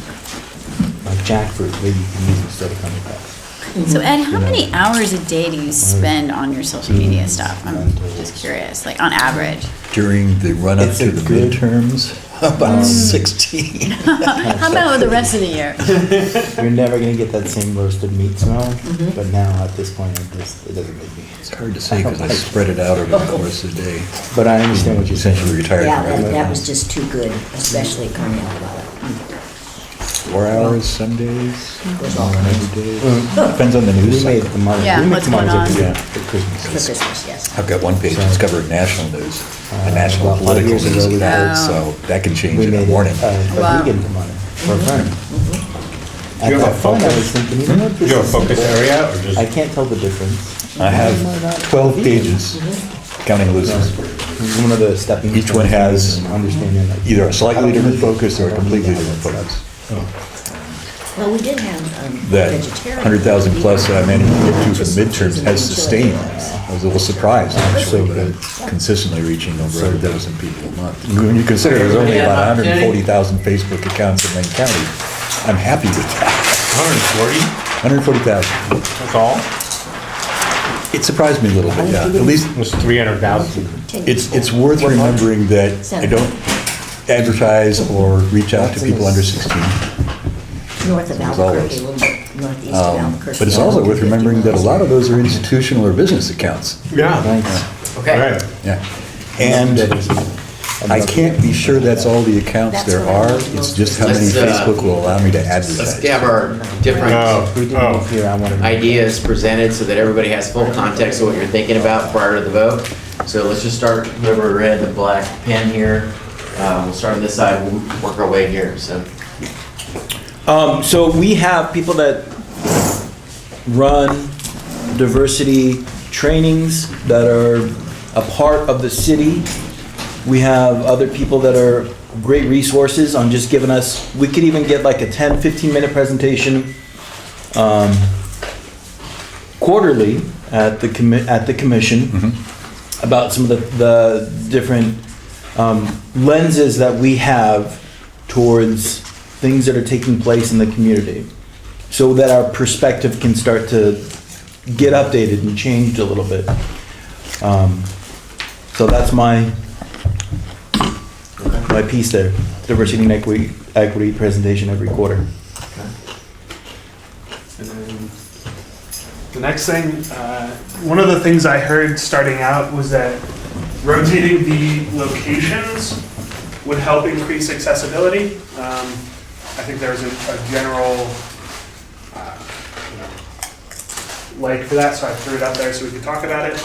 like jackfruit that you can use instead of honey packs. So Ed, how many hours a day do you spend on your social media stuff? I'm just curious, like on average. During the run-up It's to a the good- midterms, about 16. How about the rest of the year? You're never gonna get that same roasted meat smell, but now at this point, it doesn't make me. It's hard to say because I spread it out over the course of the day. But I understand what you're saying. Essentially retired Yeah, from that everything. was just too good, especially carne asada. 4 hours some days, Goes one all every day. Depends on the news We made cycle. tamales. Yeah, We make what's going tamales every on? year for For Christmas. Christmas, yes. I've got one page that's covering national news, the national about 5 political years ago, news we about it, had- so that can change We in the made morning. a Wow. vegan tamale for a friend. At you have that a point, I focus? was thinking, you know what, Do you have a focus area or just? I can't tell the difference. I have 12 pages, counting loose ones. It's one of the stepping. Each one has stones in understanding like. Either a slightly different focus or a completely different focus. Well, we did have That vegetarian. 100,000 plus that I managed to get to for the midterms has sustained. I was a little surprised actually, but I'm consistently reaching over 100,000 people a month. When you consider there's only about 140,000 Facebook accounts in Lane County, I'm happy with that. 140,000. That's all? It surprised me a little bit, yeah. At least It was 300,000. it's worth remembering that I don't advertise or reach out to people under 16. North of It's all Albuquerque, a those. little bit northeast of Albuquerque. But it's also worth remembering that a lot of those are institutional or business accounts. Yeah. Thanks. Okay. Right. Yeah. And I can't be sure that's all the accounts there are. It's just how many Let's, Facebook will allow me to Let's advertise. have our different If we didn't move here, I wanted to. ideas presented so that everybody has full context of what you're thinking about prior to the vote. So let's just start, whoever read the black pen here, we'll start on this side, we'll work our way here, so. So we have people that run diversity trainings that are a part of the city. We have other people that are great resources on just giving us, we could even get like a 10, 15-minute presentation quarterly at the commission about some of the different lenses that we have towards things that are taking place in the community, so that our perspective can start to get updated and changed a little bit. So that's my piece there, diversity and equity presentation every quarter. And then the next thing, one of the things I heard starting out was that rotating the locations would help increase accessibility. I think there's a general like for that, so I threw it up there so we could talk about it.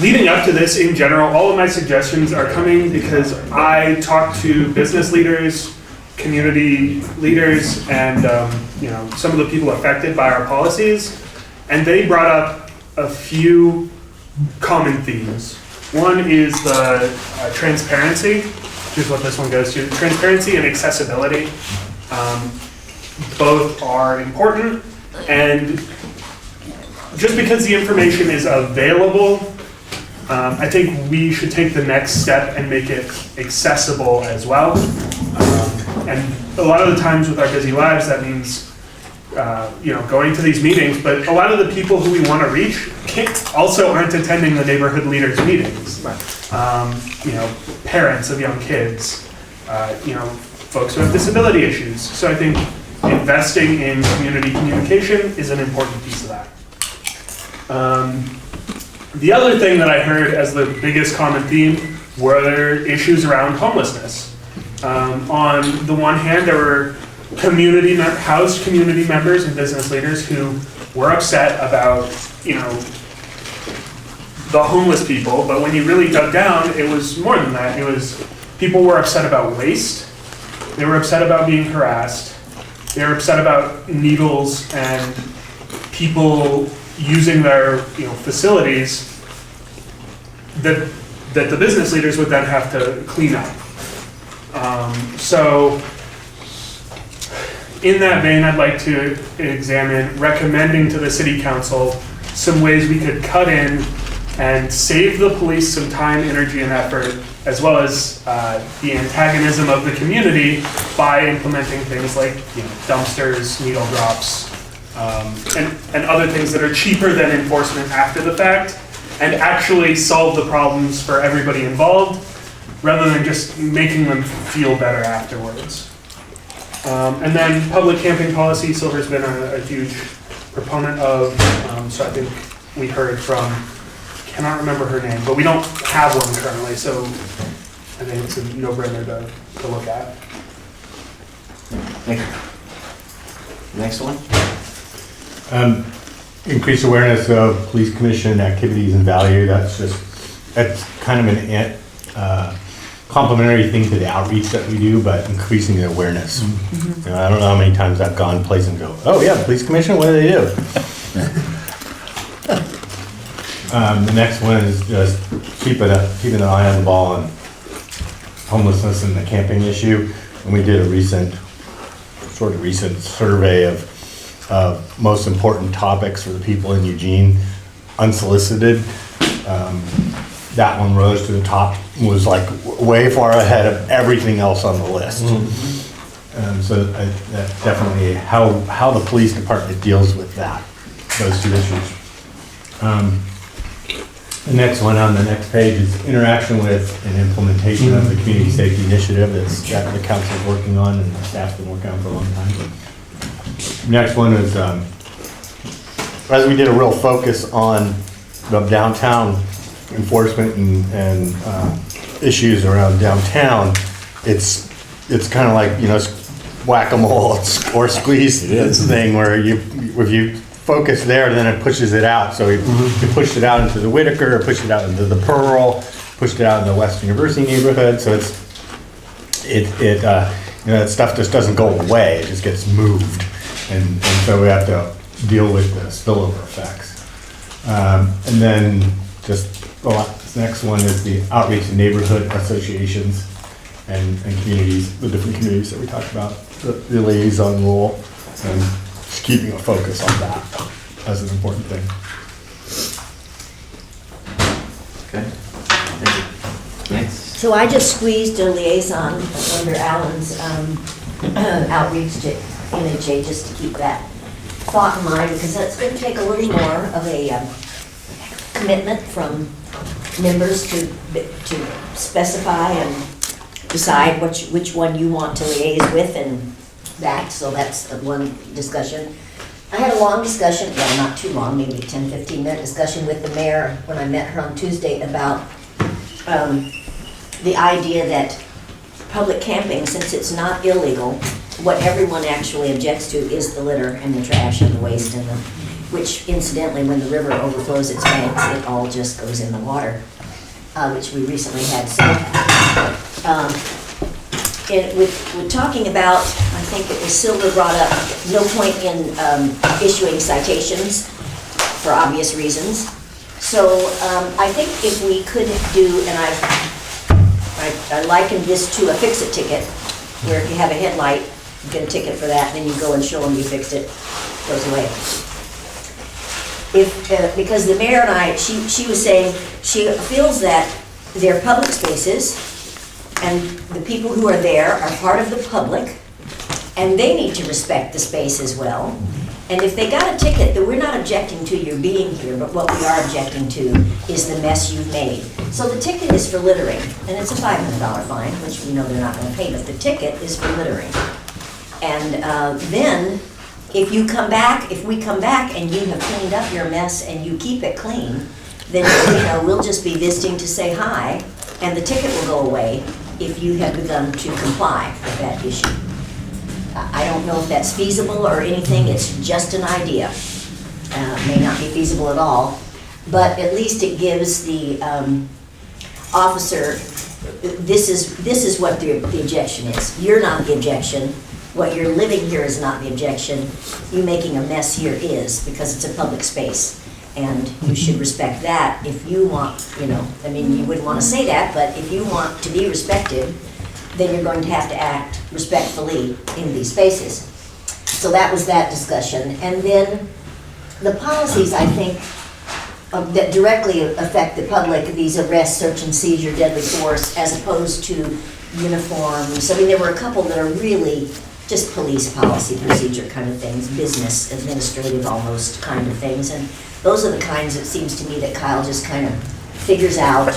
Leading up to this, in general, all of my suggestions are coming because I talked to business leaders, community leaders, and some of the people affected by our policies, and they brought up a few common themes. One is the transparency, which is what this one goes to. Transparency and accessibility, both are important, and just because the information is available, I think we should take the next step and make it accessible as well. And a lot of the times with our busy lives, that means going to these meetings, but a lot of the people who we want to reach also aren't attending the neighborhood leaders meetings. Parents of young kids, folks who have disability issues. So I think investing in community communication is an important piece of that. The other thing that I heard as the biggest common theme were issues around homelessness. On the one hand, there were housed community members and business leaders who were upset about, the homeless people, but when you really dug down, it was more than that. It was, people were upset about waste, they were upset about being harassed, they were upset about needles and people using their facilities that the business leaders would then have to clean up. So in that vein, I'd like to examine recommending to the city council some ways we could cut in and save the police some time, energy, and effort, as well as the antagonism of the community by implementing things like dumpsters, needle drops, and other things that are cheaper than enforcement after the fact, and actually solve the problems for everybody involved, rather than just making them feel better afterwards. And then public camping policy, Silver's been a huge proponent of, so I think we heard from, cannot remember her name, but we don't have one currently, so I think it's a no-brainer to look at. Next one? Increase awareness of police commission activities and value. That's kind of an complementary thing to the outreach that we do, but increasing the awareness. I don't know how many times I've gone places and go, oh yeah, police commission, what do they do? The next one is just keeping an eye on the ball on homelessness and the camping issue. And we did a recent survey of most important topics for the people in Eugene, unsolicited. That one rose to the top, was like way far ahead of everything else on the list. So that's definitely how the police department deals with those two issues. The next one on the next page is interaction with and implementation of the community safety initiative that the council is working on and the staff's been working on for a long time. Next one is, as we did a real focus on the downtown enforcement and issues around downtown, it's kind of like, it's whack-a-mole or squeeze thing where if you focus there, then it pushes it out. So we pushed it out into the Whitaker, pushed it out into the Pearl, pushed it out in the West University neighborhood. So that stuff just doesn't go away. It just gets moved. And so we have to deal with the spillover effects. And then just the next one is the outreach to neighborhood associations and communities, the different communities that we talked about, the liaison role, and just keeping a focus on that as an important thing. Okay. Thank you. Next. So I just squeezed a liaison under Alan's outreach to NHA just to keep that thought in mind, because that's going to take a little more of a commitment from members to specify and decide which one you want to liaise with and that. So that's one discussion. I had a long discussion, well, not too long, maybe 10, 15-minute discussion with the mayor when I met her on Tuesday about the idea that public camping, since it's not illegal, what everyone actually objects to is the litter and the trash and the waste and which incidentally, when the river overflows its banks, it all just goes in the water, which we recently had. So, with talking about, I think it was Silver brought up, no point in issuing citations for obvious reasons. So I think if we could do, and I likened this to a fix-it ticket, where if you have a headlight, you get a ticket for that, then you go and show them you fixed it, goes away. Because the mayor and I, she was saying, she feels that they're public spaces, and the people who are there are part of the public, and they need to respect the space as well. And if they got a ticket, that we're not objecting to your being here, but what we are objecting to is the mess you've made. So the ticket is for littering, and it's a $500 fine, which we know they're not going to pay, but the ticket is for littering. And then, if we come back and you have cleaned up your mess and you keep it clean, then we'll just be visiting to say hi, and the ticket will go away if you have begun to comply with that issue. I don't know if that's feasible or anything, it's just an idea. May not be feasible at all, but at least it gives the officer, this is what the objection is. You're not the objection. What you're living here is not the objection. You making a mess here is, because it's a public space. And you should respect that. If you want, you wouldn't want to say that, but if you want to be respected, then you're going to have to act respectfully in these spaces. So that was that discussion. And then the policies, I think, that directly affect the public, these arrest, search and seizure, deadly force, as opposed to uniforms. I mean, there were a couple that are really just police policy, procedure kind of things, business, administrative almost kind of things. And those are the kinds, it seems to me, that Kyle just kind of figures out,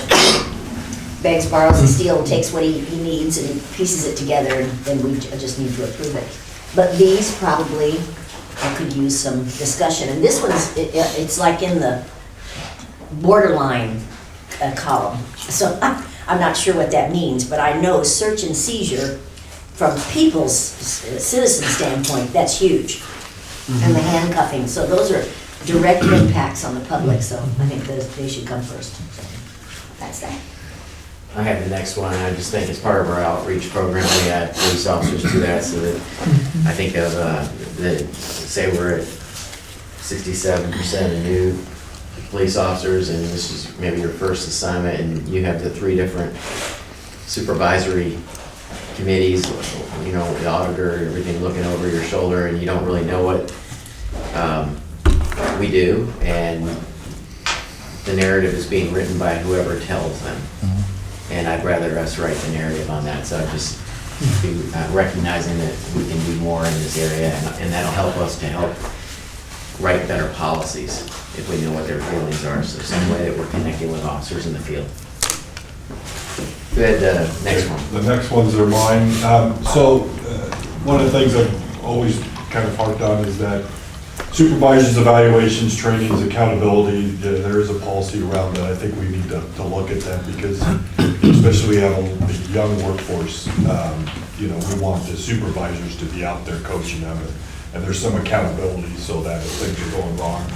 begs, borrows, and steals, takes what he needs and pieces it together, and then we just need to approve it. But these probably, I could use some discussion. And this one's, it's like in the borderline column. So I'm not sure what that means, but I know search and seizure, from people's citizen standpoint, that's huge. And the handcuffing, so those are direct impacts on the public, so I think they should come first. So that's that. I have the next one. I just think as part of our outreach program, we add police officers to that, so that I think of say we're at 67% of new police officers, and this is maybe your first assignment, and you have the 3 different supervisory committees, you know, the auditor and everything looking over your shoulder, and you don't really know what we do, and the narrative is being written by whoever tells them. And I'd rather us write the narrative on that, so I'm just recognizing that we can do more in this area, and that'll help us to help write better policies if we know what their feelings are, so some way that we're connecting with officers in the field. Go ahead, next one. The next ones are mine. One of the things I've always kind of harped on is that supervisors, evaluations, trainings, accountability, there is a policy around that. I think we need to look at that, because especially we have a young workforce, you know, we want the supervisors to be out there coaching them, and there's some accountability so that if things are going wrong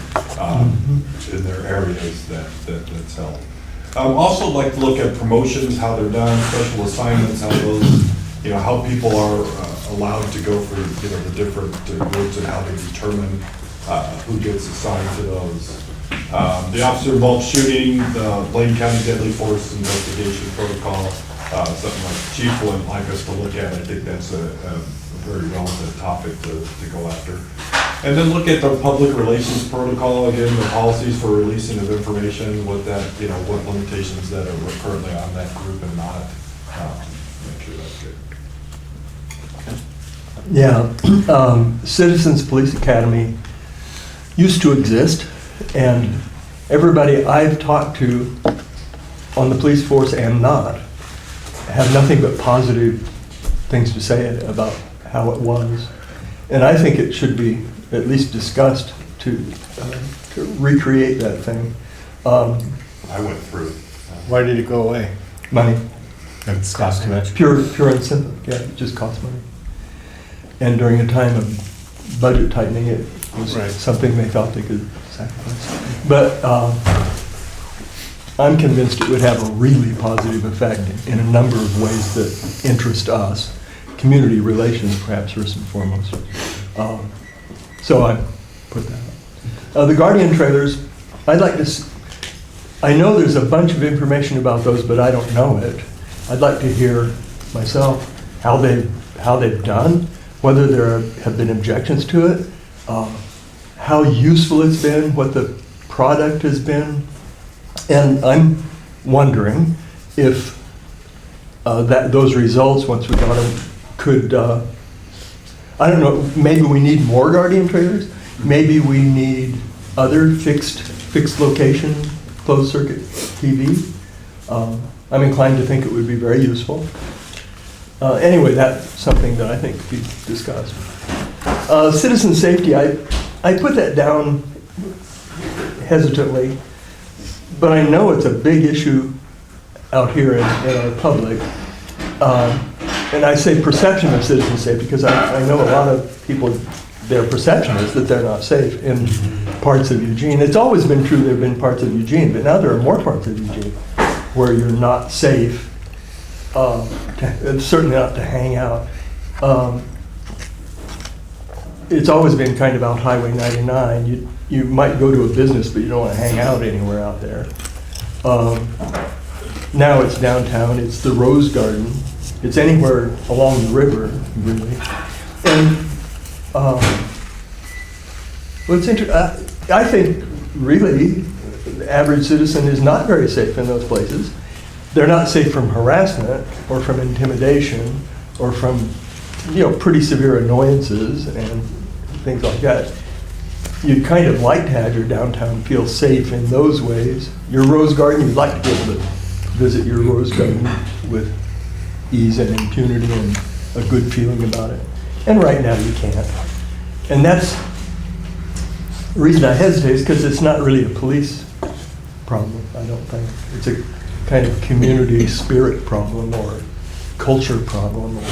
in their areas, that's helped. Also like to look at promotions, how they're done, special assignments, how those, you know, how people are allowed to go for, you know, the different groups and how they determine who gets assigned to those. The officer involved shooting, the Blaine County Deadly Force Investigation Protocol, something like Chief would like us to look at. I think that's a very relevant topic to go after. And then look at the public relations protocol, again, the policies for releasing of information, what that, you know, what limitations that are currently on that group and not. Make sure that's good. Yeah, Citizens Police Academy used to exist, and everybody I've talked to on the police force and not have nothing but positive things to say about how it was. And I think it should be at least discussed to recreate that thing. I went through it. Why did it go away? Money, It's cost too much. pure and simple, yeah, it just costs money. And during a time of budget tightening, it was Right. something they thought they could sacrifice. But I'm convinced it would have a really positive effect in a number of ways that interest us. Community relations, perhaps, first and foremost. So I put that up. The Guardian trailers, I'd like to, I know there's a bunch of information about those, but I don't know it. I'd like to hear myself how they've done, whether there have been objections to it, how useful it's been, what the product has been. And I'm wondering if those results, once we got them, could, I don't know, maybe we need more Guardian trailers. Maybe we need other fixed location, closed circuit TV. I'm inclined to think it would be very useful. Anyway, that's something that I think could be discussed. Citizen safety, I put that down hesitantly, but I know it's a big issue out here in our public. And I say perception of citizen safety because I know a lot of people, their perception is that they're not safe in parts of Eugene. It's always been true there have been parts of Eugene, but now there are more parts of Eugene where you're not safe, certainly not to hang out. It's always been kind of out Highway 99. You might go to a business, but you don't want to hang out anywhere out there. Now it's downtown, it's the Rose Garden. It's anywhere along the river, really. And what's interesting, I think really the average citizen is not very safe in those places. They're not safe from harassment or from intimidation or from, pretty severe annoyances and things like that. You'd kind of like to have your downtown feel safe in those ways. Your rose garden, you'd like to be able to visit your rose garden with ease and impunity and a good feeling about it. And right now you can't. And that's the reason I hesitate is because it's not really a police problem, I don't think. It's a kind of community spirit problem or culture problem or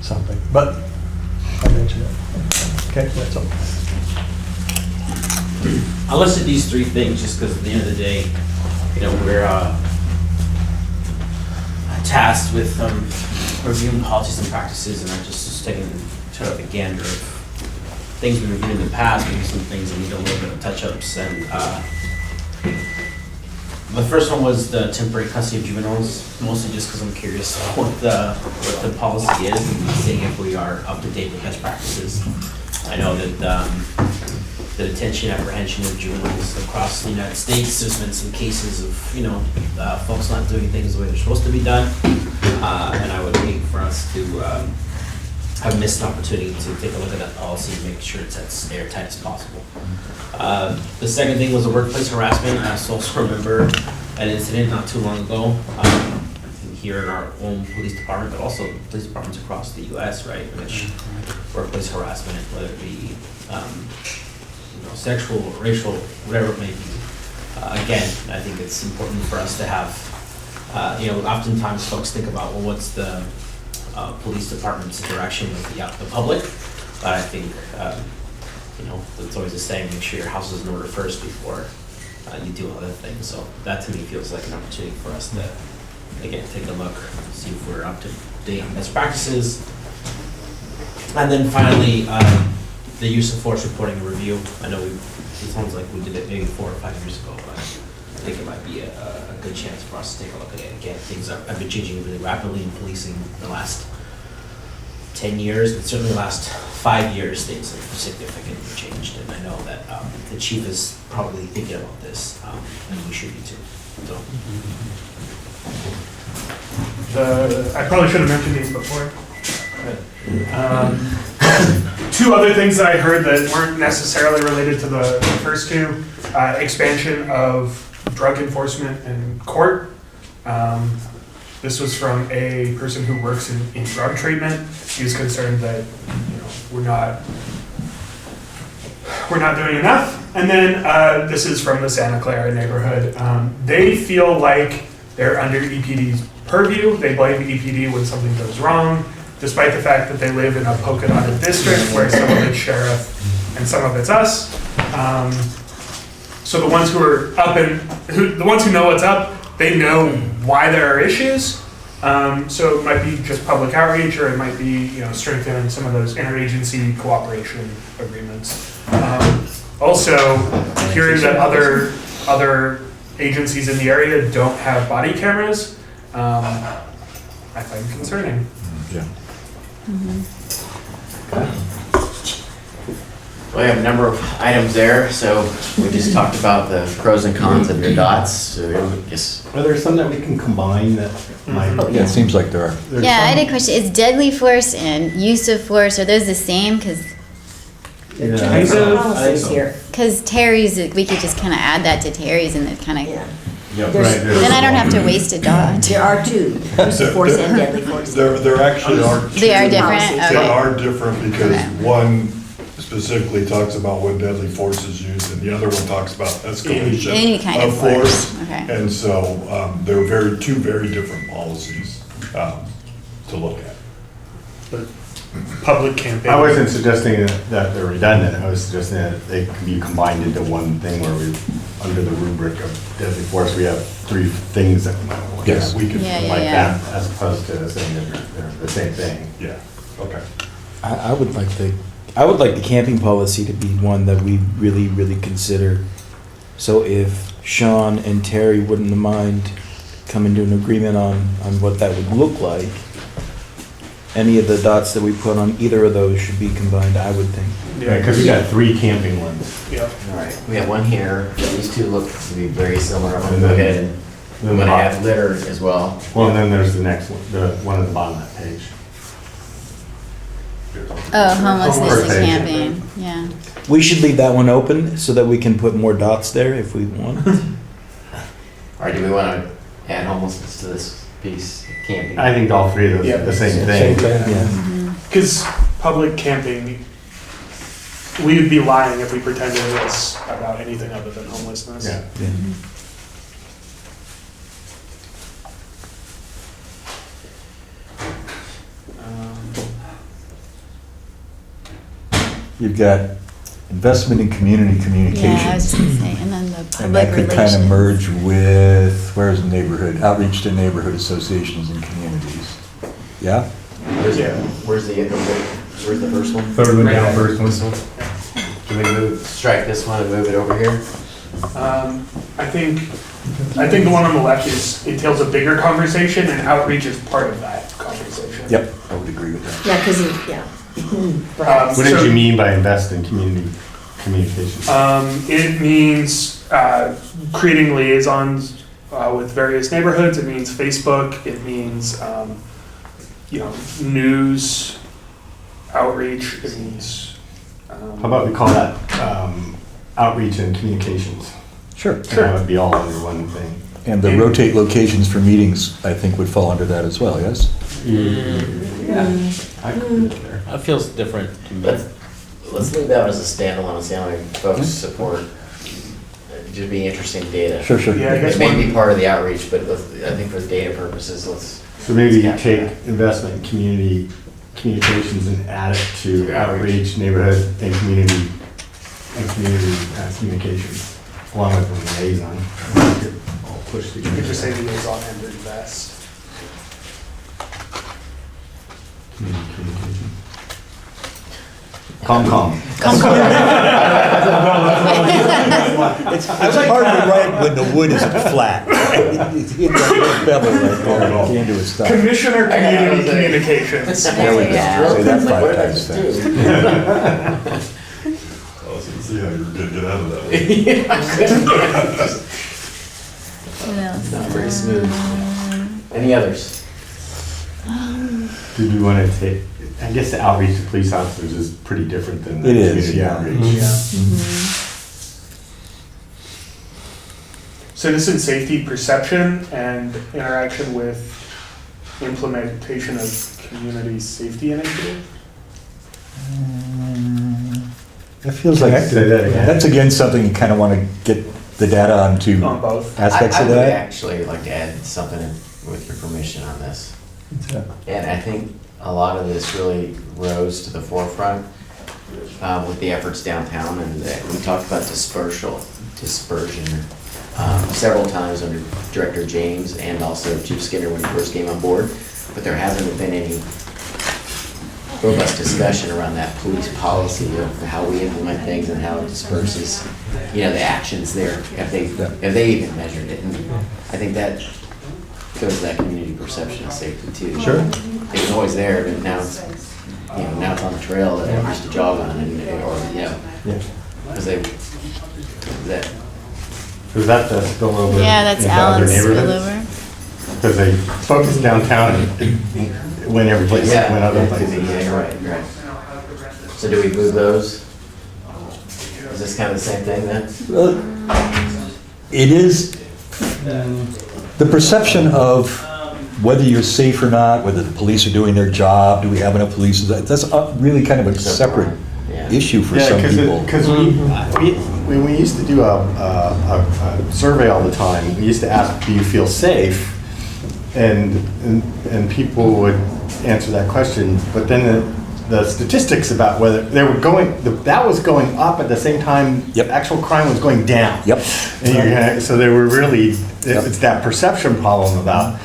something. But I mentioned it. Okay, that's all. I listed these 3 things just because at the end of the day, we're tasked with reviewing policies and practices, and I'm just taking sort of a gander of things we've reviewed in the past, maybe some things that need a little bit of touch-ups. And the first one was the temporary custody of juveniles, mostly just because I'm curious what the policy is and seeing if we are up to date with best practices. I know that the detention apprehension of juveniles across the United States, there's been some cases of, folks not doing things the way they're supposed to be done. And I would hate for us to have missed an opportunity to take a look at that policy and make sure it's as airtight as possible. The second thing was the workplace harassment. I also remember an incident not too long ago here in our own police department, but also police departments across the U.S., right? Which workplace harassment, whether it be sexual or racial, whatever it may be. Again, I think it's important for us to have, oftentimes folks think about, well, what's the police department's interaction with the public? But I think, it's always the same, make sure your house is in order first before you do other things. So that to me feels like an opportunity for us to, again, take a look, see if we're up to date on best practices. And then finally, the use of force reporting and review. I know it sounds like we did it maybe 4 or 5 years ago, but I think it might be a good chance for us to take a look at it. Again, things have been changing really rapidly in policing the last 10 years, but certainly the last 5 years, things have significantly changed. And I know that the chief is probably thinking about this, and we should be too. So. I probably should have mentioned these before. 2 other things that I heard that weren't necessarily related to the first 2, expansion of drug enforcement in court. This was from a person who works in drug treatment. He was concerned that we're not doing enough. And then this is from the Santa Clara neighborhood. They feel like they're under EPD's purview. They blame EPD when something goes wrong, despite the fact that they live in a polka dotted district where some of it's sheriff and some of it's us. So the ones who are up the ones who know what's up, they know why there are issues. So it might be just public outreach, or it might be strengthening some of those interagency cooperation agreements. Also, hearing that other agencies in the area don't have body cameras, I find concerning. Yeah. Well, I have a number of items there, so we just talked about the pros and cons of your dots. So I guess Are there some that we can combine that might? Yeah, it seems like there are. Yeah, I had a question. Is deadly force and use of force, are those the same? Because Policies here. Terry's, we could just kind of add that to Terry's and it kind of, Yeah. Yeah, There's- right. then I don't have to waste a dot. There are 2, use of force and deadly force. There actually are. They are 2. different? They Okay. are different because Okay. one specifically talks about when deadly force is used, and the other one talks about escalation Any kind of force. Okay. And so they're 2 very different policies to look at. But public campaign. I wasn't suggesting that they're redundant, I was suggesting that they can be combined into one thing where we, under the rubric of deadly force, we have 3 things that we might want to Yes. we could Yeah, yeah, like yeah. that, as opposed to saying that they're the same thing. Yeah, okay. I would like the camping policy to be one that we really, really consider. So if Sean and Terry wouldn't mind coming to an agreement on what that would look like, any of the dots that we put on either of those should be combined, I would think. Yeah, Because we got 3 camping ones. Yeah. All right, we have one here. These two look to be very similar. I'm gonna And go then- ahead and I'm then gonna the- add litter as well. Well, and then there's the next one, the one at the bottom of that page. Oh, homelessness Homeless. and camping, yeah. We should leave that one open so that we can put more dots there if we want. Or do we want to add homelessness to this piece, camping? I think all 3 of those Yeah. are the same Same thing. thing. Yeah. Because public camping, we would be lying if we pretended it was about anything other than homelessness. Yeah. Yeah. You've got investment in community communication. Yeah, I was just gonna say, and then the And public that could kind of relations. merge with, where's the neighborhood, outreach to neighborhood associations and communities. Yeah? Yeah. Where's the first one? Third one down, first one. Can we strike this one and move it over here? I think the one on the left entails a bigger conversation, and outreach is part of that conversation. Yep, I would agree with that. Yeah, because, yeah. Perhaps. What did you mean by invest in community communications? It means creating liaisons with various neighborhoods. It means Facebook. It means news, outreach. It means. How about we call that outreach and communications? Sure. And that would be all under one thing. And the rotate locations for meetings, I think, would fall under that as well, yes? I could put it there. That feels different to me. Let's leave that as a standalone, see how many folks support. It'd just be interesting data. Sure, sure. Yeah, I guess It may one- be part of the outreach, but I think for data purposes, let's. So maybe you let's capture take investment in community communications and add it to To outreach. outreach, neighborhood, and community communications, along with the liaison. All pushed You could together. just say liaison and invest. Community communication. Calm. It's hard to write when the wood isn't flat. You hit that pebble right there, and you can't do it stop. Commissioner I got it, I Community was like- Communications. There we go. Say that Like, what 5 did I times just do? fast. I was gonna see how you were gonna get out of that. What else? Not very smooth. Any others? Did we want to take, I guess the outreach to police officers is pretty different than the It is, community yeah. outreach. Citizen safety perception and interaction with implementation of community safety initiative. That feels like, Say that again. that's again something you kind of want to get the data onto On both. aspects I of would that. actually like to add something with your permission on this. And I think a lot of this really rose to the forefront with the efforts downtown, and we talked about dispersion several times under Director James and also Chief Skinner when he first came on board, but there hasn't been any robust discussion around that police policy of how we implement things and how it disperses, the actions there, if they even measured it. And I think that goes to that community perception of safety too. Sure. It was always there, but now it's, now it's on the trail that I used to jog on, because that. Was that the spillover? Yeah, that's into other Alan's neighborhoods? spillover. Because they focused downtown and it went every place, it went other places. Yeah, you're right. So do we move those? Is this kind of the same thing then? Well, it is, the perception of whether you're safe or not, whether the police are doing their job, do we have enough police, that's really kind of a separate Yeah. issue for some people. Because when we used to do a survey all the time, we used to ask, do you feel safe? And people would answer that question, but then the statistics about whether they were that was going up at the same time, Yep. actual crime was going down. Yep. And so they were really, it's that perception problem about,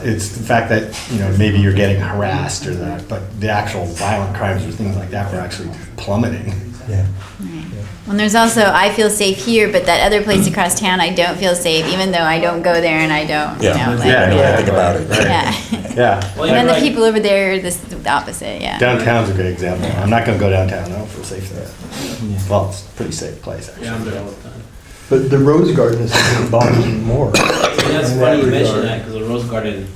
it's the fact that, maybe you're getting harassed but the actual violent crimes or things like that were actually plummeting. Yeah. Right. Well, there's also, I feel safe here, but that other place across town, I don't feel safe, even though I don't go there and I don't, you know, like, Yeah, yeah. Think about it. Yeah. Yeah. And then the people over there are the opposite, yeah. Downtown's a good example. I'm not gonna go downtown, I don't feel safe there. Well, it's a pretty safe place, actually. But the Rose Garden is something that bothers me more. That's in funny you that mention regard. that, because the Rose Garden,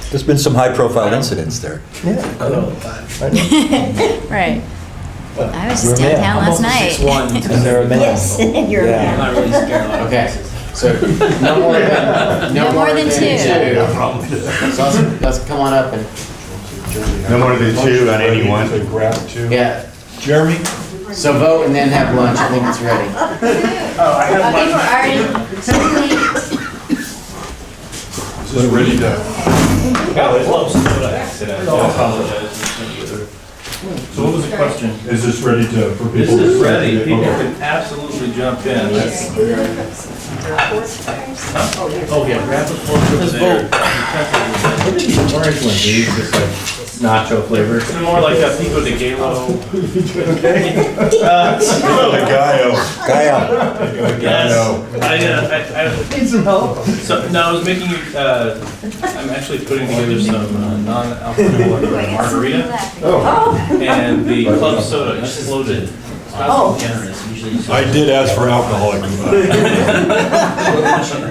There's been some high-profile incidents there. Yeah. I go all the time. I know. Right. I was just You're a man. downtown last night. And they're a man. Yes, you're a Yeah. I'm man. not really scared of a lot of Okay, places. so no more than, No more than two. So let's come on up and, No more than two on any one. To grab two. yeah, Jeremy? so vote and then have lunch, I think it's ready. People are already, Is this ready to? So what was the question? Is this ready to, for people? This is ready, people Okay. can absolutely jump in. Oh, yeah, grab the floor over there. Orange one, dude, just like nacho flavor. It's more like a pico de gallo. Gallo. Yes. I need some help. So, no, I was making, I'm actually putting together some non-alcoholic margarita. And the club soda exploded. I did ask for alcoholic.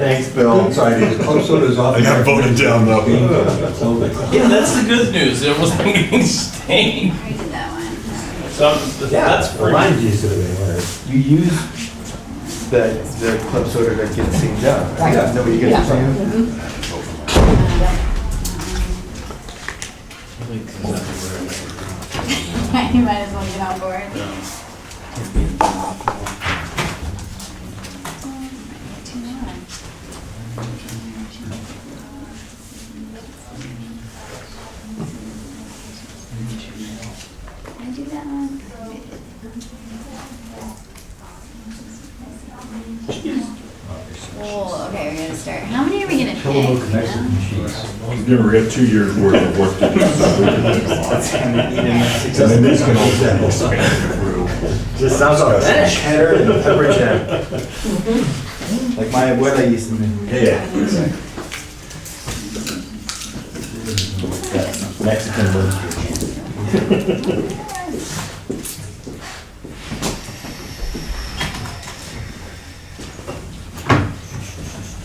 Thanks, Bill. Sorry, club soda's off. I got voted down though. Yeah, that's the good news. It wasn't getting stained. I did that one. So that's free. Remind you, you use the club soda that gets steamed out. Yeah, nobody gets it from you. You might as well get on board. Can I do that one? Oh, okay, we're gonna start. How many are we gonna pick? We got 2 years worth of work to do. And then these can all expand through. Just sounds like cheddar and pepper jack. Like my abuela used to make. Yeah. Mexican barbecue.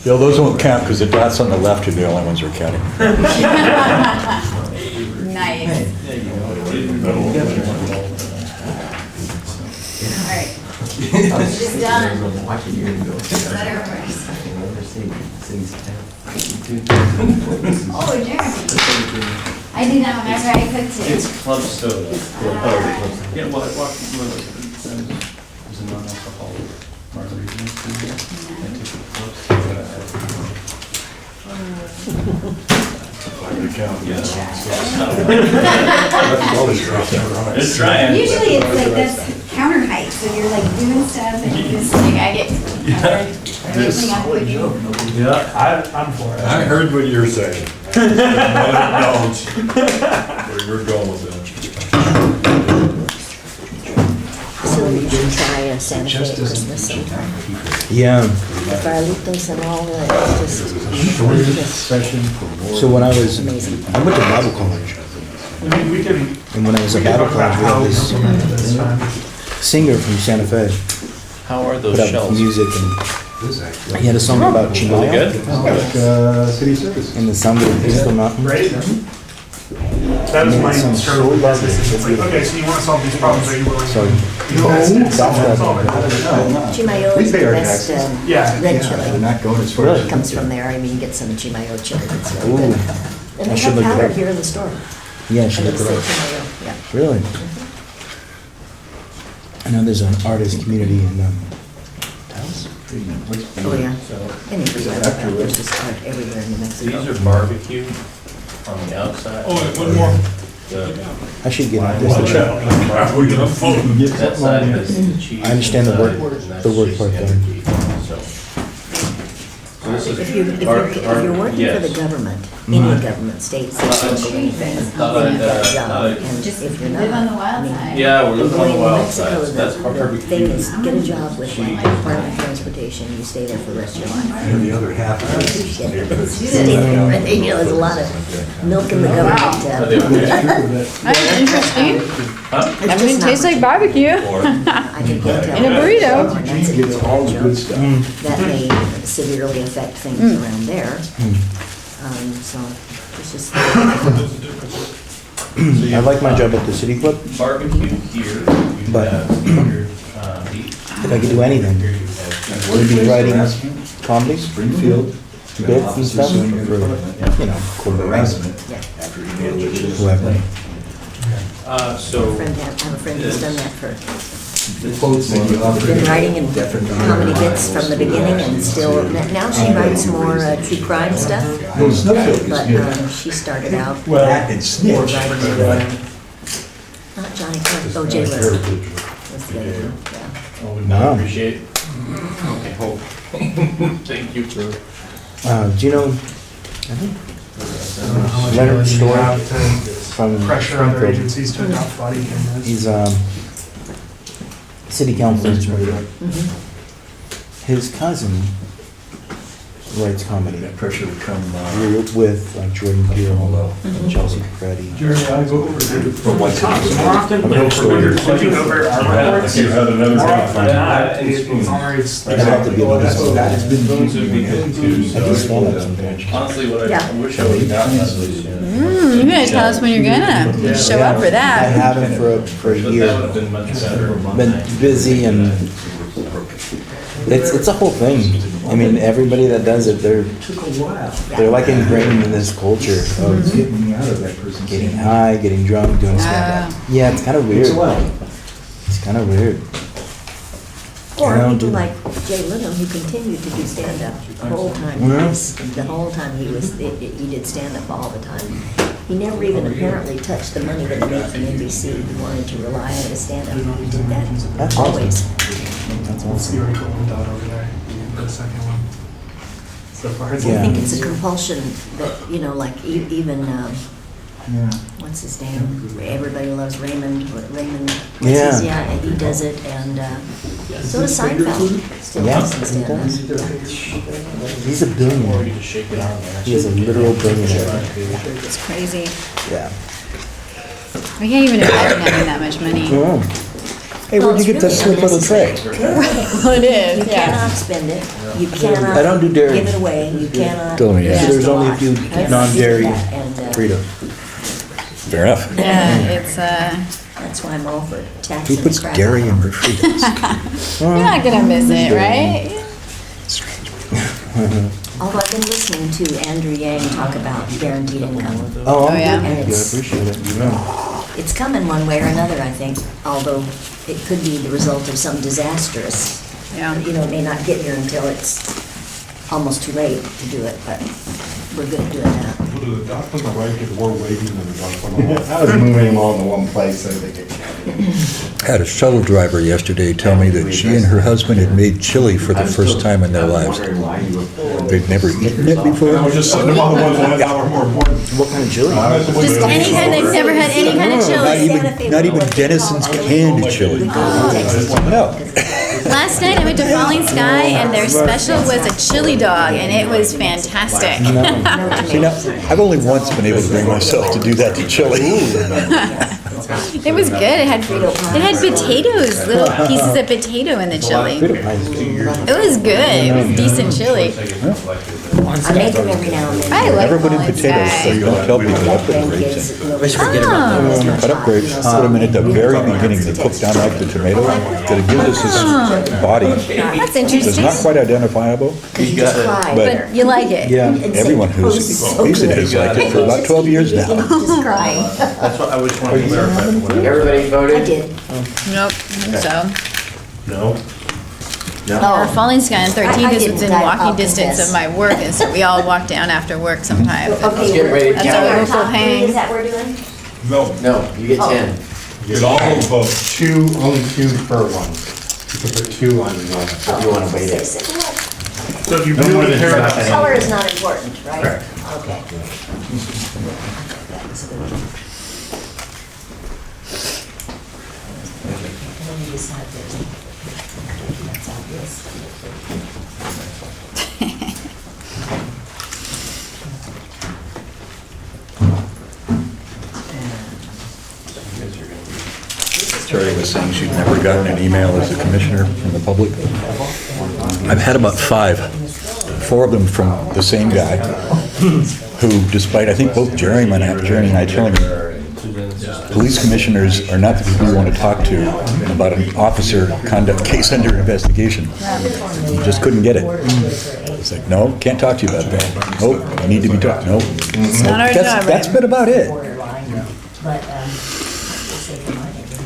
Bill, those won't count because the dots on the left are the only ones we're counting. Nice. Alright. Just done. Better first. Oh, Jeremy. I do that whenever I cook too. It's club soda. Yeah, well, there's a non-alcoholic margarita. I took the club soda. It's trying. Usually it's like that's counter height, so you're like doing stuff and you just like, I get everything I'm cooking. Yeah, I'm for it. I heard what you're saying. I just where you're going with that. So you should try a Santa Fe at Christmas sometime. Yeah. The Farlitos and all that, it's just So when I was, amazing. I went to Bible college, We can, and when I was at Bible college, we had this singer from Santa Fe How are those put out shells? music, and he had a song about Chimaya Good? City service. and the sangre de Cristo Mountain. right? That is my struggle with business. It's like, okay, so you want to solve these problems, are you willing to Sorry. invest in solve it? Chimayo is the pay our best Yeah. red chili. We're not going as far It as. comes from there, I mean, you get some Chimayo chili, it's really Ooh. good. And I they should have look it powder up. here in the store. Yeah, And she looked it's it the up. Chimayo, yeah. Really? I know there's an artist community in Dallas. Oh, yeah. Anything like that, there's just art everywhere in New Mexico. These are barbecue on the outside. Oh, one more. I should get into this. We're gonna vote. That side is the cheese. I understand the work- inside, and that's the work just part there. energy. So this is If you're working for the yes. government, any government, state, city, local, anything. You've got a job, and if you're not, Live on the wild I mean, side. Yeah, we're living on the in wild Mexico, side. That's the perfect. thing is, get a job with the Department of Transportation, you stay there for the rest of your life. And the other half of it. Stay there, and, you know, there's a lot of milk in the government. That's interesting. It's I mean, it just tastes not like barbecue. I can tell. In a burrito. And that's You get all the good stuff. That may severely affect things around there. So it's just. I like my job at the city club. Barbecue here. But if I could do anything, would be writing comedy, Springfield. bits and stuff for, you know, corporation, whoever. I have a friend who's done that for, The quotes that you offer. been writing and comedy bits from the beginning and still, now she writes more true crime stuff. But she started out more writing with, not Johnny Carson, oh, Jay Lester was the other one, yeah. No. Appreciate it. I hope. Thank you. Do you know Leonard Storr from Pressure other Springfield? agencies to adopt body cameras. He's city councilor in Springfield. His cousin writes comedy. That pressure would come. With Jordan Peele and Chelsea Peretti. Jeremy, I go over there. For what's it? More often, But he'll when you're story. looking over our reports, You had another more guy often find than out. not, it's always. I'd have to be able to That's that's been. Those would be good too, I do so. stand up sometimes. Honestly, what I Yeah. wish I would've gotten that was. You're gonna tell us when you're gonna show up for I that. haven't for a That year. would've been much better. Been busy and it's a whole thing. I mean, everybody that does it, they're like ingrained in this culture of Getting me out of that person's. getting high, getting drunk, doing stand up. Yeah, it's kind of weird. Takes a while. It's kind of weird. Or I don't people do like Jay Leno, who continued to do stand-up the whole time. The whole time he did stand-up all the time. He never even apparently touched the money that he made from NBC. He wanted to rely on his stand-up. He did that That's always. That's What's the awesome. article dot over there? The second one. So far as I Yeah. think it's a compulsion that, you know, like even, what's his name? Everybody loves Raymond, Yeah. he does it, and so does Seinfeld. Still Yeah, does he stand-up. does. He's a billionaire. He is a literal billionaire. It's crazy. Yeah. I can't even imagine having that much money. Oh. Hey, where'd you get that slip of the tray? Well, it is, You yeah. cannot spend it, you cannot. I don't do dairy. Give it away, you cannot. Don't, yeah. It's There's just only a lot. few You cannot non-dairy do that, and, Fritos. Fair enough. Yeah, it's, That's why I'm all for taxing. Who puts the crap dairy out in of her Fritos? you're not gonna miss it, right? Although I've been listening to Andrew Yang talk about guaranteed income. Oh, Oh, yeah. thank you. I appreciate it. It's coming one way or another, I think, although it could be the result of some disastrous. Yeah. You know, it may not get here until it's almost too late to do it, but we're good at doing that. Well, the dock on the right get more weighty than the dock on the left. I was moving them all into one place so they could. Had a shuttle driver yesterday tell me that she and her husband had made chili for the first time in their lives. They'd never eaten it before. I was just saying, the other ones that are more important. What kind of chili? Just any kind, they've never had any kind of Not chili. even Dennison's canned chili. No. Last night I went to Falling Sky and their special was a chili dog and it was fantastic. See, now, I've only once been able to bring myself to do that to chili. It was good. It had potatoes, little pieces of potato in the chili. It was good. It was decent chili. I make them every now and then. I like Never put in Falling potatoes, so Sky. you don't tell people I put grapes in. Oh, Cut up grapes, put them in at the very beginning, they cook down like the tomato, that it gives us this body that's that's interesting. not quite identifiable, Because you just cry. But you like it. Yeah. everyone who's eaten it has liked it for about 12 years now. Just crying. That's what I was wanting to clarify. Everybody I voted? did. Nope, I think so. No. Our Falling Sky on 13th is didn't, within I'll walking distance confess. of my work, and so we all walk down after work sometimes. Okay, get ready to That's count. our local top three, hang. is that what we're doing? No, No, you get 10. get all of them. Two, only two per one. You can put two on one if you want to wait it. So if you No more really than care about five. Color is not important, right? Correct. Okay. That's obvious. Terry was saying she'd never gotten an email as a commissioner from the public. I've had about 4 of them from the same guy, who, despite, I think both Jerry and I telling him, police commissioners are not the people you want to talk to about an officer conduct case under investigation. You just couldn't get it. It's like, no, can't talk to you about that. Nope, I need to be talked, nope. It's not our job, That's right? been about it.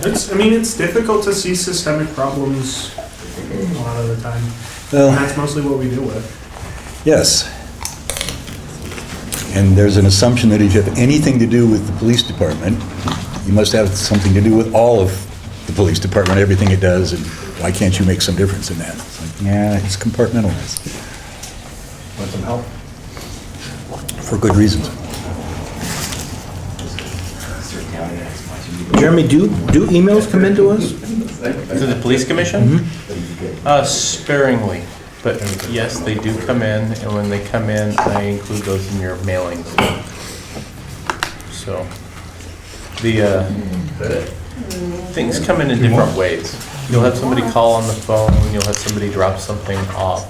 It's difficult to see systemic problems a lot of the time. Well- And that's mostly what we deal with. Yes. And there's an assumption that if you have anything to do with the police department, you must have something to do with all of the police department, everything it does, and why can't you make some difference in that? It's like, yeah, it's compartmentalized. Want some help? For good reasons. Jeremy, do emails come into us? To the police commission? Sparingly, but yes, they do come in, and when they come in, I include those in your mailings. So, things come in different ways. You'll have somebody call on the phone, you'll have somebody drop something off,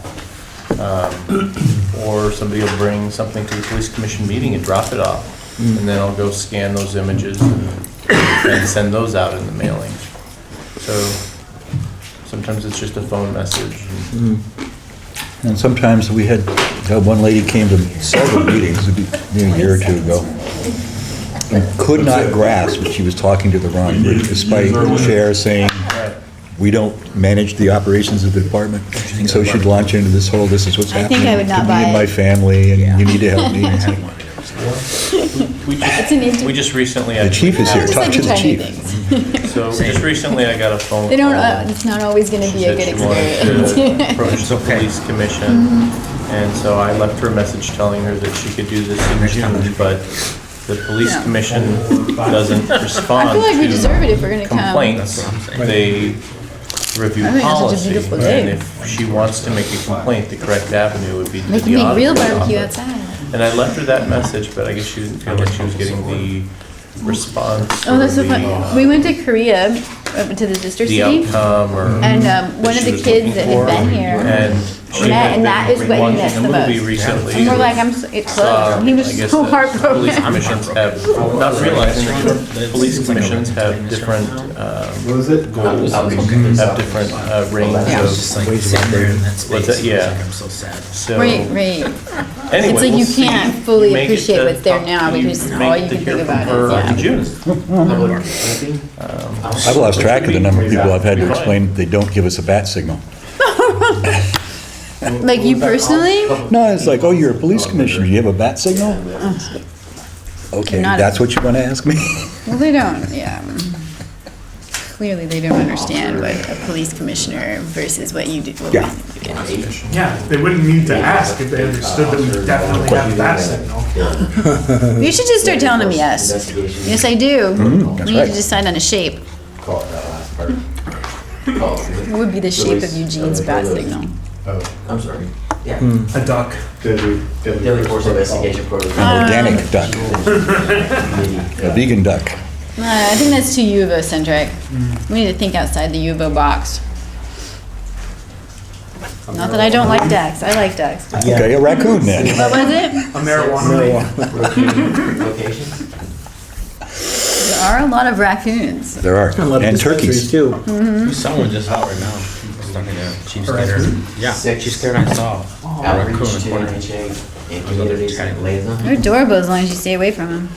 or somebody will bring something to the police commission meeting and drop it off, and then I'll go scan those images and send those out in the mailing. So sometimes it's just a phone message. And sometimes we had, one lady came to several meetings, it'd be maybe a year or two ago, and could not grasp that she was talking to the wrong group, despite the chair saying, we don't manage the operations of the department. And so she'd launch into this whole, this is what's I happening think I would not to buy me and it. my family, and you need to help me. It's like, We just recently. the chief is here, Just talk like to you the try new chief. things. So just recently I got a phone They don't, call. it's not always gonna be a good Said she wanted experience. to approach the police commission, and so I left her a message telling her that she could do this in June, but the police Yeah. commission doesn't respond I feel like we deserve it if we're to gonna come. complaints. They review I think it's such a policy, beautiful and day. if she wants to make a complaint, the correct avenue would be to They the can make real auditor's barbecue office. outside. And I left her that message, but I guess she didn't feel like she was getting the response. Oh, that's so or fun. the, We went to Korea, to the sister the city. outcome or. And one that of she the was kids looking that had for. been here And she met, had and that been is what he watching missed a the movie most. recently. And we're that like, it's saw, closed. And he I was guess, so that heartbroken. Police commissions have, not realizing that police commissions have different What was it? goals, have different range Yeah. of, Like sitting there in that space. what's that, yeah. I'm so sad. So. Right, right. Anyway, It's like we'll you see. can't fully Make it appreciate to what's there talk now to you, because make all it you to can hear think from about her is, in yeah. June. I've lost track of the number of people I've had to explain they don't give us a bat signal. Like you personally? No, it's like, oh, you're a police commissioner, you have a bat signal? Okay, Not- that's what you want to ask me? Well, they don't, yeah. Clearly, they don't understand what a police commissioner versus what you do. what Yeah. we do. Yeah, they wouldn't need to ask if they understood that we definitely have that signal. You should just start telling them yes. Yes, I do. that's We need right. to decide on a shape. What would be the shape of Eugene's bat signal? I'm sorry. Yeah. A duck. Daily force investigation protocol. An organic duck, a vegan duck. I think that's too UVO-centric. We need to think outside the UVO box. Not that I don't like ducks, I like ducks. Okay, a raccoon then. What was it? A marijuana. Locations? There are a lot of raccoons. There are, A lot of and dispensaries, turkeys. too. There's someone just out right now. Stuck in a chief scatter. Yeah, chief scatter I saw. A Outreach raccoon to in corner. NHA and communities and liaison. They're adorable as long as you stay away from them.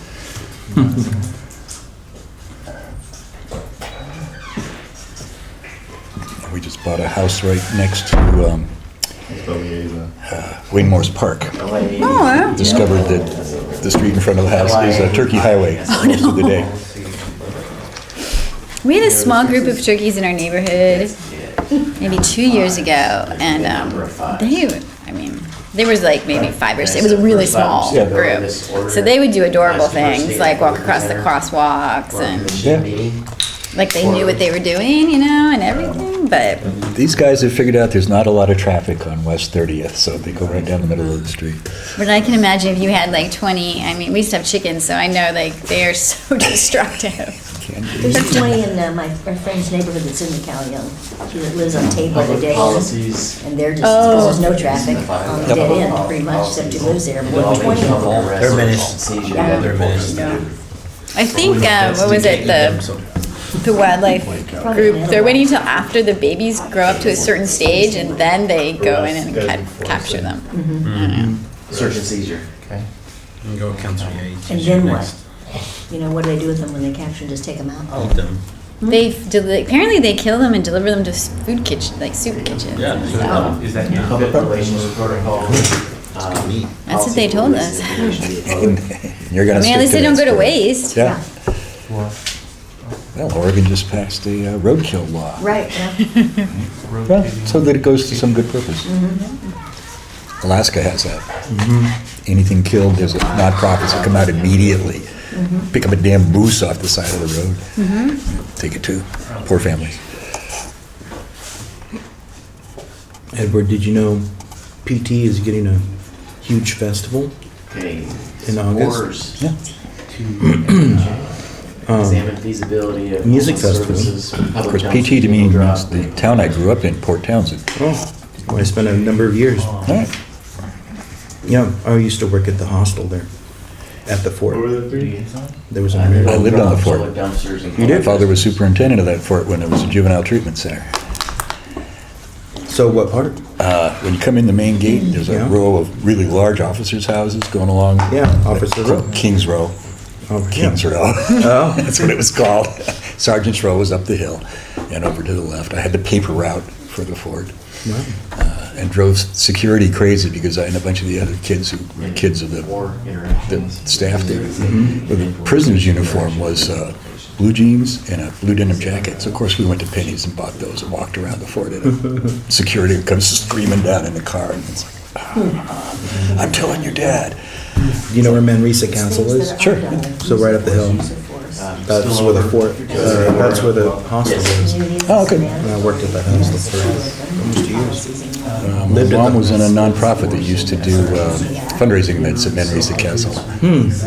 We just bought a house right next to Waymore's Park. Oh, Discovered that the street in front of the house is a turkey highway most of the day. we had a small group of turkeys in our neighborhood maybe 2 years ago, and they, I mean, there was like maybe 5 or 6, it was a really small Yeah. group. So they would do adorable things, like walk across the crosswalks and like they knew what they were doing, you know, and everything, but These guys have figured out there's not a lot of traffic on West 30th, so they go right down the middle of the street. but I can imagine if you had like 20, I mean, we used to have chickens, so I know like they are so destructive. There's 20 in our friend's neighborhood that's in the Cal Young. She lives on Tate by the dead end. And they're just, because there's no traffic on the dead end, pretty much, except who lives there. But there's 20 of them. They're menace. Yeah. They're menace. I think, what was it, the wildlife group, they're waiting until after the babies grow up to a certain stage and then they go in and capture them. Search and seizure. Okay. And go Councilor Yates. And then what? You know, what do they do with them when they capture them? Just take them out? Eat them. Apparently they kill them and deliver them to food kitchen, like soup kitchens. Yeah. Oh, Is that public relations protocol? that's what they told us. You're gonna I mean, at least stick they to don't that go to story. waste. Yeah. Well, Oregon just passed a roadkill law. Right, yeah. Well, so that it goes to some good purpose. Alaska has that. Anything killed, there's a nonprofits that come out immediately, pick up a damn moose off the side of the road, take it to poor families. Edward, did you know PT is getting a huge festival Okay. in August? Yeah. Examine feasibility of Music festival. services for Of public course, health PT to me people means drop. the town I grew up in, Port Townsend. Oh, where I spent a number of years. All right. Yeah, I used to work at the hostel there, at the fort. There was a. I lived on the fort. Solar dumpsters and- You did? Father was superintendent of that fort when it was a juvenile treatment center. So what part? When you come in the main gate, there's a Yeah. row of really large officers' houses going along. Yeah, Officer Row. King's Row. Oh, King's Row. Oh. That's what it was called. Sergeant's Row was up the hill and over to the left. I had the paper route for the fort. Wow. And drove security crazy because I and a bunch of the other kids who were kids of the staff there. Well, the prisoner's uniform was blue jeans and a blue denim jacket. So of course we went to Penny's and bought those and walked around the fort. And security comes screaming down in the car and it's like, I'm telling your dad. Do you know where Manresa Council is? Sure. So right up the hill. That's where the fort, that's where the hostel is. Oh, okay. And I worked at that hostel for almost 2 years. My mom was in a nonprofit that used to do fundraising events at Manresa Castle. It's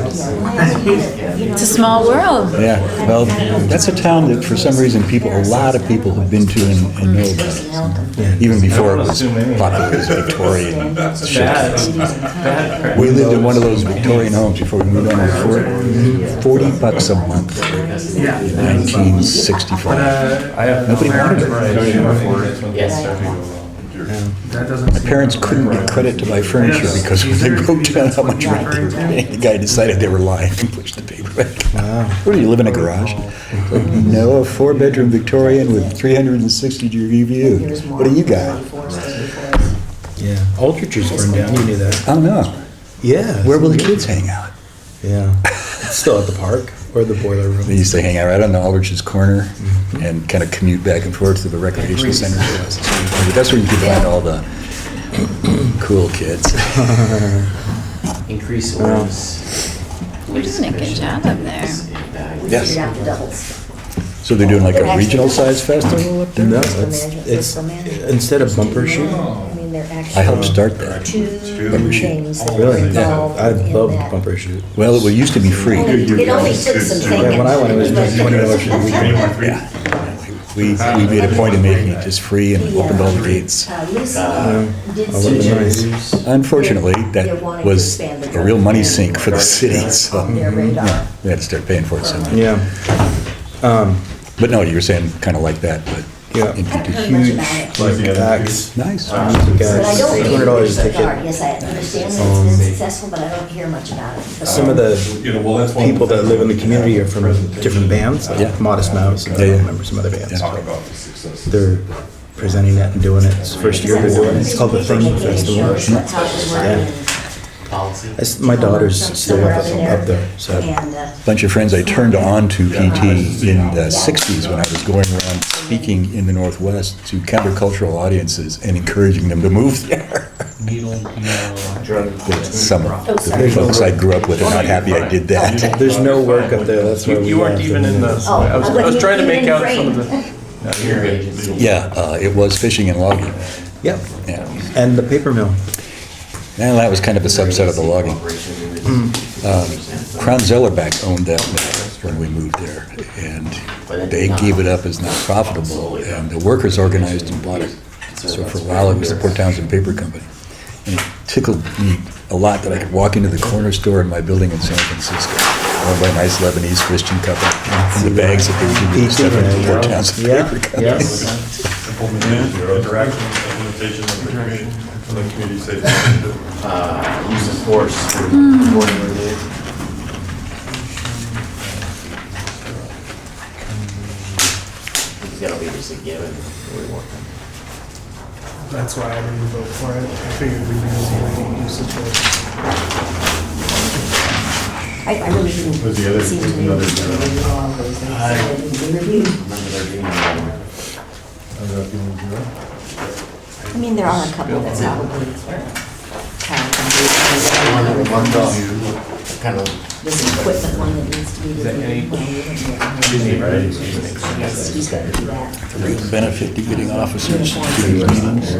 a small world. Yeah, well, that's a town that for some reason a lot of people have been to and know about. Even before it was popular as Victorian shit. We lived in one of those Victorian homes before we moved on to the fort. $40 a month in 1964. Nobody wanted it. That doesn't My seem parents like couldn't right. get credit to buy furniture because when they wrote down how much rent they were paying, the guy decided they were lying and pushed the paper back. What, do you live in a garage? Like, no, a 4-bedroom Victorian with 360-degree view. What do you got? Yeah, Aldrich is burned down, you knew that. Oh, no. Yeah. Where will the kids hang out? Yeah. It's still at the park or the boiler room. They used to hang out right on the Aldrich's corner and kind of commute back and forth to the recreation center. But that's where you could find all the cool kids. Increase awareness. You're doing a good job up there. Yes. Figured out the doubles. So they're doing like a regional size festival up there? No, it's instead of bumper shoot. I helped start that. Bumper shoot. Really? Yeah. I love bumper shoot. Well, it used to be free. It only took some thinking. Yeah, when I went, it was just $20 a week. Yeah. We made a point of making it just free and opened all the gates. Lisa did I would've been suggest nice. Unfortunately, that was a real money sink for the city, so on their radar. we had to start paying for it somehow. Yeah. But no, you were saying kind of like that, but Yeah. in PT. Huge tax. Nice. But I don't think $200 it's a a ticket. card. Yes, I understand that it's been successful, but I don't hear much about it. Some of the people that live in the community are from different bands, like Yeah. Modest Mouse, and I Yeah, don't yeah. remember some other bands. Yeah. They're presenting it and doing it. It's the first year they're doing it. It's called the Thing Festival. Yeah. My daughter's still up there, so. Bunch of friends I turned on to PT in the 60s when I was going around speaking in the Northwest to countercultural audiences and encouraging them to move there. Some of the folks I grew up with are not happy I did that. There's no work up there, that's why we You weren't left. even in the, Oh, I was trying to make out some of the. Your agency. Yeah, it was fishing and logging. Yep, Yeah. and the paper mill. And that was kind of a subset of the logging. Crown Zellerback owned that mill when we moved there, and they gave it up as not profitable, and the workers organized and bought it. So for a while, it was the Port Townsend Paper Company. And it tickled me a lot that I could walk into the corner store in my building in San Francisco, owned by a nice Lebanese Christian couple, and the bags that they would give me to stuff in the Port Townsend Yeah. Paper Company. Yes. Implementation, your interaction, implementation of the community safety initiative. Use of force for reporting review. That'll be just a given. We want them. That's why I didn't vote for it. I figured we'd use the force. I really didn't Was the other- seem to was me another to zero? review all of those things, so I didn't do review. Remember there being one. I mean, there are a couple that probably. Kind of. This equipment one that needs to be. Is that any- He's got to do that. The real benefit to getting officers to these meetings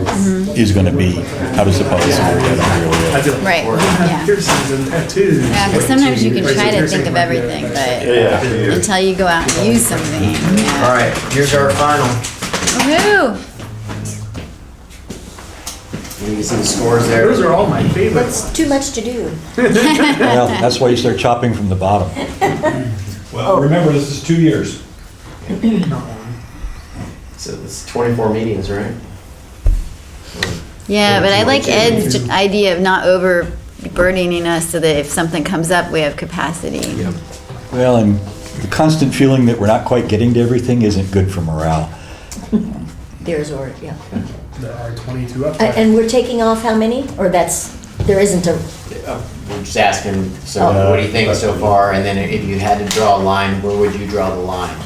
is going to be, how does the policy work out in real I world? feel like Right, we're gonna have yeah. piercings and tattoos. Yeah, because sometimes you can Right, so try to piercing think of might be a- everything, but Yeah. until you go out and use something, yeah. All right, here's our final. Woohoo! You can see the scores there. Those are all my favorites. It's too much to do. Well, that's why you start chopping from the bottom. Well, remember, this is 2 years. So it's 24 meetings, right? Yeah, but I like Ed's idea of not overburdening us so that if something comes up, we have capacity. Well, and the constant feeling that we're not quite getting to everything isn't good for morale. There's, or, yeah. There are 22 up. And we're taking off how many? Or that's, there isn't a, We're just asking, so Oh. what do you think so far? And then if you had to draw a line, where would you draw the line?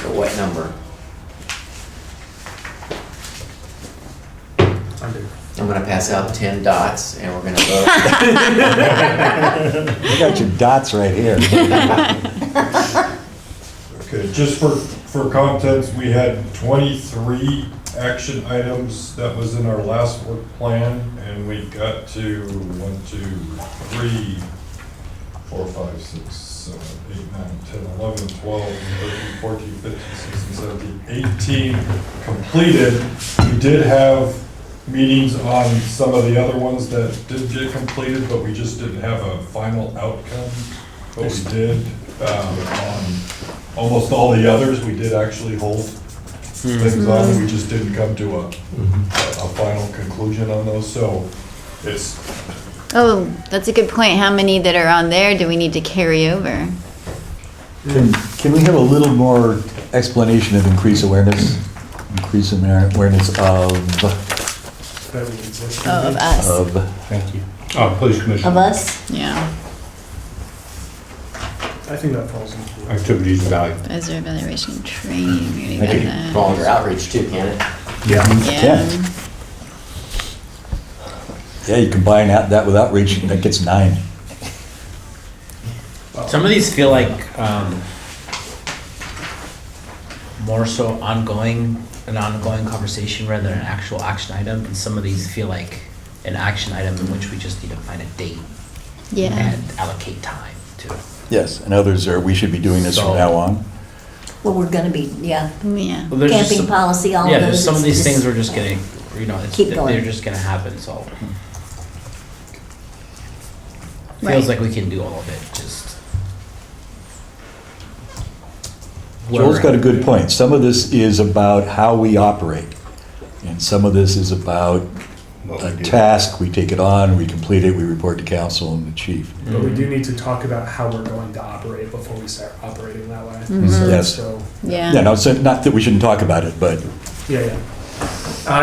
At what number? Under. I'm gonna pass out 10 dots and we're gonna vote. You got your dots right here. Okay, just for context, we had 23 action items that was in our last work plan, and we got to 1, 2, 3, 4, 5, 6, 7, 8, 9, 10, 11, 12, 13, 14, 15, 16, 17, 18 completed. We did have meetings on some of the other ones that did get completed, but we just didn't have a final outcome. But we did, on almost all the others, we did actually hold things on. We just didn't come to a final conclusion on those, so it's, Oh, that's a good point. How many that are on there do we need to carry over? Can we have a little more explanation of increase awareness? Increase awareness That we exist. Oh, of us, Thank you. Oh, police commission. of us? yeah. I think that falls into. Activities and value. Advisor evaluation training, we already got Okay. that. Fall under outreach too, can it? Yeah. Yeah. Yeah, you combine that with outreach, and that gets 9. Some of these feel like more so an ongoing conversation rather than an actual action item. And some of these feel like an action item in which we just need to find a date Yeah. and allocate time to. Yes, and others are, we should be doing this from So- now on. Well, we're gonna be, yeah. Yeah. Well, there's just Camping some- policy, all of Yeah, those. there's some of it's these just- things we're just getting, Keep going. they're just gonna happen, so. Right. Feels like we can do all of it, just. Joel's got a good point. Some of this is about how we operate, and some of this is about a task, we take it on, we complete it, we report to council and the chief. But we do need to talk about how we're going to operate before we start operating that way. Mhm. So- Yes. So, Yeah. Yeah, no, it's not that we shouldn't talk about it, but yeah, yeah.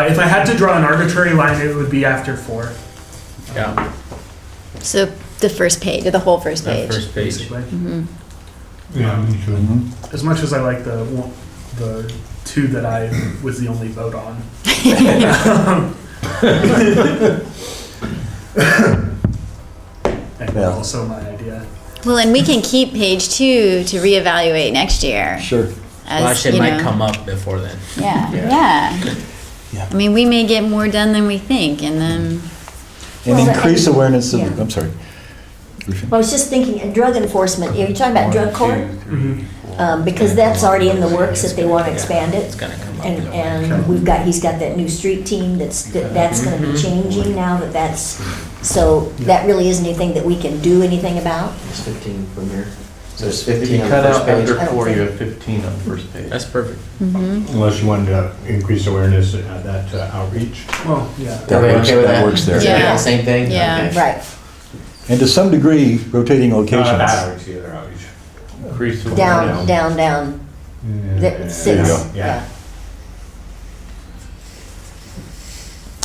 If I had to draw an arbitrary line, it would be after 4. Yeah, So the first page, or the whole first that page. first page. Basically. Mhm. Yeah, me too. As much as I like the 2 that I was the only vote on. And Yeah. also my idea. Well, and we can keep page 2 to reevaluate next year. Sure. As, Well, actually, it you might know. come up before then. Yeah, Yeah. yeah. I mean, we may get more done than we think, and then, And Well, increase and- awareness of, yeah. I'm sorry. Well, I was just thinking, drug enforcement, you're talking about drug court? Because that's already in the works if they want to expand it. It's gonna come up. And he's got that new street team that's gonna be changing now that's, so that really isn't anything that we can do anything about? It's 15 from here. So there's If 15 you on the cut first out page. after I don't 4, you think- have 15 on the first page. That's perfect. Unless you wanted to increase awareness, add that to outreach. Well, yeah. Everybody okay with that that? works there. Is that Yeah. the same thing? Yeah. Okay. Right, And to some degree, rotating locations. Outreach, the other outreach. Increase the down, awareness. down. There you Six, go. yeah.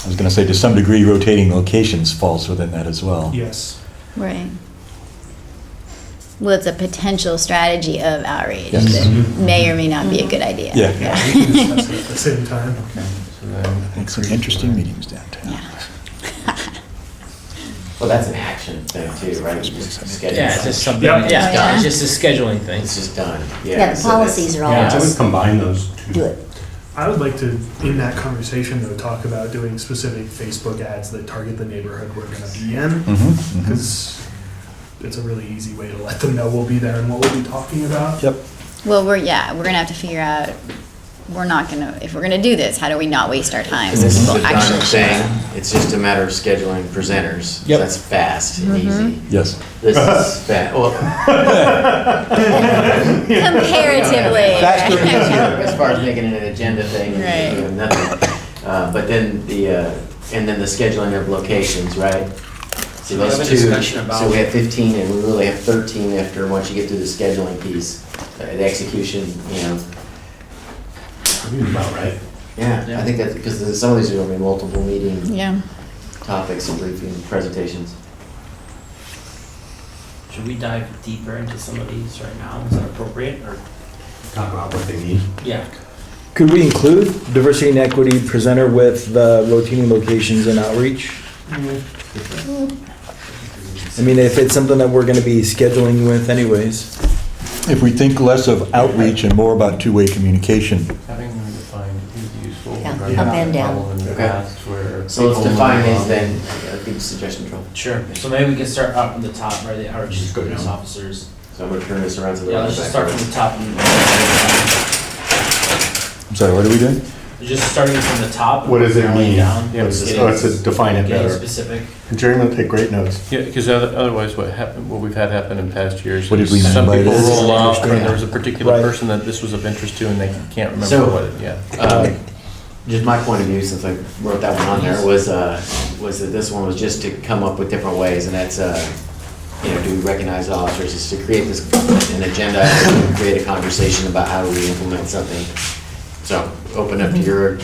I was going to say, to some degree, rotating locations falls within that as well. Yes. right. Well, it's a potential strategy of outreach Yes. that may or may not be a good idea. Yeah. We can discuss it at the same time. So then Make some interesting meetings downtown. Well, that's an action thing too, right? You just schedule Yeah, it's something. just something, Yep. yeah, Yeah. it's just a scheduling thing. It's just done. Yeah, the so policies are all Yeah, I would just combine those two. do it. I would like to, in that conversation, though, talk about doing specific Facebook ads that target the neighborhood we're gonna be in. Mhm. Because it's a really easy way to let them know we'll be there and what we'll be talking about. Yep. Well, we're gonna have to figure out, if we're gonna do this, how do we not waste our time? This is People a done actually show thing. up. It's just a matter of scheduling presenters. Yep. That's fast and easy. Yes. This is fast. Well, Comparatively. as far as making it an agenda thing, Right. you have nothing. But then and then the scheduling of locations, right? See, We have those a two, discussion about- so we have 15 and we really have 13 after, once you get through the scheduling piece, the execution, you know. About right. Yeah, I think that's, because some of these are going to be multiple meeting Yeah. topics and briefing presentations. Should we dive deeper into some of these right now? Is that appropriate or? Talk about what they need. Yeah. Could we include diversity and equity presenter with the rotating locations and outreach? I mean, if it's something that we're gonna be scheduling with anyways. If we think less of outreach and more about two-way communication, Having them defined is useful. Yeah, We've up had and down. problem in the Okay. past where So let's people define move these on. then. Good suggestion, Joel. Sure. So maybe we can start up from the top, right, the outreach Just go police down. officers. So I'm going to turn this around to the Yeah, right. let's just back. start from the top and. I'm sorry, what are we doing? Just starting from the top. and What does it narrowing mean? down. Yeah, What's this? Oh, it's to define it Getting better. specific. Jerry will take great notes. Yeah, because otherwise what we've had happen in past years. What did is we mean some by people this? roll off, and Understand. there was a particular Right. person that this was of interest to, and they can't remember So- what it, yeah. Just my point of view, since I wrote that one on there, was that this one was just to come up with different ways, and that's, do we recognize officers, is to create an agenda, and create a conversation about how we implement something. So, open up to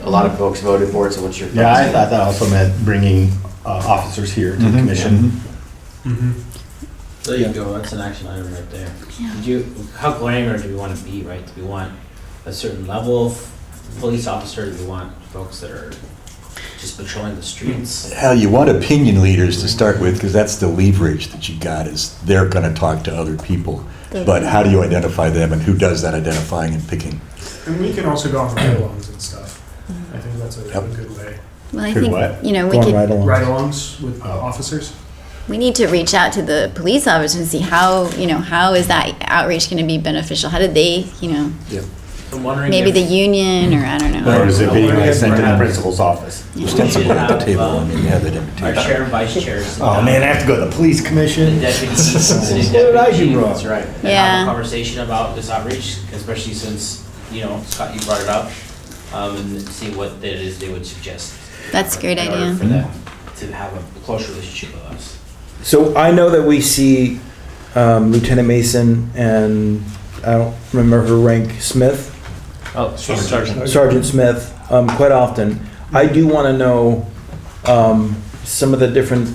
a lot of folks voted for it, so what's your? Yeah, I thoughts? thought that also meant bringing officers here to the commission. There you go, that's an action item right there. How granular do we want to be, right? Do we want a certain level of police officer? Do we want folks that are just patrolling the streets? Hell, you want opinion leaders to start with, because that's the leverage that you got, is they're going to talk to other people. But how do you identify them, and who does that identifying and picking? And we can also go on ride-alongs and stuff. I think that's a Yep. good way. Well, I Could think, what? we Going could, right along. Ride-alongs with officers. we need to reach out to the police officers and see how is that outreach gonna be beneficial? How did they, I'm wondering maybe if the union, or I don't know. Or is it being like sent to the Perhaps- principal's office? we should Ostensibly at the have, table, I mean, you have that our invitation. chair and vice chairs. Oh, man, I have to go to the police The commission. deputies, city What did I deputy do chief, wrong? That's right. and have Yeah. a conversation about this outreach, especially since, Scott, you brought it up, and see what it is they would suggest. That's a great in order idea. For them to have a close relationship with us. So I know that we see Lieutenant Mason and, I don't remember her rank, Smith, Oh, Sergeant. Sergeant Smith, quite often. I do want to know some of the different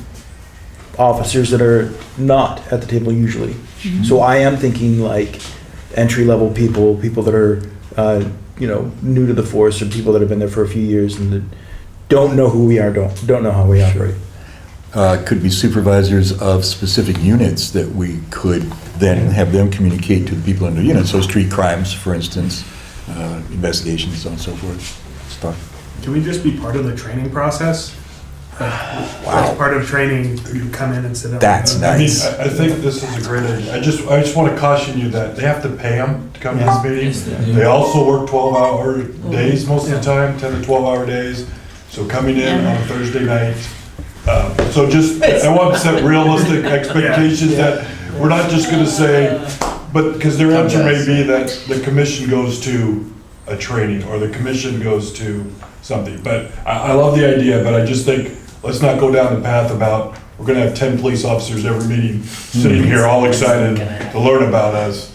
officers that are not at the table usually. So I am thinking like entry-level people that are, new to the force, or people that have been there for a few years and that don't know who we are, don't know how we operate. Could be supervisors of specific units that we could then have them communicate to the people in the units. So street crimes, for instance, investigations, so on and so forth. Stuff. Can we just be part of the training process? As part of training, you come in and sit down. That's nice. I mean, I think this is a great idea. I just want to caution you that they have to pay them to come to these meetings. They also work 12-hour days most of the time, 10 to 12-hour days. So coming in on a Thursday night. So just, I want to set realistic expectations that we're not just going to say, but because their answer may be that the commission goes to a training or the commission goes to something. But I love the idea, but I just think, let's not go down the path about, we're gonna have 10 police officers every meeting sitting here all excited to learn about us.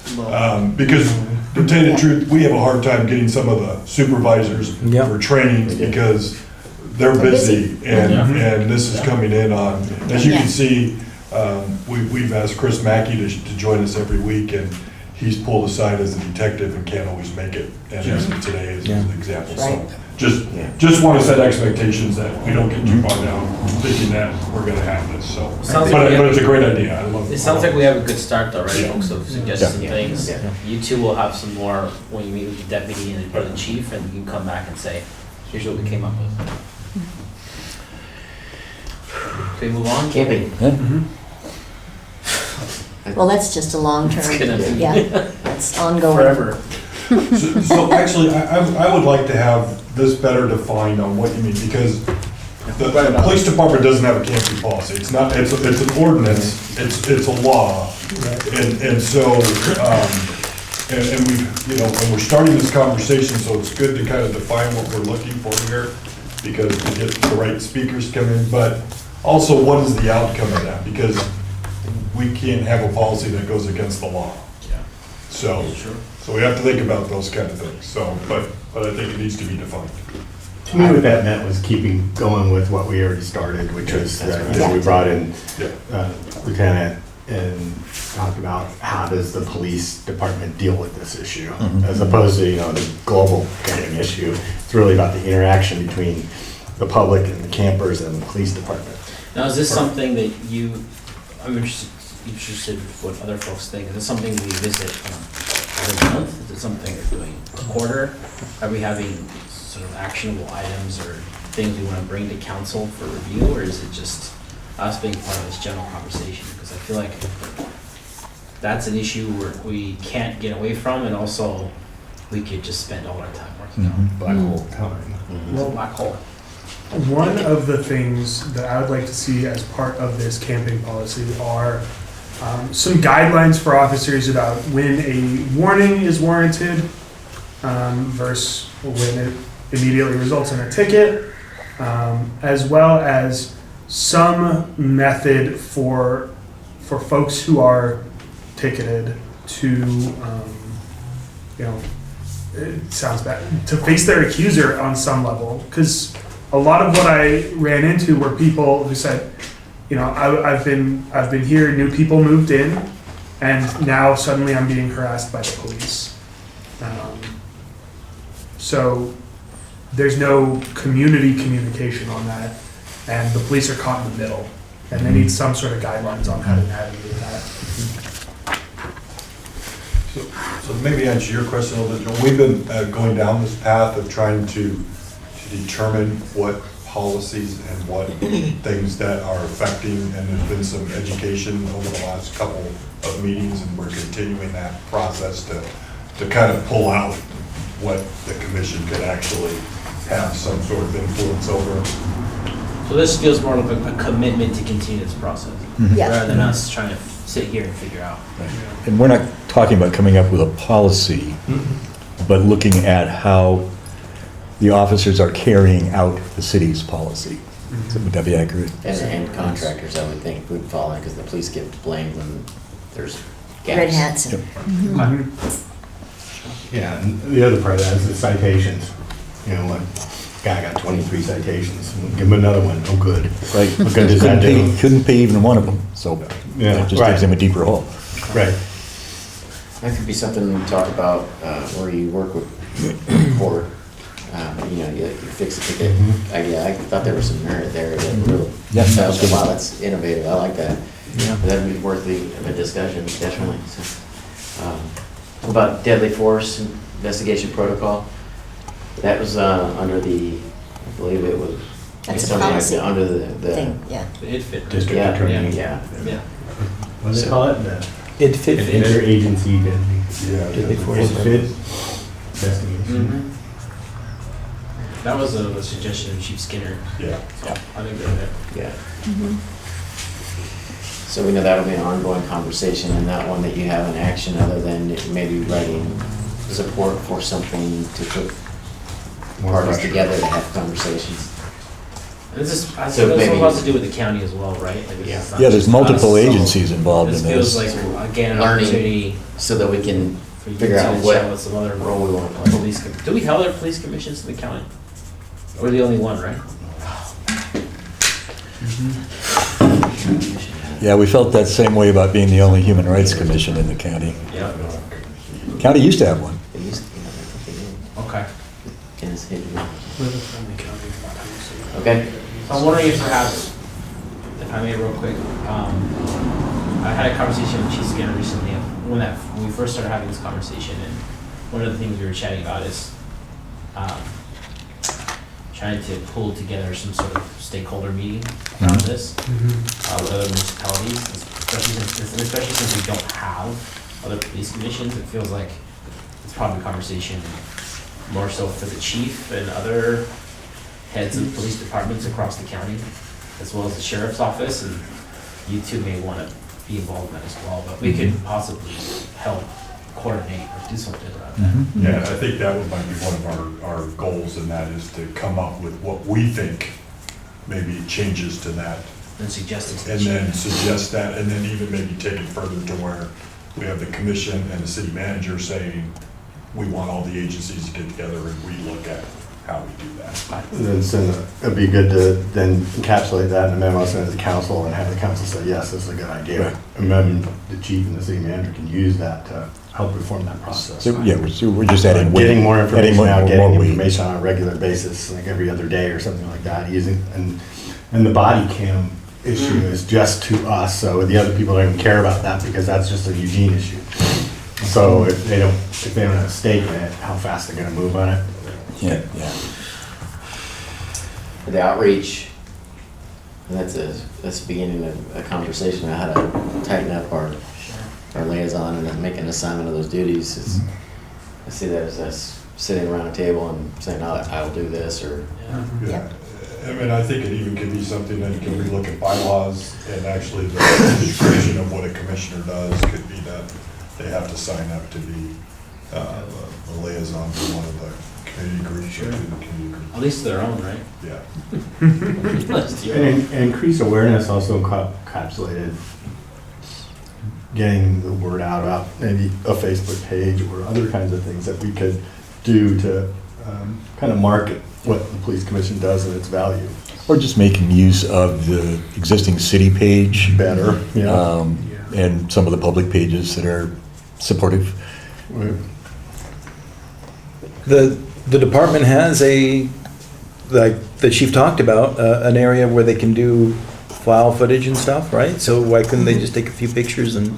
Because to tell you the truth, we have a hard time getting some of the supervisors for trainings because they're busy and this is coming in on, as you can see, we've asked Chris Mackey to join us every week and he's pulled aside as a detective and can't always make it. And today is an example. So just want to set expectations that we don't get too far down thinking that we're going to have this. So, but it's a great idea. I love it. It sounds like we have a good start though, right, folks? So suggest some things. You two will have some more when you meet with the deputy and the chief, and you can come back and say, here's what we came up with. Can we move on? Camping. Well, that's just a long-term, It's gonna be- that's ongoing. Forever. So actually, I would like to have this better defined on what you mean, because the police department doesn't have a camping policy. It's not, it's an ordinance, it's a law. And so, and we, you know, and we're starting this conversation, so it's good to kind of define what we're looking for here, because we get the right speakers come in, but also what is the outcome of that? Because we can't have a policy that goes against the law. So we have to think about those kind of things. So, but I think it needs to be defined. To me, what that meant was keeping going with what we already started, which was that, you know, we brought in Lieutenant and talked about how does the police department deal with this issue, as opposed to, you know, the global camping issue. It's really about the interaction between the public and the campers and the police department. Now, is this something that I'm interested what other folks think. Is it something we visit every month? Is it something we're doing a quarter? Are we having sort of actionable items or things we want to bring to council for review, or is it just us being part of this general conversation? Because I feel like that's an issue where we can't get away from, and also we could just spend all our time working on. Black hole time. Well, black hole. One of the things that I would like to see as part of this camping policy are some guidelines for officers about when a warning is warranted versus when it immediately results in a ticket, as well as some method for folks who are ticketed to, you know, it sounds bad, to face their accuser on some level. Because a lot of what I ran into were people who said, you know, I've been here, new people moved in, and now suddenly I'm being harassed by the police. So there's no community communication on that, and the police are caught in the middle, and they need some sort of guidelines on how to navigate that. So maybe answer your question a little bit, Joe. We've been going down this path of trying to determine what policies and what things that are affecting, and there's been some education over the last couple of meetings, and we're continuing that process to kind of pull out what the commission could actually have some sort of influence over. So this feels more like a commitment to continue this process, Yeah. rather than us trying to sit here and figure out. And we're not talking about coming up with a policy, but looking at how the officers are carrying out the city's policy. Would that be accurate? And contractors, I would think, would fall in, because the police get blamed when there's gaps. Red hats. Yeah, and the other part of that is the citations. You know, like, guy got 23 citations, give him another one, oh good. Right. What good does that do? Couldn't pay even one of them, so Yeah, it just right. gives him a deeper hole. Right. That could be something we talk about where you work with court You know, you fix a ticket. I thought there was some merit there. That really, Yeah, that that's was, good. wow, that's innovative. I like that. Yeah. That'd be worth a discussion, definitely. So, what about deadly force investigation protocol? That was under the, I believe it was. That's a something like policy that, under the thing, yeah. It fit. District yeah, attorney. yeah. Yeah. What do they call it? The It fit. interagency deadly. Yeah. Deadly force. Investigation. That was a suggestion of Chief Skinner. Yeah. So I think they're there. Yeah. So we know that'll be an ongoing conversation, and not one that you have in action other than maybe writing support for something to put parties together to have conversations. And this is, I So think this maybe- also has to do with the county as well, right? Like, it's Yeah. not Yeah, there's just multiple us. agencies involved This in feels this. like, again, an Learning. opportunity So that we can for you figure to out chat what with some other role we want to play. police. Do we have other police commissions in the county? We're the only one, right? Yeah, we felt that same way about being the only human rights commission in the county. Yeah. County used to have one. It used to be like what they did. Okay. And it's hidden. We're the friendly county. Okay. So I'm wondering if perhaps, if I may real quick, I had a conversation with Chief Skinner recently, when we first started having this conversation, and one of the things we were chatting about is trying to pull together some sort of stakeholder meeting around this with other municipalities, especially since we don't have other police commissions. It feels like it's probably a conversation more so for the chief and other heads of police departments across the county, as well as the sheriff's office, and you two may want to be involved in that as well, but we could possibly help coordinate or do something around that. Yeah, I think that might be one of our goals, and that is to come up with what we think maybe changes to that, And suggest it to the and chief. then suggest that, and then even maybe take it further to where we have the commission and the city manager saying, we want all the agencies to get together and we look at how we do that. It'd be good to then encapsulate that in a memo, send it to the council, and have the council say, yes, this is a good idea. Right. And then the chief and the city manager can use that to help reform that process. So, yeah, we're just adding. Getting more information out, more getting weight. information on a regular basis, like every other day or something like that, using, and the body cam issue is just to us, so the other people don't even care about that because that's just a Eugene issue. So if they don't have a stake in it, how fast they're gonna move on it. Yeah, yeah. The outreach, and that's the beginning of a conversation on how to tighten up our liaison and then make an assignment of those duties. I see that as us sitting around a table and saying, I'll do this, or, Yeah, I mean, I think it even could be something that you can relook at bylaws, and actually the description of what a commissioner does could be that they have to sign up to be a liaison for one of the community groups or to the community group. At least their own, right? Yeah. And increase awareness also encapsulated getting the word out about maybe a Facebook page or other kinds of things that we could do to kind of market what the police commission does and its value. Or just making use of the existing city page. Better, yeah. And some of the public pages that are supportive. The department has like the chief talked about, an area where they can do file footage and stuff, right? So why couldn't they just take a few pictures and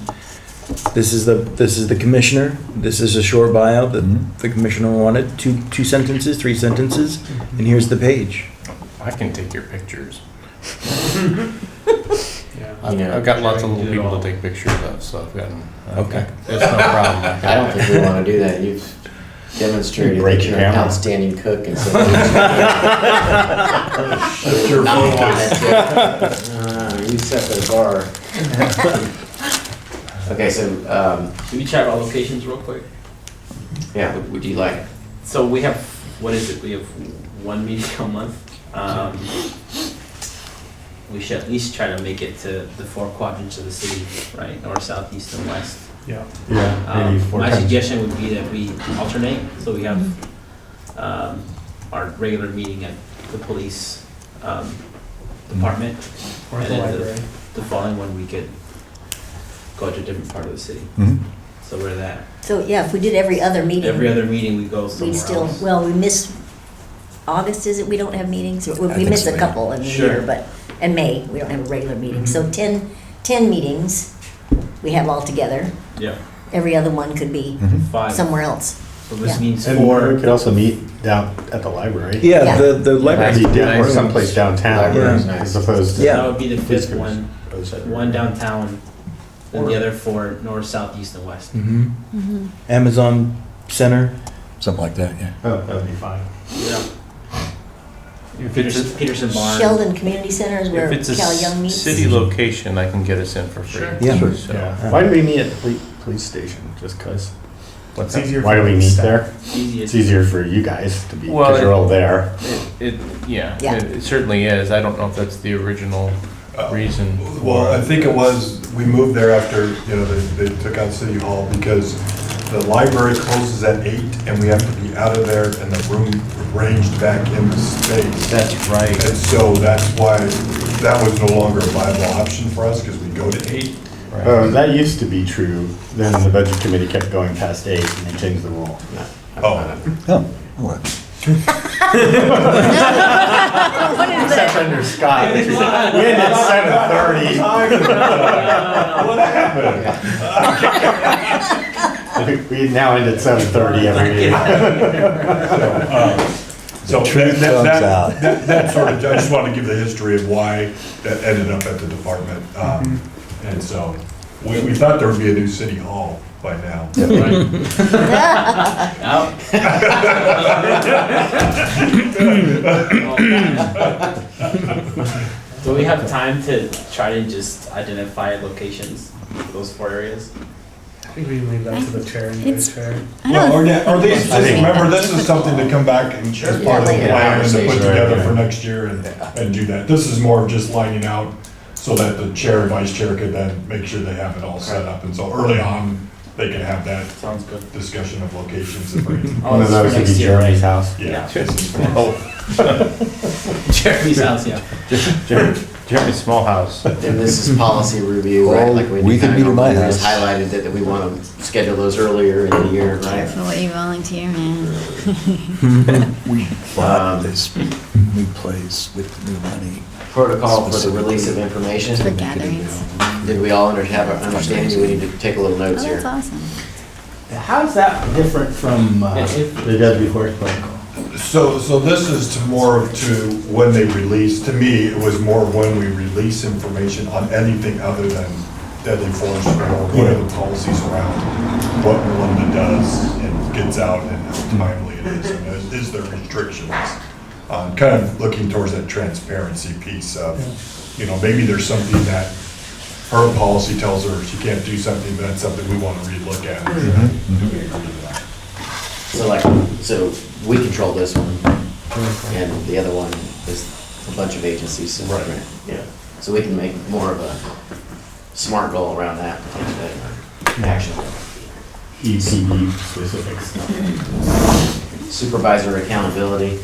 this is the commissioner, this is a short bio that the commissioner wanted, two sentences, 3 sentences, and here's the page. I can take your pictures. Yeah. I've got lots of little people to take pictures of, so I've gotten. Okay. It's no problem. I don't think we want to do that. You've demonstrated Break that your you're an camera. outstanding cook, and so. That's your Not focus. wanted to. You set the bar. Okay, so, Can we chat about locations real quick? yeah, what would you like? So we have, what is it, we have one meeting a month. We should at least try to make it to the 4 quadrants of the city, right, north, south, east, and west. Yeah. Yeah, maybe 4 My times. suggestion would be that we alternate, so we have our regular meeting at the police department. Or And the then library. the following one, we could go to a different part of the city. Mhm. So we're that. So, yeah, if we did every other meeting. Every other meeting, we go We'd somewhere still, else. well, we miss August, is it, we don't have meetings? We think miss so, a yeah. couple in the year, but, and May, we don't have a regular meeting. So 10 meetings we have all together. Yeah. Every other one could be Mhm. 5. somewhere else. So this Yeah. means And we 4. could also meet down at the library. Yeah, Yeah. the library. Maybe down, someplace downtown, Library's as nice. opposed to. Yeah. That would be the Police 5th one. commission. One downtown, and the other 4 north, south, east, and west. Mhm. Amazon Center. Something like that, yeah. Oh, that would be fine. Yeah. Peterson Barn. Sheldon Community Center is where If it's a Cal Young meets. city location, I can get us in for free. Sure. Yeah. So- Yeah. Why do we meet at the police station? Just cause? What's It's that? easier Why for do we the meet staff. there? Easiest. It's easier for you guys to be, Well, because you're all there. Yeah, Yeah. it certainly is. I don't know if that's the original reason. Well, I think it was, we moved there after, they took out City Hall because the library closes at 8 and we have to be out of there and the room arranged back into space. That's right. And so that's why that was no longer a viable option for us because we go to 8. That used to be true, then the budget committee kept going past 8 and they changed the rule. Oh, Oh, well, What is Except that? under Scott, we ended at 7:30. What happened? We now end at 7:30 every year. so truth that- comes that- out. that sort of, I just want to give the history of why that ended up at the department. And so we thought there would be a new City Hall by now. Do we have time to try to just identify locations for those 4 areas? I think we can leave that to the chair and vice chair. I Well, don't, or these, just remember, this is something to come back and as part of the later. plan and to put Conversation, together right, for yeah. next year and do that. This is more of just lining out so that the chair and vice chair could then make sure they have it all set up. And so early on, they can have that Sounds good. discussion of locations and bring, One of Oh, those for would be next year, Jeremy's right? house. yeah. Yeah. this is for- Jeremy's house, yeah. Jeremy's small house. And this is policy review, right? Oh, Like we we could kind meet at my of just house. highlighted that we want to schedule those earlier in the year, right? for what you volunteer, man. we bought Um, this new place with the new money. Protocol for the release of information. For gatherings. Did we all have an understanding? We need to take a little Oh, notes that's here. awesome. How's that different from the Dudley Forest protocol? So this is to more to when they release, to me, it was more when we release information on anything other than deadly force or what are the policies around what Melinda does and gets out and how timely it is, and is there restrictions? Kind of looking towards that transparency piece of, maybe there's something that her policy tells her she can't do something, but that's something we want to relook at. Do we agree to that? So we control this one, and the other one is a bunch of agencies. Right. Yeah, so we can make more of a smart goal around that, action. EPD specific stuff. Supervisor accountability.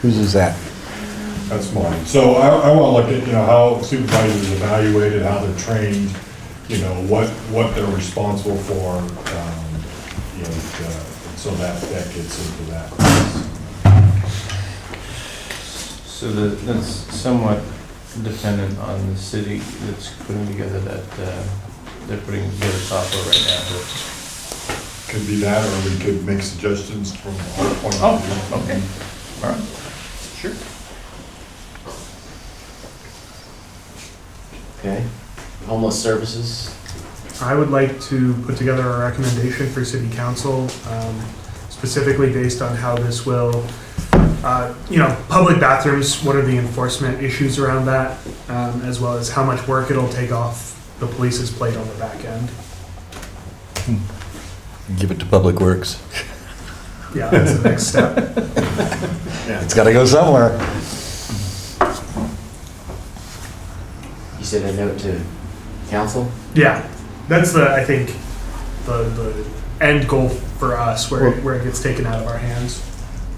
Whose is that? That's mine. So I want to look at, how supervisors evaluated, how they're trained, what they're responsible for, so that gets into that. So that's somewhat dependent on the city that's putting together that, they're putting together software right now. Could be that, or we could make suggestions from our point of view. Oh, okay. All right. Sure. Okay. Homeless services. I would like to put together a recommendation for city council, specifically based on how this will, public bathrooms, what are the enforcement issues around that, as well as how much work it'll take off the police's plate on the back end. Give it to Public Works. Yeah, that's the next step. It's gotta go somewhere. You said a note to council? Yeah, that's I think, the end goal for us, where it gets taken out of our hands.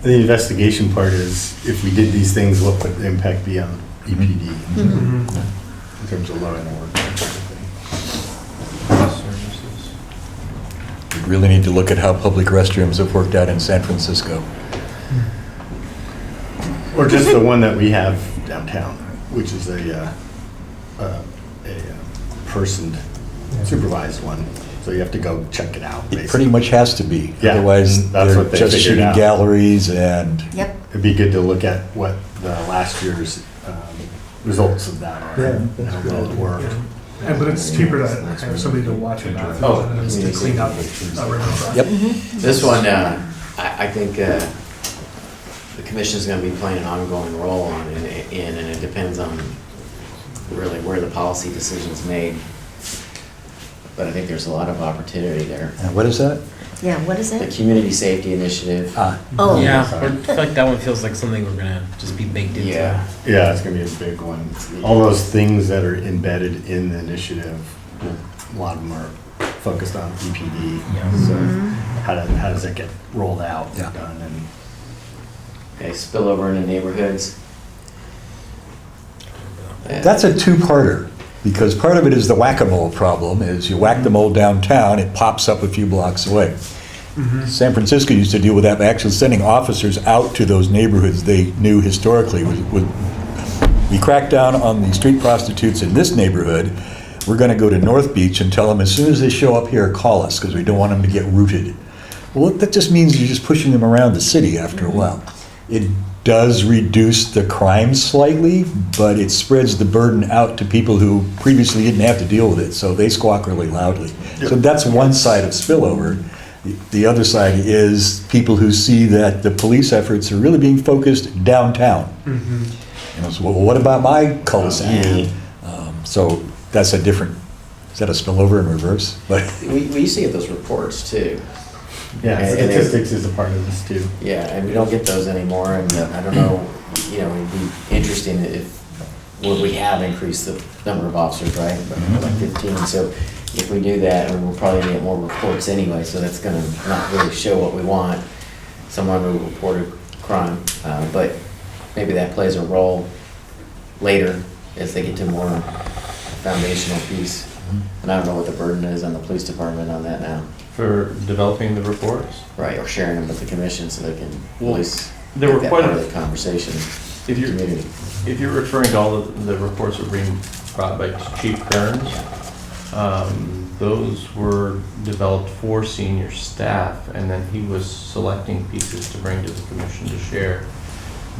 The investigation part is, if we did these things, what would the impact be on EPD in terms of law and order? that sort of thing. We really need to look at how public restrooms have worked out in San Francisco. Or just the one that we have downtown, which is a person supervised one. So you have to go check it out, It basically. pretty much has to be. Yeah, Otherwise, that's they're what they just figured shooting out. galleries and, Yep. It'd be good to look at what the last year's results of that are. Yeah, and that's how well it worked. And, but it's cheaper to have somebody to watch it than it is to clean up a river front. yep. This one, I think the commission's gonna be playing an ongoing role on it, and it depends on really where the policy decision's made. But I think there's a lot of opportunity there. And what is that? Yeah, what is The it? community safety initiative. Oh. Yeah, I feel like that one feels like something we're gonna just be baked into. Yeah. Yeah, it's gonna be a big one. All those things that are embedded in the initiative, a lot of them are focused on EPD. So how does that get rolled out and Yeah. done? And Okay, spill over into neighborhoods. That's a two-parter, because part of it is the whack-a-mole problem, is you whack the mole downtown, it pops up a few blocks away. San Francisco used to deal with that by actually sending officers out to those neighborhoods they knew historically. We crack down on the street prostitutes in this neighborhood, we're gonna go to North Beach and tell them, as soon as they show up here, call us, because we don't want them to get rooted. Well, that just means you're just pushing them around the city after a while. It does reduce the crime slightly, but it spreads the burden out to people who previously didn't have to deal with it, so they squawk really loudly. So that's one side of spillover. The other side is people who see that the police efforts are really being focused downtown. You know, so, well, what about my cul-de-sac? So that's a different, is that a spillover in reverse? But We used to get those reports too. yeah, And they- statistics is a part of this too. Yeah, and we don't get those anymore, and I don't know, you know, it'd be interesting if, would we have increased the number of officers, right? Like 15, so if we do that, we'll probably get more reports anyway, so that's gonna not really show what we want, someone who reported crime, but maybe that plays a role later as they get to more foundational piece. And I don't know what the burden is on the police department on that now. For developing the reports. Right, or sharing them with the commission so they can at Well, least there were make that quite part a- of the conversation, If you're, community. if you're referring to all of the reports that were being brought by Chief Kearns, those were developed for senior staff, and then he was selecting pieces to bring to the commission to share.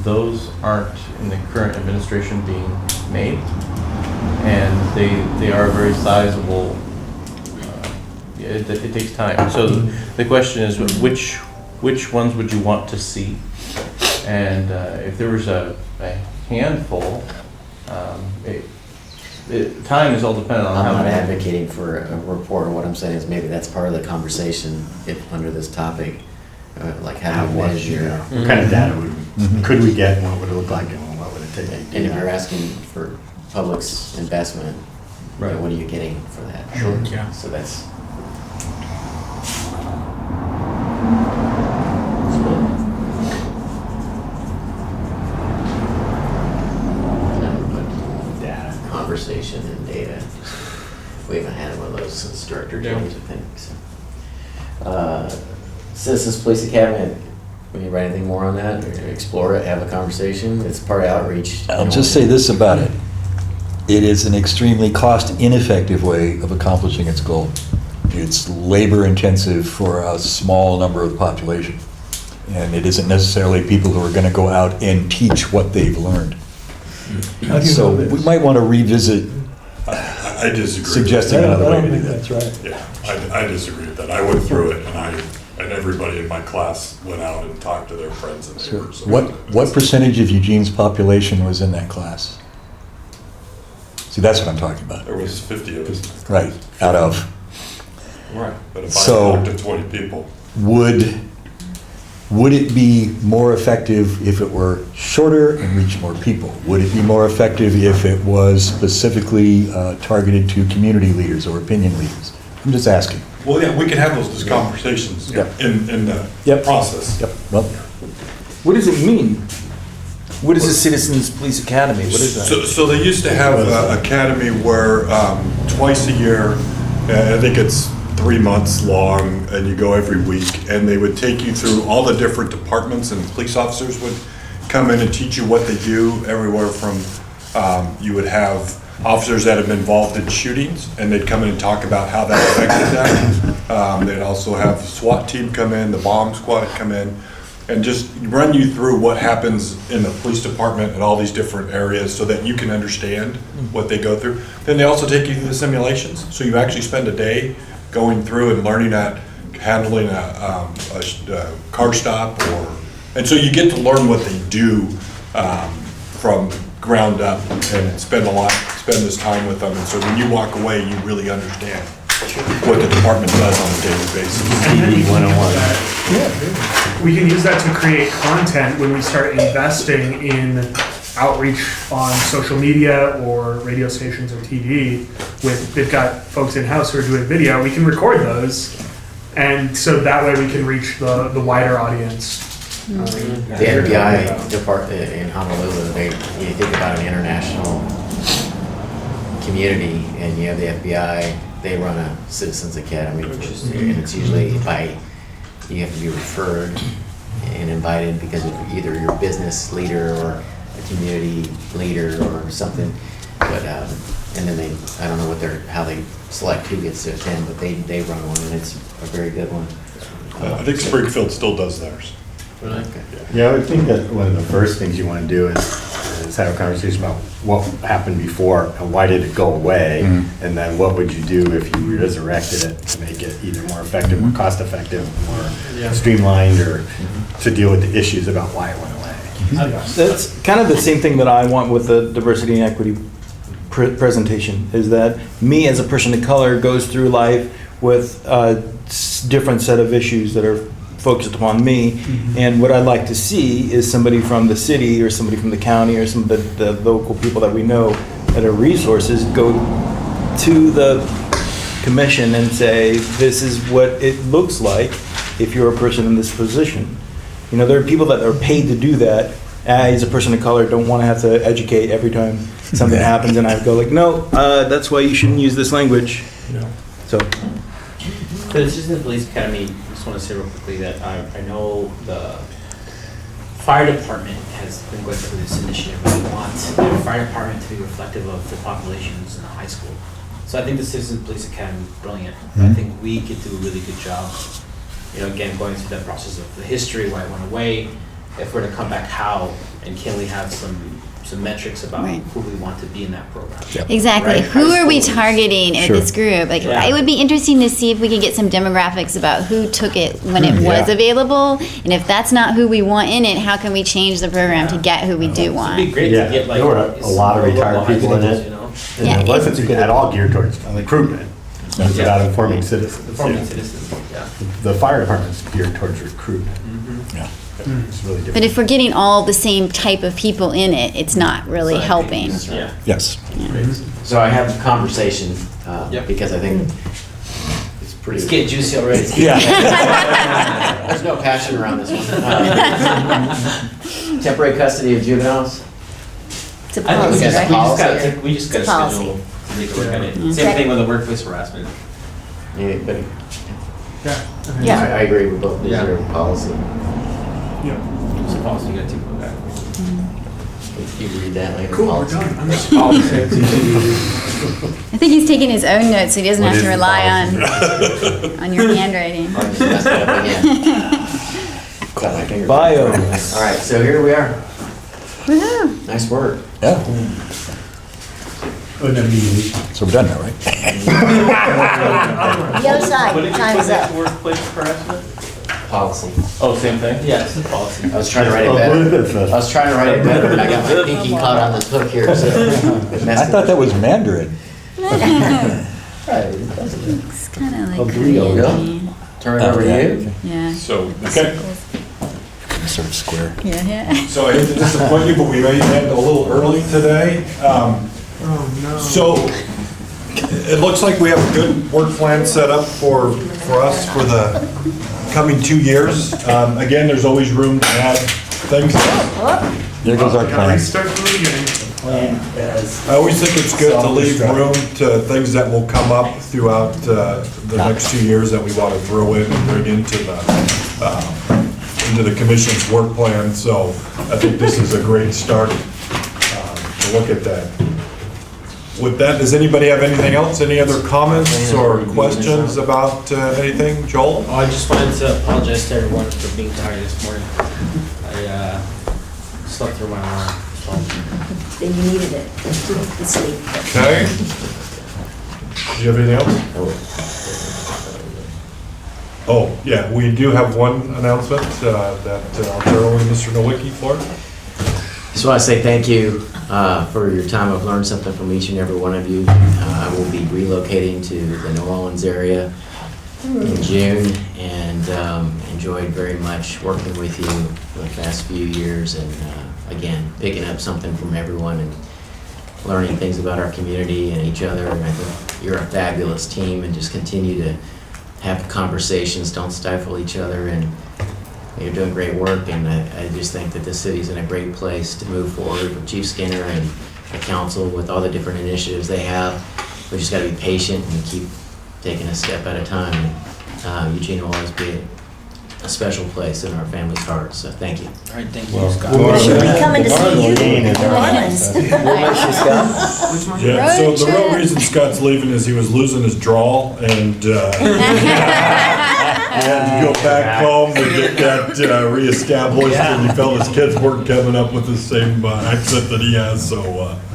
Those aren't in the current administration being made, and they are very sizable. It takes time. So the question is, which ones would you want to see? And if there was a handful, time is all dependent on I'm how not many. advocating for a report, what I'm saying is maybe that's part of the conversation if, under this topic, like how do you measure? What kind of data could we get, and what would it look like, and what would it take? to do And if that? you're asking for public's investment, you know, Right. what are you getting for that? Sure. Yeah. So that's. Data. Conversation and data. We haven't had one of those since Director Yeah. James, I think, so. Citizens Police Academy, will you write anything more on that, or explore it, have a conversation? It's part of outreach. I'll just say this about it. It is an extremely cost-ineffective way of accomplishing its goal. It's labor-intensive for a small number of the population. And it isn't necessarily people who are going to go out and teach what they've learned. How do you So know we this? might want to revisit I disagree. suggesting I another way don't to do think that. that's right. Yeah, I disagree with that. I went through it, and everybody in my class went out and talked to their friends and Sure. neighbors. What percentage of Eugene's population was in that class? See, that's what I'm talking about. There was 50 of us. Right, out of. Right. But if I So- talked to 20 people, Would it be more effective if it were shorter and reached more people? Would it be more effective if it was specifically targeted to community leaders or opinion leaders? I'm just asking. well, yeah, we can have those conversations Yep. in the Yep. process. Yep, well, What does it mean? What is a Citizens Police Academy? What is that? So they used to have an academy where twice a year, I think it's 3 months long, and you go every week, and they would take you through all the different departments, and police officers would come in and teach you what they do, everywhere from, you would have officers that have been involved in shootings, and they'd come in and talk about how that affected them. They'd also have SWAT team come in, the bomb squad come in, and just run you through what happens in the police department and all these different areas so that you can understand what they go through. Then they also take you through the simulations. So you actually spend a day going through and learning handling a car stop, and so you get to learn what they do from ground up and spend this time with them. And so when you walk away, you really understand what the department does on a daily basis. And then we can use that- we can use that to create content when we start investing in outreach on social media or radio stations or TV. They've got folks in-house who are doing video, we can record those, and so that way we can reach the wider audience. The FBI department in Honolulu, you think about an international community, and you have the FBI, they run a Citizens Academy, and it's usually you have to be referred and invited because of either your business leader or a community leader or something. But and then I don't know how they select who gets to attend, but they run one, and it's a very good one. I think Springfield still does theirs. Okay. Yeah, I would think that one of the first things you want to do is have a conversation about what happened before and why did it go away, and then what would you do if you resurrected it to make it either more effective, more cost effective, more streamlined, or to deal with the issues about why it went away. That's kind of the same thing that I want with the diversity and equity presentation, is that me as a person of color goes through life with a different set of issues that are focused upon me, and what I'd like to see is somebody from the city or somebody from the county or some of the local people that we know that are resources go to the commission and say, this is what it looks like if you're a person in this position. You know, there are people that are paid to do that. I, as a person of color, don't want to have to educate every time something happens, and I go like, no, that's why you shouldn't use this language. You know, so. The Assistant Police Academy, I just want to say real quickly that I know the fire department has been going through this initiative. We want the fire department to be reflective of the populations in the high school. So I think the Citizen Police Academy is brilliant. I think we could do a really good job, you know, again, going through that process of the history, why it went away, if we're to come back, how, and can we have some metrics about who we want to be in that program. Exactly. Right? Who High are we schoolers. targeting at this group? Like, it would be interesting to see if we could get some demographics about who took it when it was available, and if that's not who we want in it, how can we change the program to get who we do want? It'd be great to get like there were a lot of retired people in it. You know? And it wasn't at all geared towards recruitment. It was about informing citizens. Informing citizens. Yeah. The fire department's geared towards recruitment. It's really different. But if we're getting all the same type of people in it, it's not really helping. Yeah. Yes. So I have a conversation, because I think it's pretty. It's getting juicy already. There's no passion around this one. Temporary custody of juveniles? It's a I think policy, right? we just got It's to a policy. schedule to take a look at it. Yeah. Same thing with the workplace harassment. Anybody? Yeah. I agree with both. These are policy. It's a policy you got to take a look at. You read that later. Cool, we're Policy. done. I'm just I think he's taking his own notes, so he doesn't have to rely on your handwriting. I just messed it up again. Got my finger. Bio. All right, so here we are. Woohoo! Nice work. Yeah. So we're done now, right? The other side, your time is up. Workplace harassment? Policy. Oh, same thing? Yes, the policy. I was trying to write it better. But I got my pinky caught on this hook here, so. I thought that was Mandarin. It's kind of like There you go. crazy. Turn it over to you. Yeah. So, okay. Sort of square. Yeah. So I hate to disappoint you, but we may end a little early today. So it looks like we have a good work plan set up for us for the coming 2 years. Again, there's always room to add things. There goes our Gotta plan. restart from the beginning. I always think it's good to leave room to things that will come up throughout the next 2 years that we want to throw in and bring into the addition to the commission's work plan, so I think this is a great start to look at that. With that, does anybody have anything else? Any other comments or questions about anything? Joel? Oh, I just wanted to apologize to everyone for being tired this morning. I slept through my alarm. So. Then you needed it. The sleep. Okay. Do you have anything else? Oh, yeah, we do have one announcement that I'll turn over to Mr. Nowicki for. Just want to say thank you for your time. I've learned something from each and every one of you. I will be relocating to the New Orleans area in June, and enjoyed very much working with you for the past few years, and again, picking up something from everyone and learning things about our community and each other. And I think you're a fabulous team, and just continue to have conversations, don't stifle each other, and you're doing great work. And I just think that the city's in a great place to move forward with Chief Skinner and the council with all the different initiatives they have. We just gotta be patient and keep taking a step at a time. Eugene will always be a special place in our family's hearts, so thank you. All right, thank you, Scott. Should be coming to see you. Eugene is New our- Orleans. Yeah, so Road the real trip. reason Scott's leaving is he was losing his drawl, and he had to go back home to get that reestablished, and he felt his kids weren't coming up with the same accent that he has, so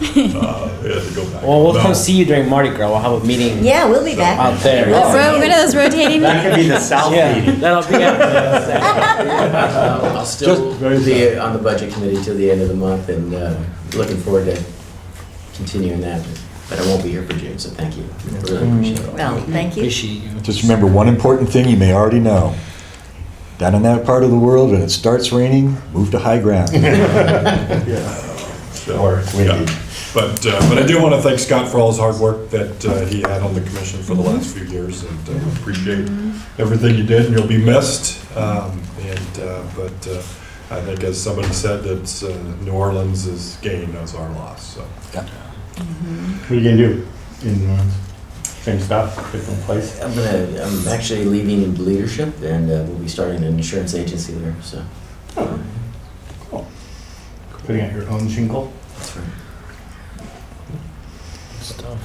he had to go back. Well, we'll No. come see you during Mardi Gras. We'll have a meeting Yeah, we'll be back. out there. What are those rotating? That could be the South Yeah, meeting. that'll be it. I'll still be on the budget committee till the end of the month, and looking forward to continuing that. But I won't be here for June, so thank you. I really appreciate it. Well, thank you. Appreciate you. Just remember one important thing you may already know. Down in that part of the world, when it starts raining, move to high ground. Or it's windy. Yeah. But I do want to thank Scott for all his hard work that he had on the commission for the last few years, and appreciate everything you did, and you'll be missed. But I think, as somebody said, it's New Orleans' is gain as our loss, so. What are you gonna do in New Orleans? Same stuff, different place? I'm actually leaving leadership, and we'll be starting an insurance agency there, so. Cool. Putting out your own shingle? That's right.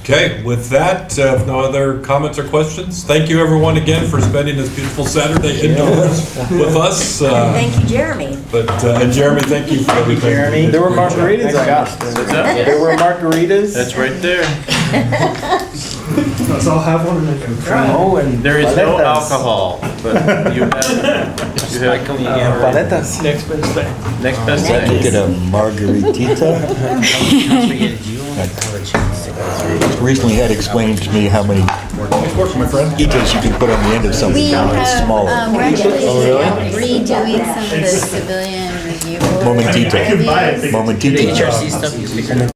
Okay, with that, if no other comments or questions, thank you everyone again for spending this beautiful Saturday indoors with us. Thank you, Jeremy. And Jeremy, thank you for everything. Jeremy. There were Great job. margaritas on this. There were margaritas. That's right there. Let's all have one and then. Oh, and There is no paletas. alcohol, but you have Paletas. Next best thing. next best Thank thing. Get a margaritita. Recently had explained to me how many itas you can put on the end of something We to make it have, smaller. we're actually redoing some of the civilian review board. Momentito. interviews. Momentito. HRC stuff you